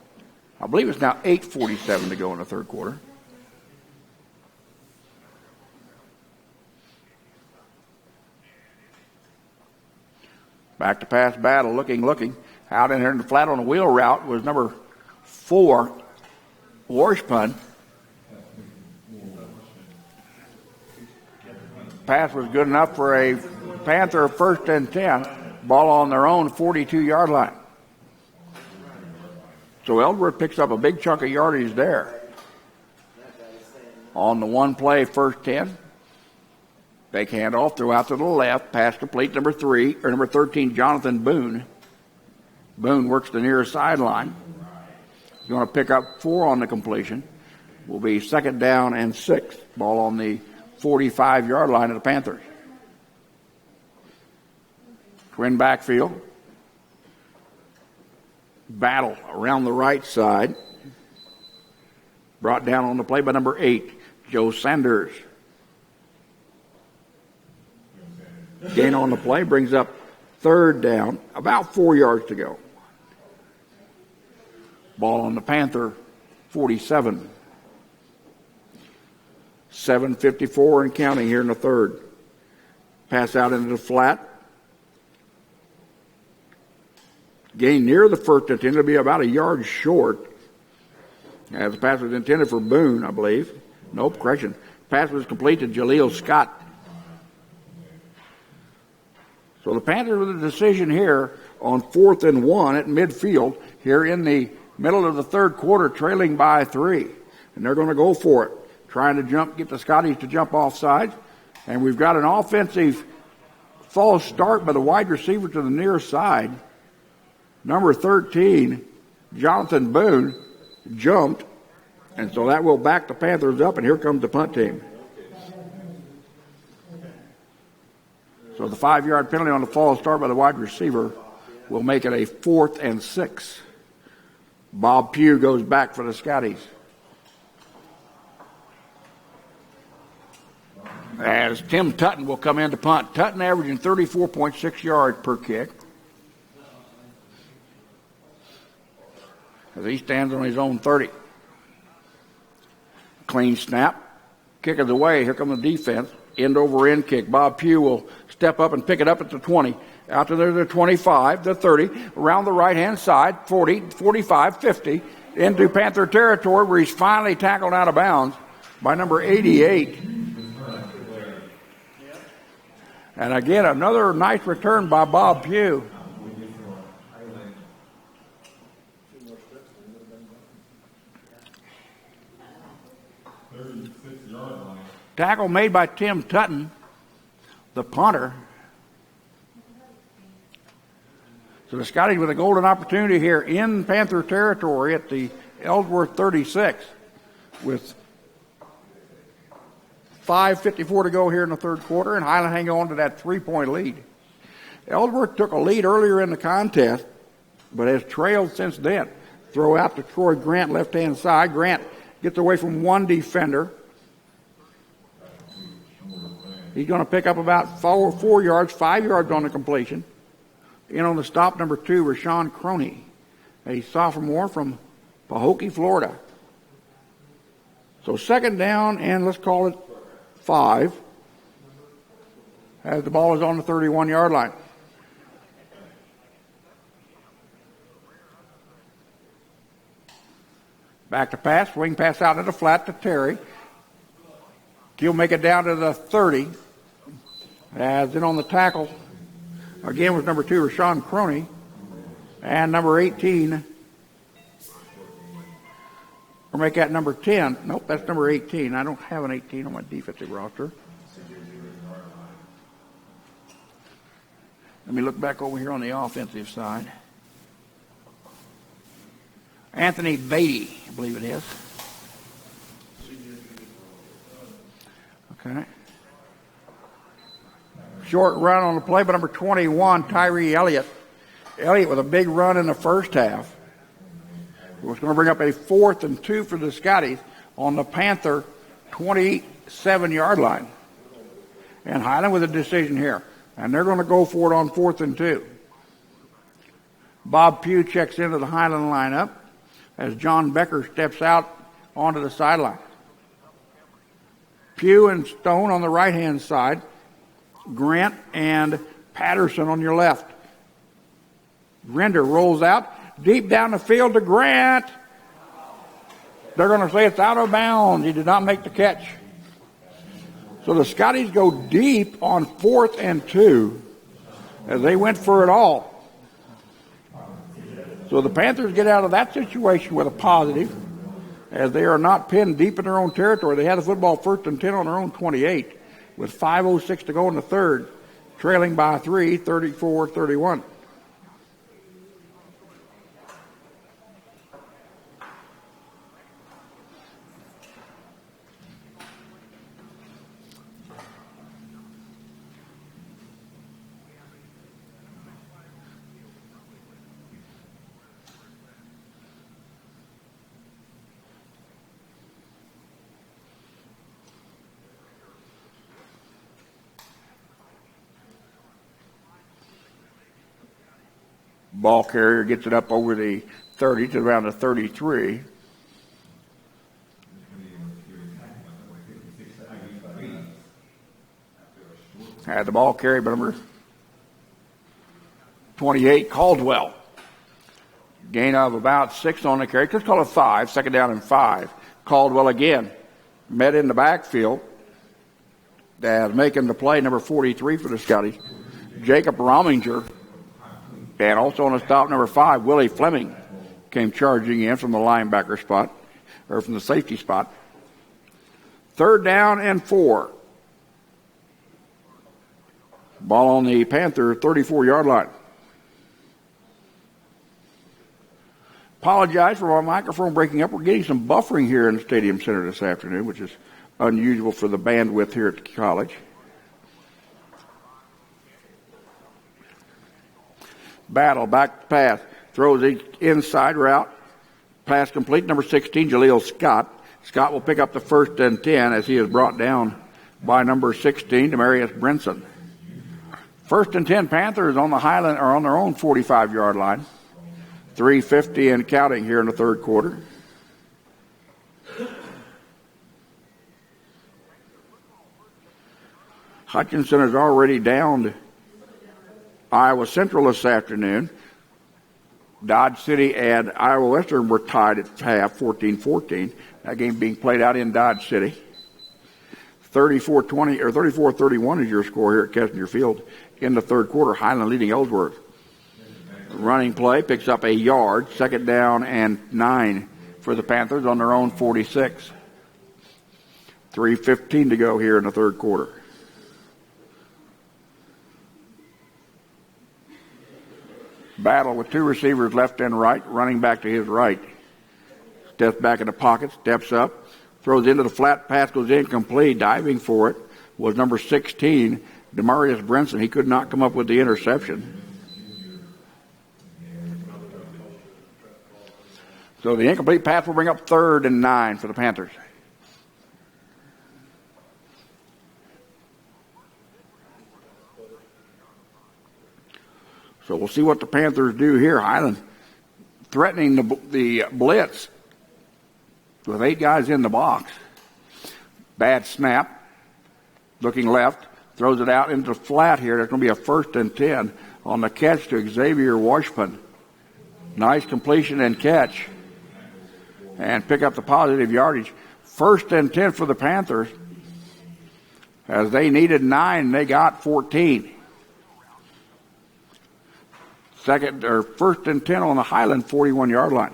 I believe it's now 8:47 to go in the third quarter. Back to pass battle, looking. Out in here in the flat on the wheel route was number 4, Warshpun. Pass was good enough for a Panther 1st and 10. Ball on their own 42-yard line. So Ellsworth picks up a big chunk of yardage there. On the one play, 1st 10. Fake handoff, throw out to the left, pass complete, number 13, Jonathan Boone. Boone works the near sideline. He's going to pick up 4 on the completion. Will be 2nd down and 6. Ball on the 45-yard line of the Panthers. Twin backfield. Battle around the right side. Brought down on the play by number 8, Joe Sanders. Gain on the play brings up 3rd down, about 4 yards to go. Ball on the Panther 47. 7:54 and counting here in the third. Pass out into the flat. Gain near the 1st and 10. It'll be about a yard short. As the pass was intended for Boone, I believe. Nope, correction. Pass was complete to Jaleel Scott. So the Panthers with a decision here on 4th and 1 at midfield here in the middle of the third quarter, trailing by 3. And they're going to go for it, trying to get the Scotties to jump off sides. And we've got an offensive false start by the wide receiver to the near side. Number 13, Jonathan Boone, jumped, and so that will back the Panthers up, and here comes the punt team. So the 5-yard penalty on the false start by the wide receiver will make it a 4th and 6. Bob Pugh goes back for the Scotties. As Tim Tutton will come in to punt. Tutton averaging 34.6 yards per kick. As he stands on his own 30. Clean snap. Kick is away. Here comes the defense. End over end kick. Bob Pugh will step up and pick it up at the 20. Out to the 25, the 30. Around the right-hand side, 40, 45, 50. Into Panther territory where he's finally tackled out of bounds by number 88. And again, another nice return by Bob Pugh. Tackle made by Tim Tutton, the punter. So the Scotties with a golden opportunity here in Panther territory at the Ellsworth 36 with 5:54 to go here in the third quarter, and Highland hang on to that 3-point lead. Ellsworth took a lead earlier in the contest, but has trailed since then. Throw out to Troy Grant, left-hand side. Grant gets away from one defender. He's going to pick up about 4 yards, 5 yards on the completion. In on the stop, number 2, Rashawn Croney, a sophomore from Pahokee, Florida. So 2nd down, and let's call it 5, as the ball is on the 31-yard line. Back to pass, swing pass out to the flat to Terry. He'll make it down to the 30. As in on the tackle, again was number 2, Rashawn Croney. And number 18, or make that number 10. Nope, that's number 18. I don't have an 18 on my defensive roster. Let me look back over here on the offensive side. Anthony Baida, I believe it is. Okay. Short run on the play by number 21, Tyree Elliott. Elliott with a big run in the first half. It was going to bring up a 4th and 2 for the Scotties on the Panther 27-yard line. And Highland with a decision here. And they're going to go for it on 4th and 2. Bob Pugh checks into the Highland lineup as John Becker steps out onto the sideline. Pugh and Stone on the right-hand side. Grant and Patterson on your left. Render rolls out deep down the field to Grant. They're going to say it's out of bounds. He did not make the catch. So the Scotties go deep on 4th and 2 as they went for it all. So the Panthers get out of that situation with a positive as they are not pinned deep in their own territory. They had the football 1st and 10 on their own 28 with 5:06 to go in the third, trailing by 3, 34-31. Ball carrier gets it up over the 30 to around the 33. Had the ball carried by number 28, Caldwell. Gain of about 6 on the carry. Let's call it 5. Second down and 5. Caldwell again. Met in the backfield. Making the play, number 43 for the Scotties. Jacob Rominger. And also on the stop, number 5, Willie Fleming came charging in from the linebacker spot, or from the safety spot. 3rd down and 4. Ball on the Panther 34-yard line. Apologize for my microphone breaking up. We're getting some buffering here in the Stadium Center this afternoon, which is unusual for the bandwidth here at the college. Battle, back to pass. Throws the inside route. Pass complete. Number 16, Jaleel Scott. Scott will pick up the 1st and 10 as he is brought down by number 16, Demarius Brinson. 1st and 10, Panthers on the Highland, or on their own 45-yard line. 3:50 and counting here in the third quarter. Hutchinson is already downed Iowa Central this afternoon. Dodge City and Iowa Western were tied at half, 14-14. That game being played out in Dodge City. 34-20 or 34-31 is your score here at Kessinger Field in the third quarter. Highland leading Ellsworth. Running play picks up a yard. 2nd down and 9 for the Panthers on their own 46. 3:15 to go here in the third quarter. Battle with 2 receivers left and right, running back to his right. Steps back in the pocket, steps up, throws into the flat, pass goes incomplete. Diving for it was number 16, Demarius Brinson. He could not come up with the interception. So the incomplete pass will bring up 3rd and 9 for the Panthers. So we'll see what the Panthers do here. Highland threatening the blitz with 8 guys in the box. Bad snap. Looking left. Throws it out into the flat here. There's going to be a 1st and 10 on the catch to Xavier Washpun. Nice completion and catch. And pick up the positive yardage. 1st and 10 for the Panthers As they needed 9, they got 14. First and 10 on the Highland 41-yard line.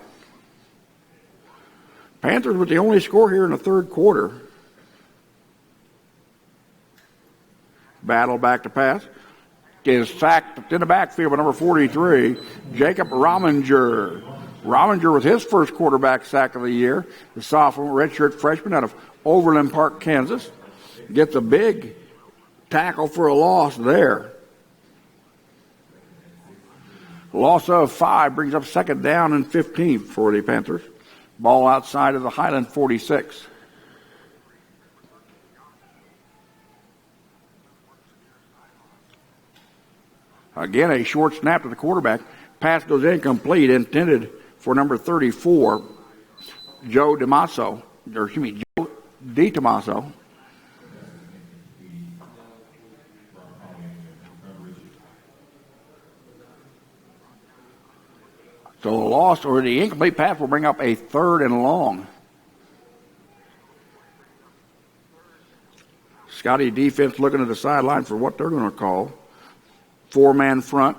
Panthers with the only score here in the third quarter. Battle back to pass. Is sacked in the backfield by number 43, Jacob Rominger. Rominger with his first quarterback sack of the year. The sophomore redshirt freshman out of Overland Park, Kansas. Gets a big tackle for a loss there. Loss of 5 brings up second down and 15 for the Panthers. Ball outside of the Highland 46. Again, a short snap to the quarterback. Pass goes incomplete, intended for number 34, Joe DiTomaso. So the loss or the incomplete pass will bring up a third and long. Scottie defense looking at the sideline for what they're going to call. 4-man front.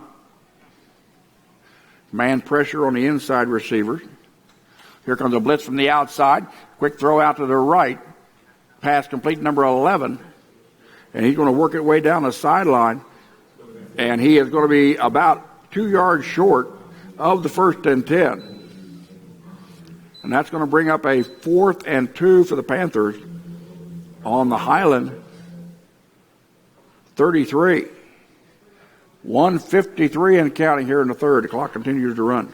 Man pressure on the inside receiver. Here comes a blitz from the outside. Quick throw out to the right. Pass complete, number 11. And he's going to work it way down the sideline. And he is going to be about 2 yards short of the first and 10. And that's going to bring up a 4th and 2 for the Panthers on the Highland 33. 1:53 and counting here in the third. The clock continues to run.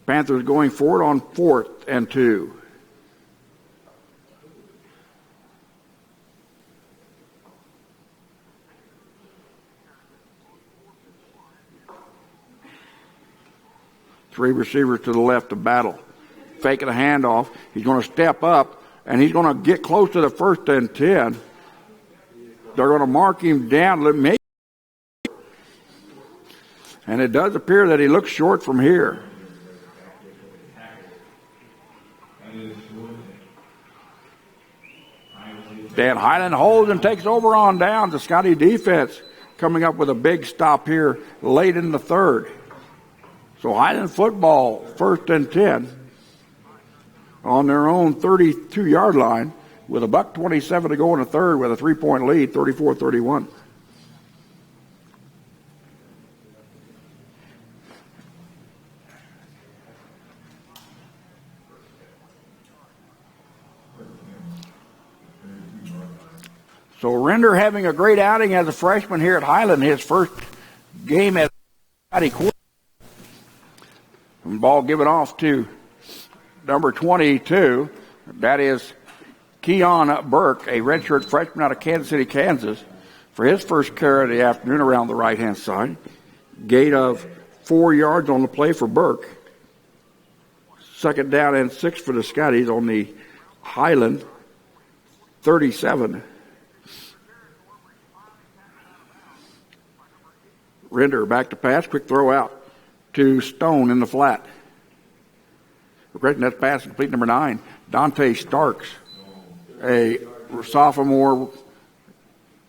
Panthers going forward on 4th and 2. Three receivers to the left to battle. Faking a handoff. He's going to step up, and he's going to get close to the first and 10. They're going to mark him down. Maybe. And it does appear that he looks short from here. Dan Highland holds and takes over on down. The Scottie defense coming up with a big stop here late in the third. So Highland football, 1st and 10 on their own 32-yard line with a $1:27 to go in the third with a 3-point lead, 34-31. So Render having a great outing as a freshman here at Highland, his first game as Scottie quarterback. Ball given off to number 22. That is Keon Burke, a redshirt freshman out of Kansas City, Kansas, for his first carry of the afternoon around the right-hand side. Gate of 4 yards on the play for Burke. Second down and 6 for the Scotties on the Highland 37. Render back to pass, quick throw out to Stone in the flat. Regretting that pass, complete number 9, Dante Starks, a sophomore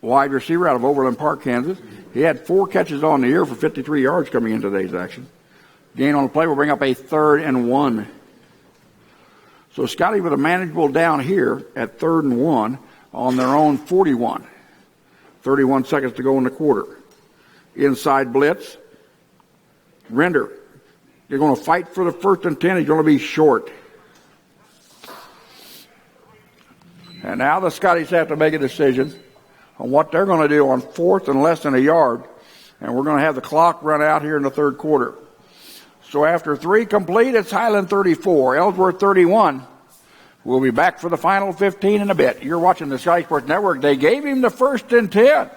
wide receiver out of Overland Park, Kansas. He had 4 catches on the year for 53 yards coming into today's action. Gain on the play will bring up a 3rd and 1. So Scottie with a manageable down here at 3rd and 1 on their own 41. 31 seconds to go in the quarter. Inside blitz. Render. They're going to fight for the 1st and 10. He's going to be short. And now the Scotties have to make a decision on what they're going to do on 4th and less than a yard. And we're going to have the clock run out here in the third quarter. So after 3 complete, it's Highland 34, Ellsworth 31. We'll be back for the final 15 in a bit. You're watching the Sky Sports Network. They gave him the 1st and 10.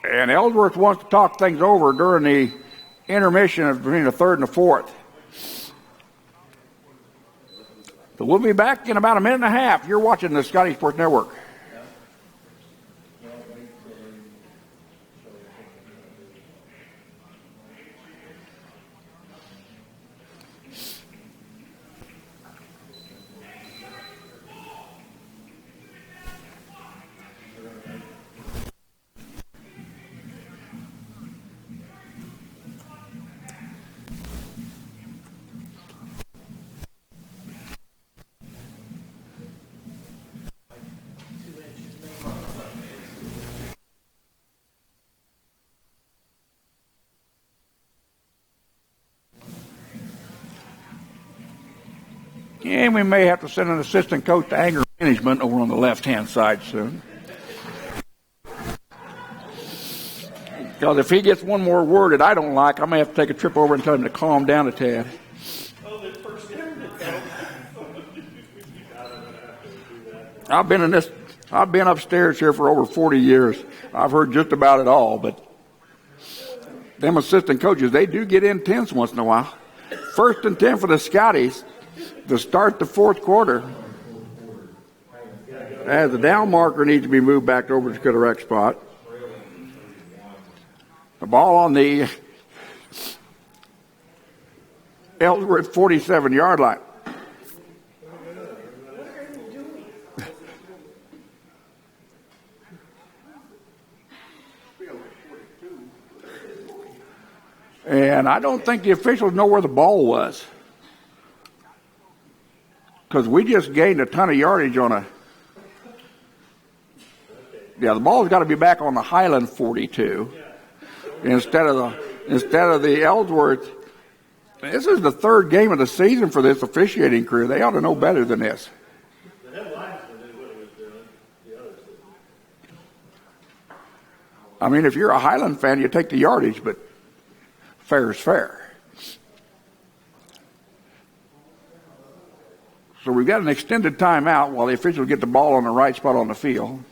And Ellsworth wants to talk things over during the intermission between the 3rd and the 4th. So we'll be back in about a minute and a half. You're watching the Sky Sports Network. And we may have to send an assistant coach to anger management over on the left-hand side soon. Because if he gets one more word that I don't like, I may have to take a trip over and tell him to calm down a tad. I've been upstairs here for over 40 years. I've heard just about it all, but them assistant coaches, they do get intense once in a while. 1st and 10 for the Scotties to start the 4th quarter. As the down marker needs to be moved back over to the correct spot. The ball on the Ellsworth 47-yard line. And I don't think the officials know where the ball was. Because we just gained a ton of yardage on a... Yeah, the ball's got to be back on the Highland 42 instead of the Ellsworth. This is the 3rd game of the season for this officiating crew. They ought to know better than this. I mean, if you're a Highland fan, you take the yardage, but fair is fair. So we've got an extended timeout while the officials get the ball on the right spot on the field.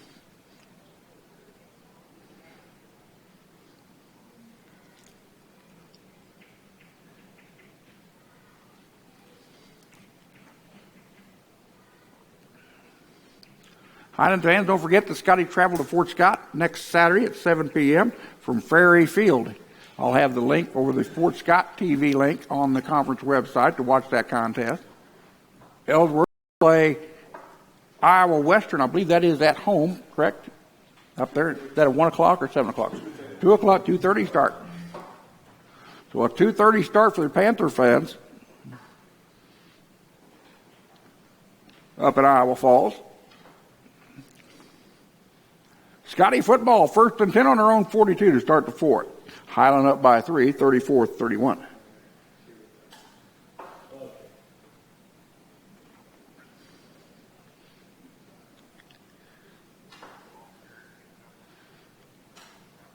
Highland fans, don't forget that Scottie traveled to Fort Scott next Saturday at 7 p.m. from Ferry Field. I'll have the link over the Fort Scott TV link on the conference website to watch that contest. Ellsworth play Iowa Western. I believe that is at home, correct? Up there. Is that at 1 o'clock or 7 o'clock? 2 o'clock, 2:30 start. So a 2:30 start for the Panther fans up in Iowa Falls. Scottie football, 1st and 10 on their own 42 to start the 4th. Highland up by 3, 34-31.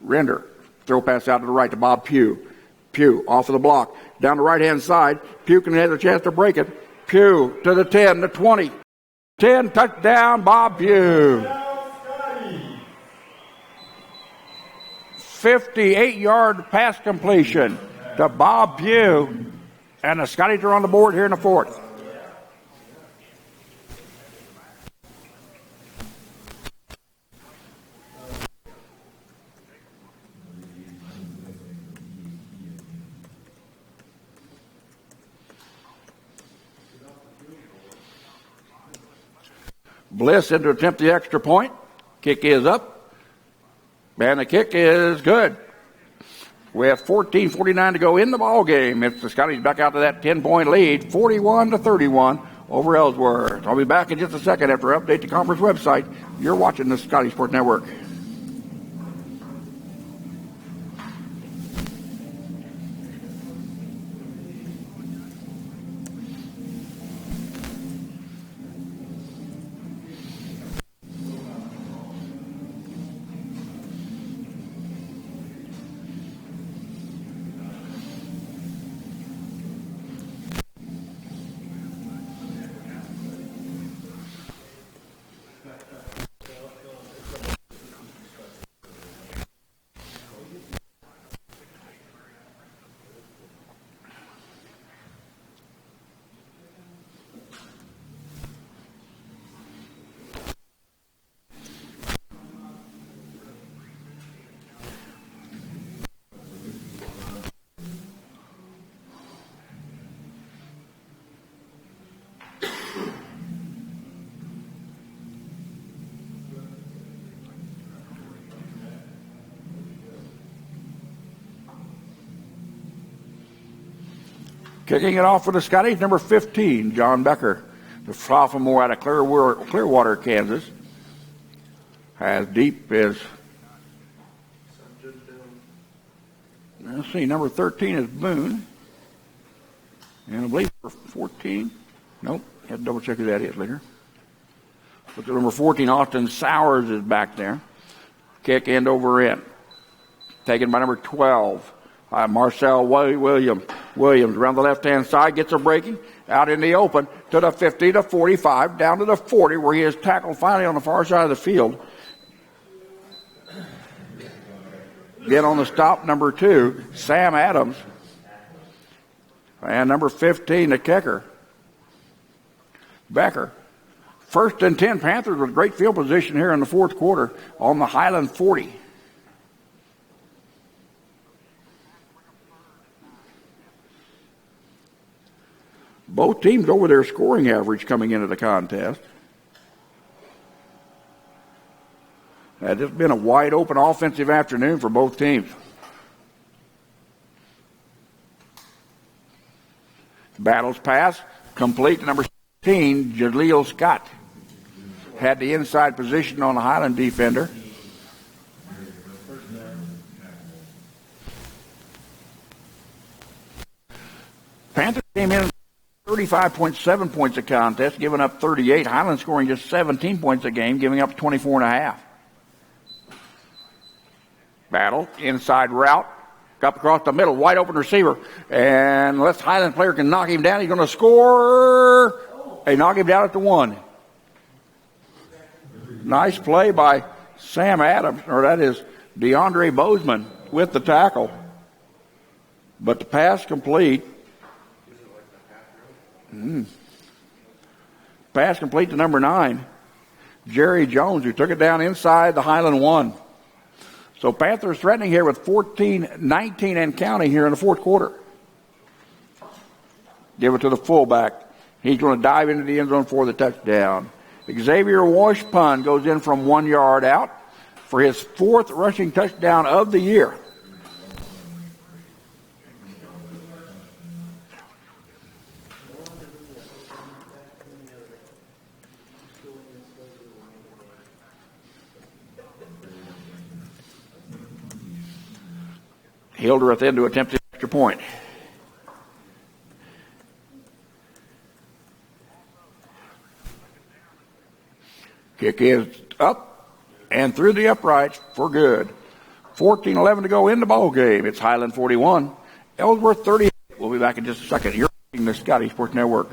Render. Throw pass out to the right to Bob Pugh. Pugh off of the block. Down the right-hand side. Pugh can have a chance to break it. Pugh to the 10, the 20. 10, touchdown, Bob Pugh. 58-yard pass completion to Bob Pugh. And the Scotties are on the board here in the 4th. Bliss in to attempt the extra point. Kick is up. And the kick is good. We have 14:49 to go in the ball game. It's the Scotties back out to that 10-point lead, 41-31 over Ellsworth. I'll be back in just a second after I update the conference website. You're watching the Scottie Sport Network. Kicking it off for the Scotties, number 15, John Becker, the sophomore out of Clearwater, Kansas. As deep as, let's see, number 13 is Boone. And I believe 14, nope, Have to double check who that is later. But the number 14, Austin Sowers, is back there. Kick end over end. Taken by number 12. Marcel Williams around the left-hand side, gets a breaking, out in the open to the 50 to 45, down to the 40, where he is tackled finally on the far side of the field. Then on the stop, number 2, Sam Adams. And number 15, the kicker, Becker. 1st and 10, Panthers with great field position here in the fourth quarter on the Highland 40. Both teams over their scoring average coming into the contest. It's just been a wide open offensive afternoon for both teams. Battles pass complete to number 16, Jaleel Scott. Had the inside position on the Highland defender. Panthers came in 35.7 points a contest, giving up 38. Highland scoring just 17 points a game, giving up 24.5. Battle, inside route, up across the middle, wide open receiver. And unless Highland player can knock him down, he's going to score. They knock him down at the 1. Nice play by Sam Adams, or that is DeAndre Bozeman with the tackle. But the pass complete. Pass complete to number 9, Jerry Jones, who took it down inside the Highland 1. So Panthers threatening here with 14-19 and counting here in the fourth quarter. Give it to the fullback. He's going to dive into the end zone for the touchdown. Xavier Washpun goes in from 1 yard out for his 4th rushing touchdown of the year. Hildreth in to attempt the extra point. Kick is up and through the uprights for good. 14-11 to go in the ball game. It's Highland 41, Ellsworth 38. We'll be back in just a second. You're watching the Scottie Sports Network.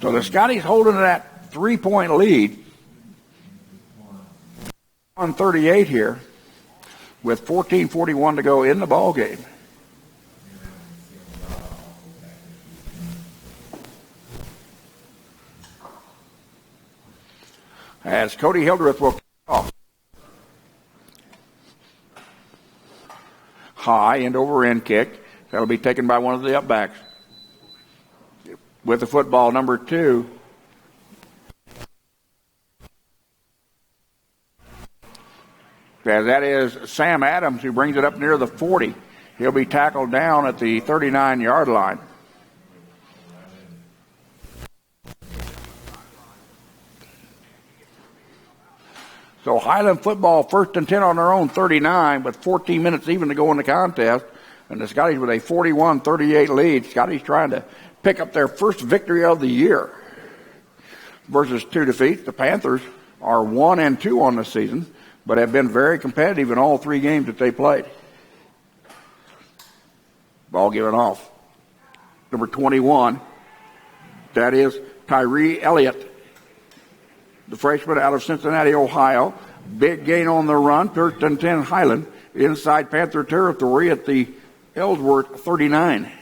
So the Scotties holding that 3-point lead on 38 here with 14:41 to go in the ball game. As Cody Hildreth will kick off. High end over end kick. That'll be taken by one of the upbacks. With the football, number 2. That is Sam Adams, who brings it up near the 40. He'll be tackled down at the 39-yard line. So Highland football 1st and 10 on their own 39 with 14 minutes even to go in the contest. And the Scotties with a 41-38 lead. Scotties trying to pick up their first victory of the year versus 2 defeats. The Panthers are 1-2 on the season, but have been very competitive in all 3 games that they played. Ball given off. Number 21, that is Tyree Elliott, the freshman out of Cincinnati, Ohio. Big gain on the run, 1st and 10 Highland, inside Panther territory at the Ellsworth 39.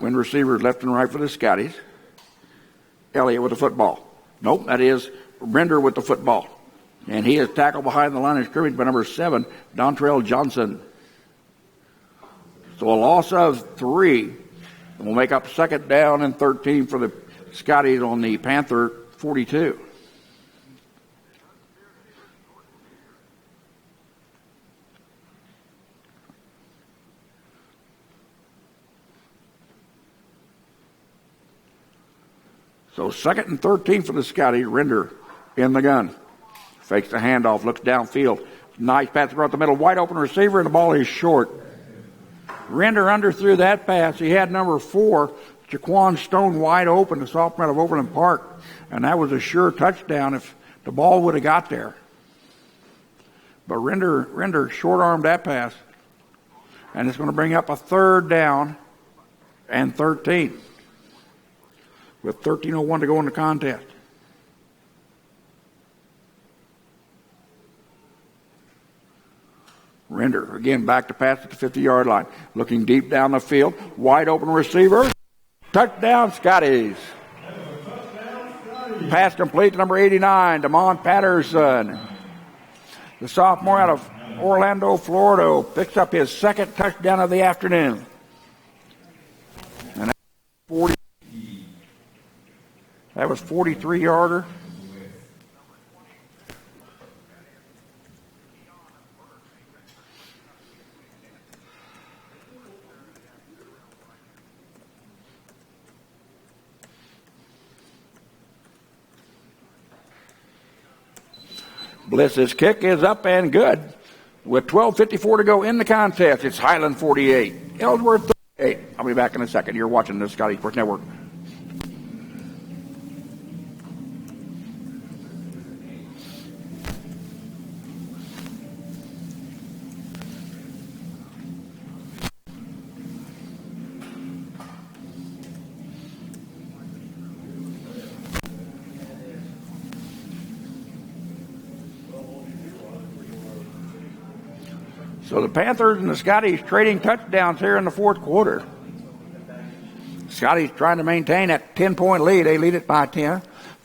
Twin receivers left and right for the Scotties. Elliott with the football. Nope, that is Render with the football. And he is tackled behind the line of scrimmage by number 7, Dontrell Johnson. So a loss of 3. And we'll make up second down and 13 for the Scotties on the Panther 42. So second and 13 for the Scotties. Render in the gun. Fakes the handoff, looks downfield. Nice pass across the middle. Wide open receiver, and the ball is short. Render underthrew that pass. He had number 4, Jaquan Stone, wide open, the sophomore out of Overland Park. And that was a sure touchdown if the ball would have got there. But Render short-armed that pass. And it's going to bring up a third down and 13. With 13:01 to go in the contest. Render, again, back to pass at the 50-yard line. Looking deep down the field. Wide open receiver. Touchdown, Scotties. Pass complete to number 89, Damon Patterson. The sophomore out of Orlando, Florida, picks up his second touchdown of the afternoon. And that was 43-yarder. Bliss's kick is up and good. With 12:54 to go in the contest, it's Highland 48, Ellsworth 38. I'll be back in a second. You're watching the Scottie Sports Network. So the Panthers and the Scotties trading touchdowns here in the fourth quarter. Scotties trying to maintain that 10-point lead. They lead it by 10,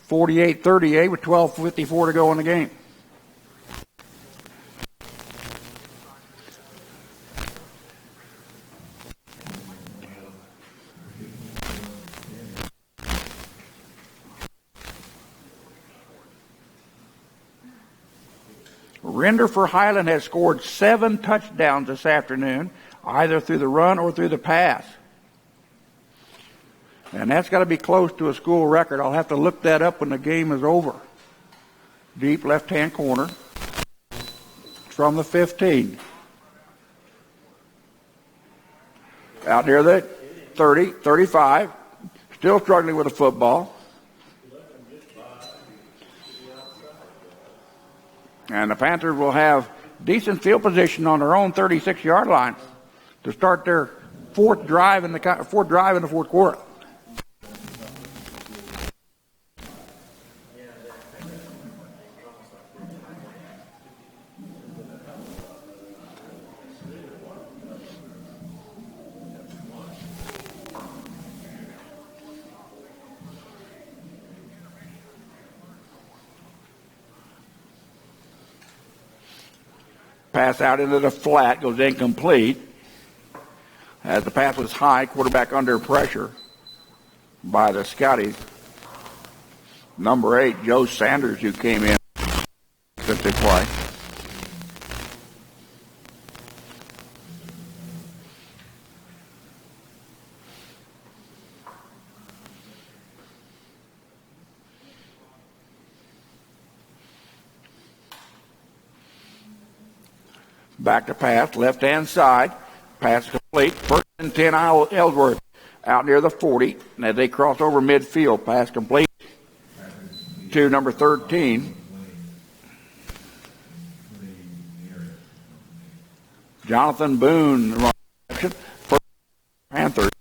48-38 with 12:54 to go in the game. Render for Highland has scored 7 touchdowns this afternoon, either through the run or through the pass. And that's got to be close to a school record. I'll have to look that up when the game is over. Deep left-hand corner from the 15. Out near the 30, 35. Still struggling with the football. And the Panthers will have decent field position on their own 36-yard line to start their fourth drive in the fourth quarter. Pass out into the flat, goes incomplete. As the pass was high, quarterback under pressure by the Scotties. Number 8, Joe Sanders, who came in to play. Back to pass, left-hand side. Pass complete. First and 10, Ellsworth out near the 40. And as they cross over midfield, pass complete to number 13. Jonathan Boone, first Panthers.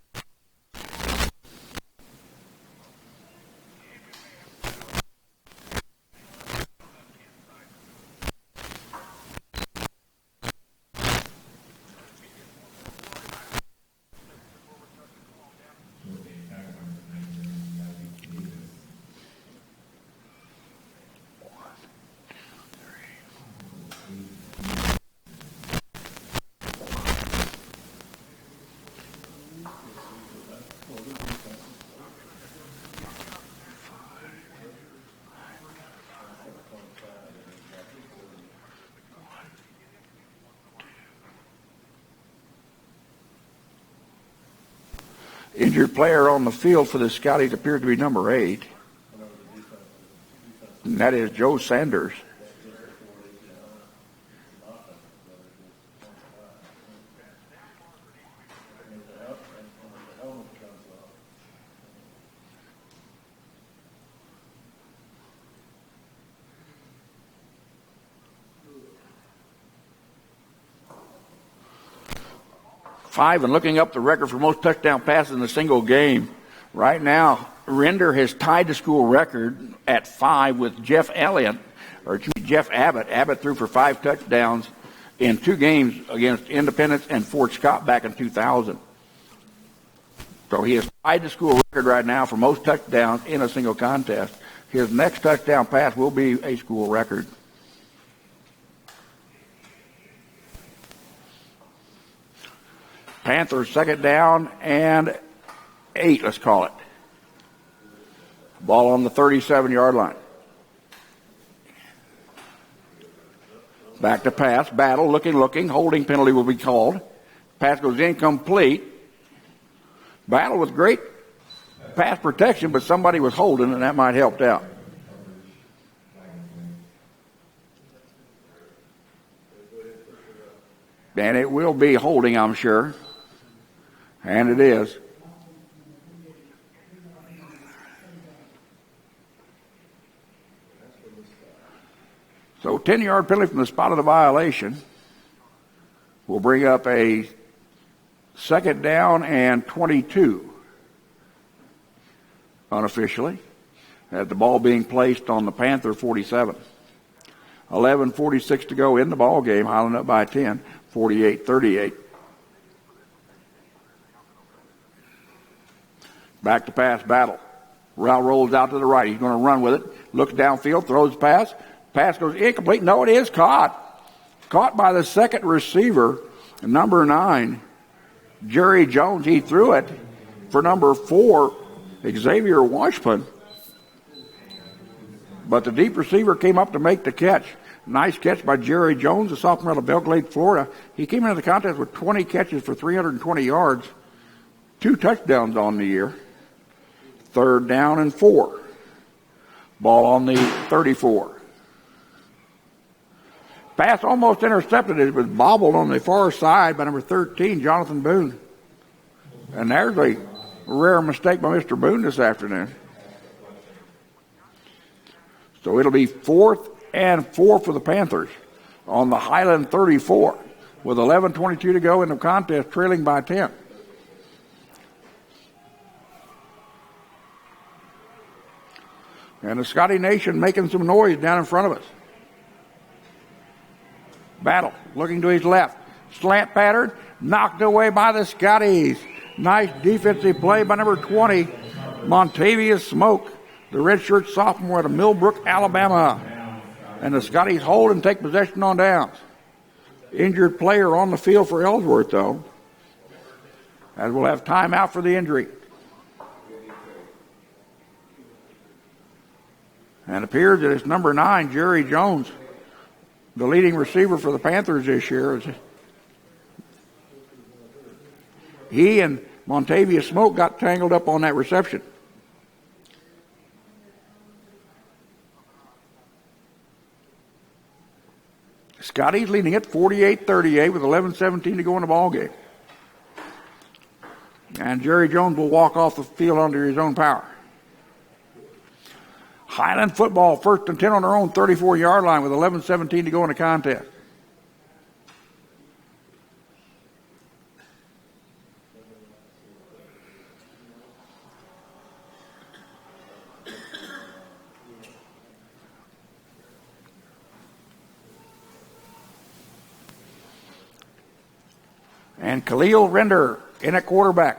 Injured player on the field for the Scotties appears to be number 8. And that is Joe Sanders. Five, and looking up the record for most touchdown passes in a single game. Right now, Render has tied the school record at 5 with Jeff Abbott. Abbott threw for 5 touchdowns in 2 games against Independence and Fort Scott back in 2000. So he has tied the school record right now for most touchdowns in a single contest. His next touchdown pass will be a school record. Panthers 2nd down and 8, let's call it. Ball on the 37-yard line. Back to pass. Battle, looking. Holding penalty will be called. Pass goes incomplete. Battle with great pass protection, but somebody was holding, and that might helped out. And it will be holding, I'm sure. And it is. So 10-yard penalty from the spot of the violation will bring up a 2nd down and 22 unofficially. At the ball being placed on the Panther 47. 11:46 to go in the ball game. Highland up by 10, 48-38. Back to pass, Battle. Route rolls out to the right. He's going to run with it. Looks downfield, throws pass. Pass goes incomplete. No, it is caught. Caught by the second receiver, number 9, Jerry Jones. He threw it for number 4, Xavier Washpun. But the deep receiver came up to make the catch. Nice catch by Jerry Jones, a sophomore out of Belglade, Florida. He came into the contest with 20 catches for 320 yards, 2 touchdowns on the year. 3rd down and 4. Ball on the 34. Pass almost intercepted. It was bobbled on the far side by number 13, Jonathan Boone. And there's a rare mistake by Mr. Boone this afternoon. So it'll be 4th and 4 for the Panthers on the Highland 34 with 11:22 to go in the contest, trailing by 10. And the Scottie Nation making some noise down in front of us. Battle, looking to his left. Slant pattern, knocked away by the Scotties. Nice defensive play by number 20, Montavious Smoke, the redshirt sophomore out of Millbrook, Alabama. And the Scotties hold and take possession on downs. Injured player on the field for Ellsworth, though, as we'll have timeout for the injury. And it appears that it's number 9, Jerry Jones, the leading receiver for the Panthers this year. He and Montavious Smoke got tangled up on that reception. Scottie's leading it 48-38 with 11:17 to go in the ball game. And Jerry Jones will walk off the field under his own power. Highland football 1st and 10 on their own 34-yard line with 11:17 to go in the contest. And Khalil Render in at quarterback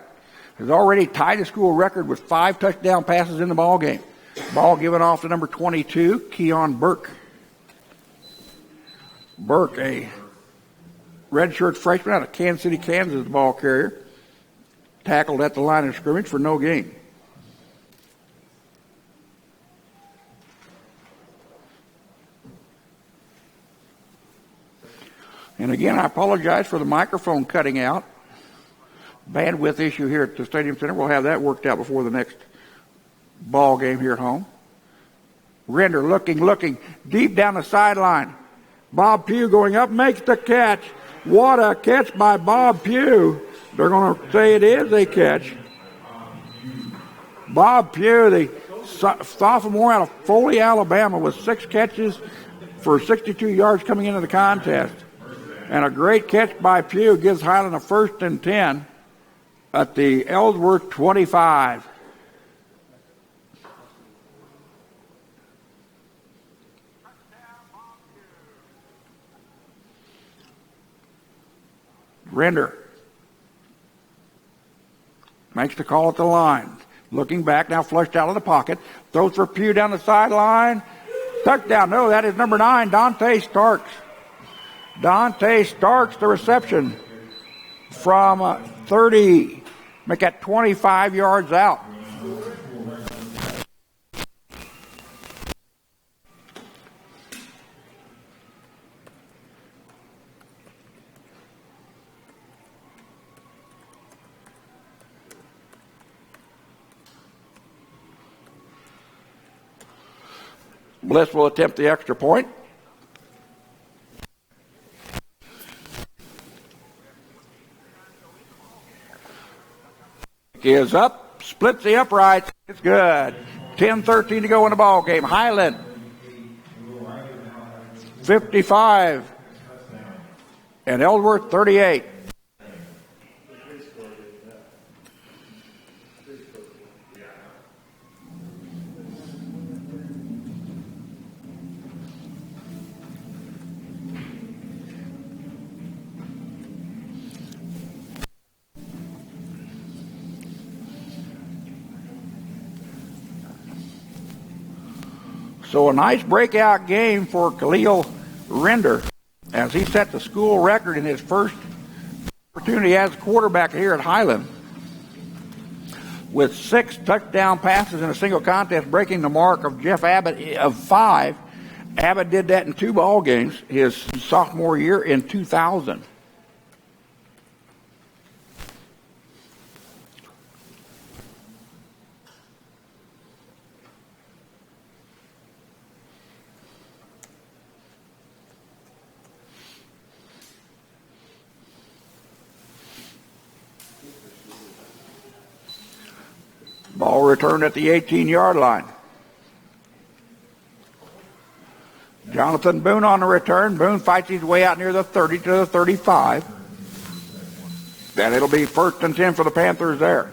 has already tied the school record with 5 touchdown passes in the ball game. Ball given off to number 22, Keon Burke. Burke, a redshirt freshman out of Kansas City, Kansas, the ball carrier. Tackled at the line of scrimmage for no gain. And again, I apologize for the microphone cutting out. bandwidth issue here at the Stadium Center. We'll have that worked out before the next ball game here at home. Render looking deep down the sideline. Bob Pugh going up, makes the catch. What a catch by Bob Pugh. They're going to say it is a catch. Bob Pugh, the sophomore out of Foley, Alabama, with 6 catches for 62 yards coming into the contest. And a great catch by Pugh gives Highland a 1st and 10 at the Ellsworth 25. Render makes the call at the line. Looking back, now flushed out of the pocket. Throws for Pugh down the sideline. Touchdown. No, that is number 9, Dante Starks. Dante Starks, the reception from 30. Make that 25 yards out. Bliss will attempt the extra point. Is up, splits the uprights. It's good. 10-13 to go in the ball game. Highland 55 and Ellsworth 38. So a nice breakout game for Khalil Render as he set the school record in his first opportunity as a quarterback here at Highland with 6 touchdown passes in a single contest, breaking the mark of Jeff Abbott of 5. Abbott did that in 2 ball games his sophomore year in 2000. Ball returned at the 18-yard line. Jonathan Boone on the return. Boone fights his way out near the 30 to the 35. Then it'll be 1st and 10 for the Panthers there.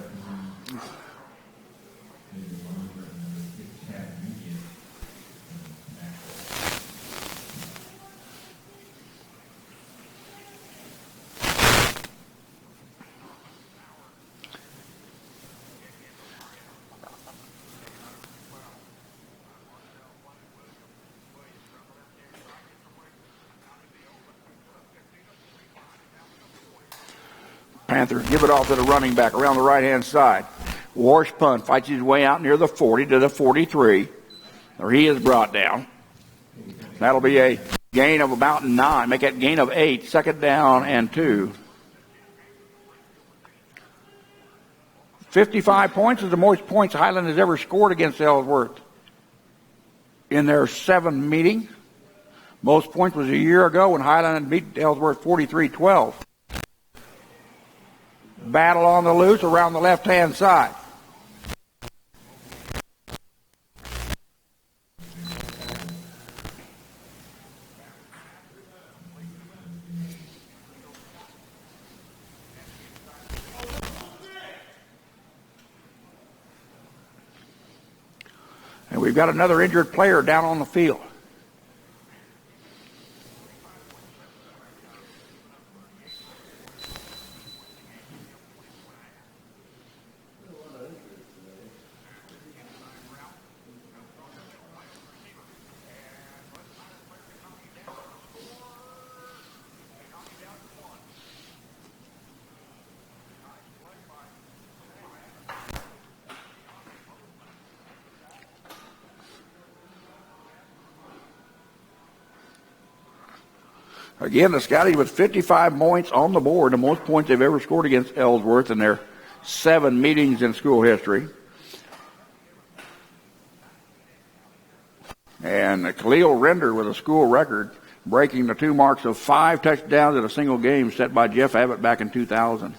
Panthers give it off to the running back around the right-hand side. Warsh punt, fights his way out near the 40 to the 43. Or he is brought down. That'll be a gain of about 9. Make that gain of 8. 2nd down and 2. 55 points is the most points Highland has ever scored against Ellsworth in their 7 meetings. Most points was a year ago when Highland beat Ellsworth 43-12. Battle on the loose around the left-hand side. And we've got another injured player down on the field. Again, the Scotties with 55 points on the board, the most points they've ever scored against Ellsworth in their 7 meetings in school history. And Khalil Render with a school record, breaking the 2 marks of 5 touchdowns in a single game set by Jeff Abbott back in 2000.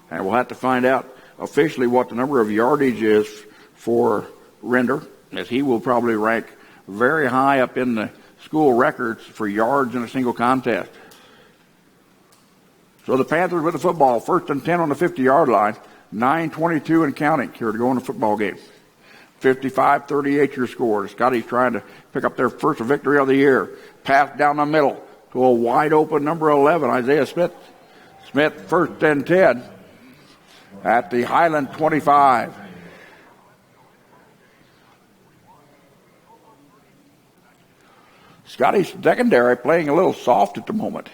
And we'll have to find out officially what the number of yardage is for Render, as he will probably rank very high up in the school records for yards in a single contest. So the Panthers with the football, 1st and 10 on the 50-yard line, 9:22 and counting here to go in the football game. 55-38 your score. The Scotties trying to pick up their first victory of the year. Pass down the middle to a wide open number 11, Isaiah Smith. Smith 1st and 10 at the Highland 25. Scotty's secondary playing a little soft at the moment.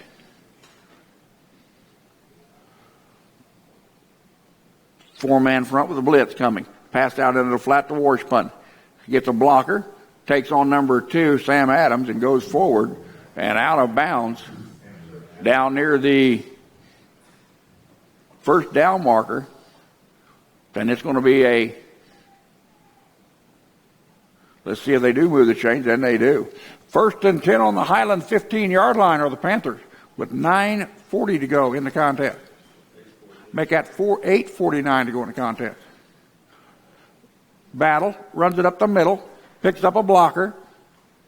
Four-man front with a blitz coming. Passed out into the flat to Washpun. Gets a blocker. Takes on number 2, Sam Adams, and goes forward and out of bounds down near the first down marker. And it's going to be a... Let's see if they do move the chains, and they do. 1st and 10 on the Highland 15-yard line are the Panthers with 9:40 to go in the contest. Make that 8:49 to go in the contest. Battle, runs it up the middle, picks up a blocker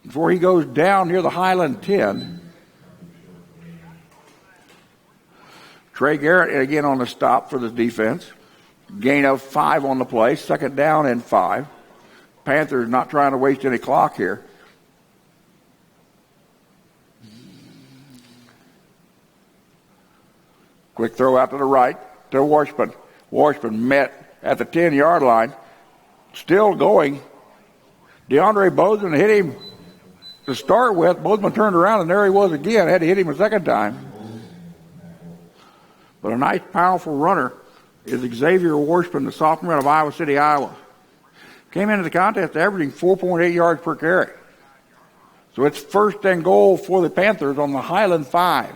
before he goes down near the Highland 10. Trey Garrett again on the stop for the defense. Gain of 5 on the play, 2nd down and 5. Panthers not trying to waste any clock here. Quick throw out to the right to Washpun. Washpun met at the 10-yard line. Still going. DeAndre Bozeman hit him to start with. Bozeman turned around, and there he was again. Had to hit him a second time. But a nice, powerful runner is Xavier Washpun, the sophomore out of Iowa City, Iowa. Came into the contest averaging 4.8 yards per carry. So it's 1st and goal for the Panthers on the Highland 5.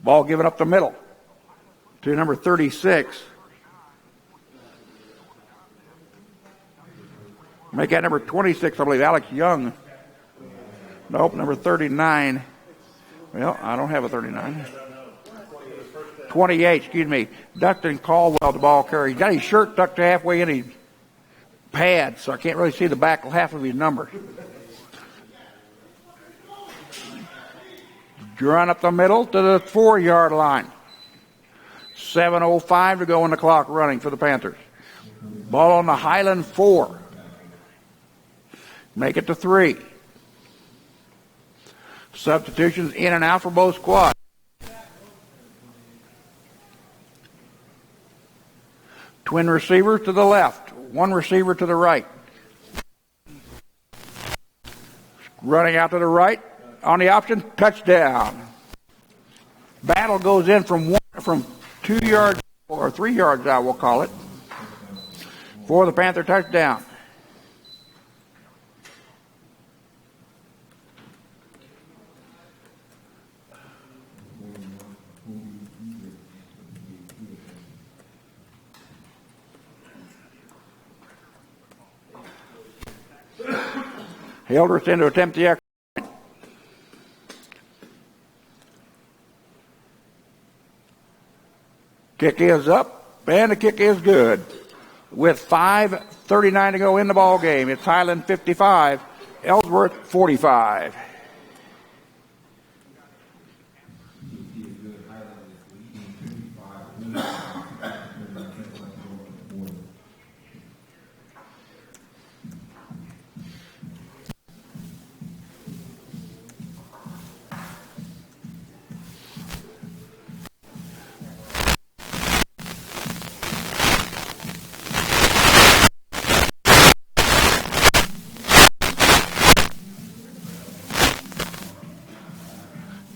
Ball given up the middle to number 36. Make that number 26, I believe, Alex Young. Nope, number 39. Well, I don't have a 39. 28, excuse me. Dustin Caldwell, the ball carrier. He's got his shirt tucked halfway in his pad, so I can't really see the back half of his number. Run up the middle to the 4-yard line. 7:05 to go on the clock running for the Panthers. Ball on the Highland 4. Make it to 3. Substitutions in and out for both squads. Twin receivers to the left. 1 receiver to the right. Running out to the right. On the option, touchdown. Battle goes in from 2 yards or 3 yards out, we'll call it, for the Panther touchdown. Hildreth in to attempt the extra. Kick is up, and the kick is good. With 5:39 to go in the ball game, it's Highland 55, Ellsworth 45.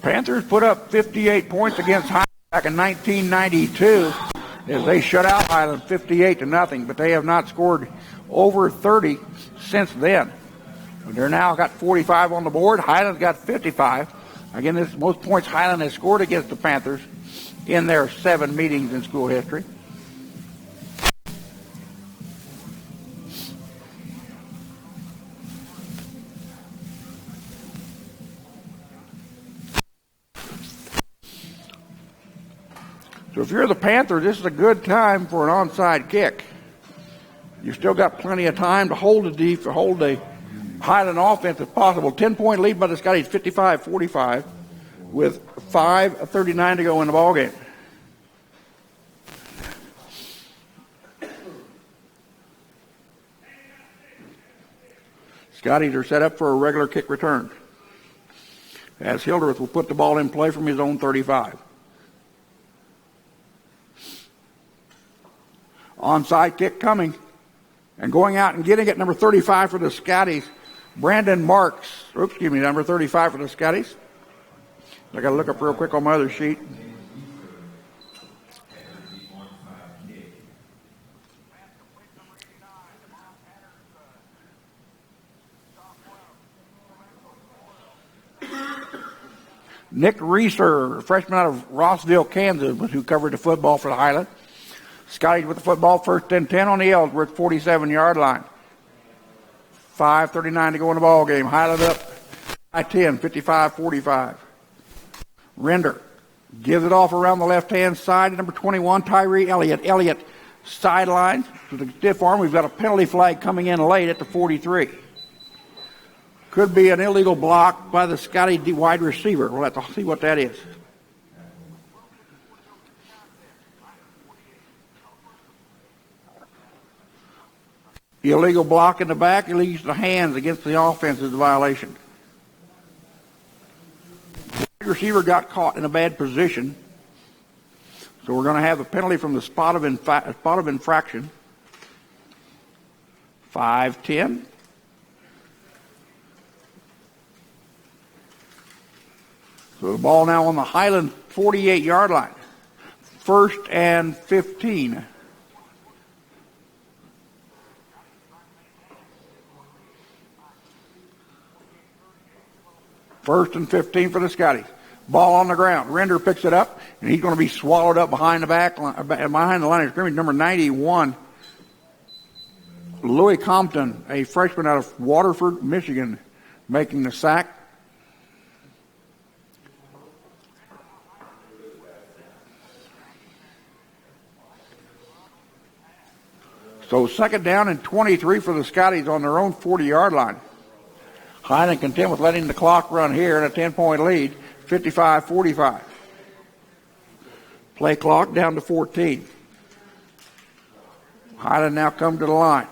Panthers put up 58 points against Highland back in 1992 as they shut out Highland 58-0, but they have not scored over 30 since then. They're now got 45 on the board. Highland's got 55. Again, this is most points Highland has scored against the Panthers in their 7 meetings in school history. So if you're the Panthers, this is a good time for an onside kick. You've still got plenty of time to hold the Highland offense if possible. 10-point lead by the Scotties, 55-45, with 5:39 to go in the ballgame. Scotties are set up for a regular kick return, as Ellsworth will put the ball in play from his own 35. Onside kick coming. And going out and getting it, number 35 for the Scotties, Brandon Marks. Number 35 for the Scotties. I got to look up real quick on my other sheet. Nick Reeser, a freshman out of Rossville, Kansas, was who covered the football for the Highland. Scotties with the football, first and 10 on the Ellsworth 47-yard line. 5:39 to go in the ball game. Highland up by 10, 55-45. Render gives it off around the left-hand side. Number 21, Tyree Elliott. Elliott sidelines with a stiff arm. We've got a penalty flag coming in late at the 43. Could be an illegal block by the Scottie wide receiver. We'll have to see what that is. Illegal block in the back. He leaves the hands against the offense is a violation. The receiver got caught in a bad position. So we're going to have a penalty from the spot of infraction. 5-10. So the ball now on the Highland 48-yard line. First and 15. First and 15 for the Scotties. Ball on the ground. Render picks it up, and he's going to be swallowed up behind the behind the line of scrimmage. Number 91, Louis Compton, a freshman out of Waterford, Michigan, making the sack. So second down and 23 for the Scotties on their own 40-yard line. Highland content with letting the clock run here in a 10-point lead, 55-45. Play clock down to 14. Highland now come to the line.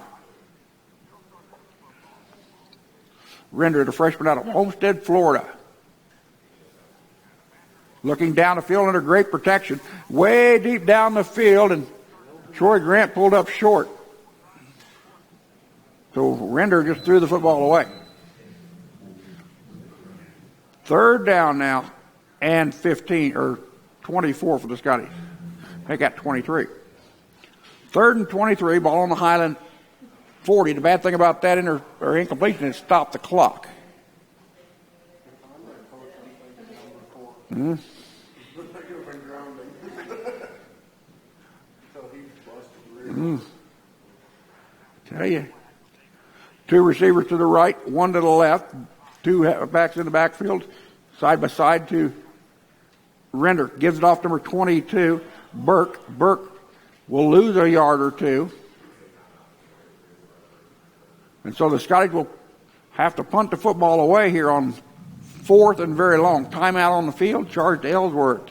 Render, the freshman out of Homestead, Florida. Looking down the field under great protection. Way deep down the field, and Troy Grant pulled up short. So Render just threw the football away. Third down now and 15, or 24 for the Scotties. They got 23. Third and 23, ball on the Highland 40. The bad thing about that incompletion is stop the clock. Tell you. 2 receivers to the right, 1 to the left. 2 backs in the backfield, side by side to Render. Gives it off to number 22, Burke. Burke will lose a yard or 2. And so the Scotties will have to punt the football away here on 4th and very long. Timeout on the field, charged to Ellsworth.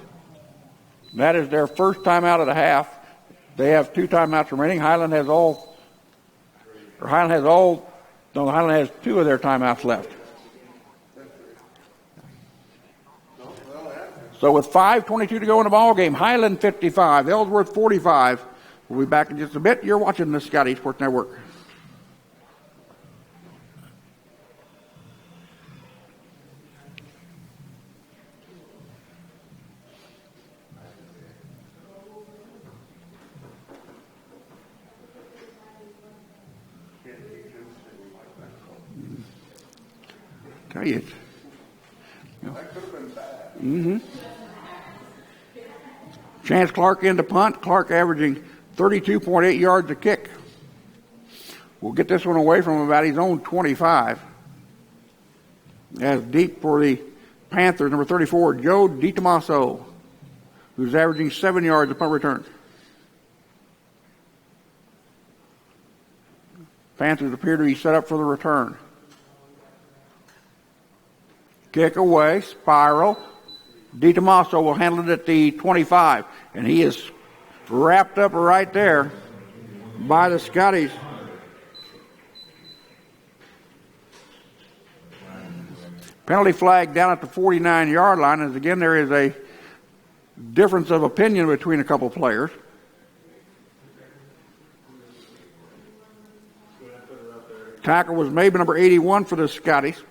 That is their first timeout of the half. They have 2 timeouts remaining. Highland has 2 of their timeouts left. So with 5:22 to go in the ball game, Highland 55, Ellsworth 45. We'll be back in just a bit. You're watching the Scottie Sports Network. tell you. That could have been bad. Mm-hmm. Chance Clark in to punt. Clark averaging 32.8 yards a kick. We'll get this one away from about his own 25. As deep for the Panthers, number 34, Joe DiTomaso, who's averaging 7 yards a punt return. Panthers appear to be set up for the return. Kick away, spiral. DiTomaso will handle it at the 25, and he is wrapped up right there by the Scotties. Penalty flag down at the 49-yard line, as again there is a difference of opinion between a couple players. Tackle was made by number 81 for the Scotties.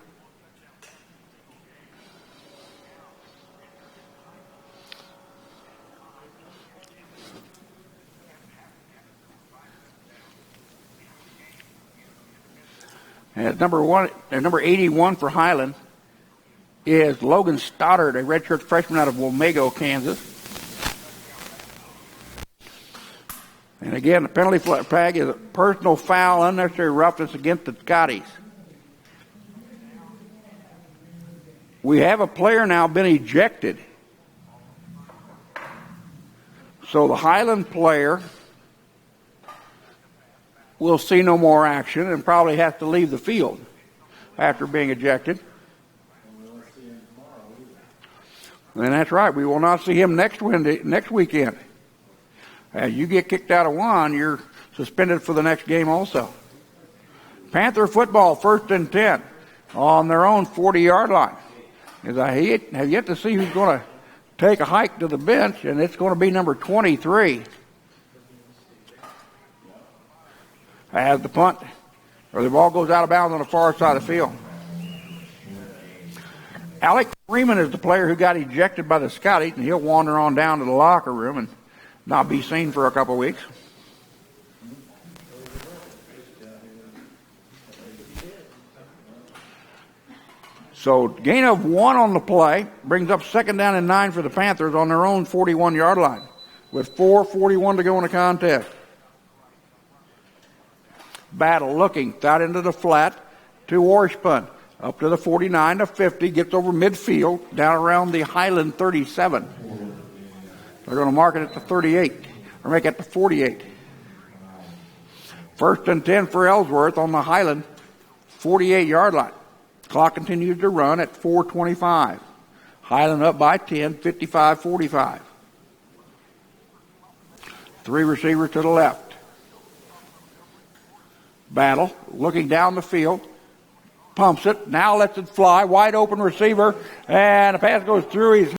And number 81 for Highland is Logan Stoddard, a redshirt freshman out of Wamego, Kansas. And again, the penalty flag is a personal foul, unnecessary roughness against the Scotties. We have a player now been ejected. So the Highland player will see no more action and probably has to leave the field after being ejected. And that's right. We will not see him next weekend. As you get kicked out of one, you're suspended for the next game also. Panther football, 1st and 10 on their own 40-yard line. As I have yet to see who's going to take a hike to the bench, and it's going to be number 23. As the punt, or the ball goes out of bounds on the far side of the field. Alec Freeman is the player who got ejected by the Scotties, and he'll wander on down to the locker room and not be seen for a couple of weeks. So gain of 1 on the play brings up 2nd down and 9 for the Panthers on their own 41-yard line with 4:41 to go in the contest. Battle looking, out into the flat to Washpun. Up to the 49 to 50, gets over midfield, down around the Highland 37. They're going to mark it at the 38, or make it the 48. 1st and 10 for Ellsworth on the Highland 48-yard line. Clock continues to run at 4:25. Highland up by 10, 55-45. 3 receivers to the left. Battle, looking down the field, pumps it, now lets it fly, wide open receiver, and the pass goes through his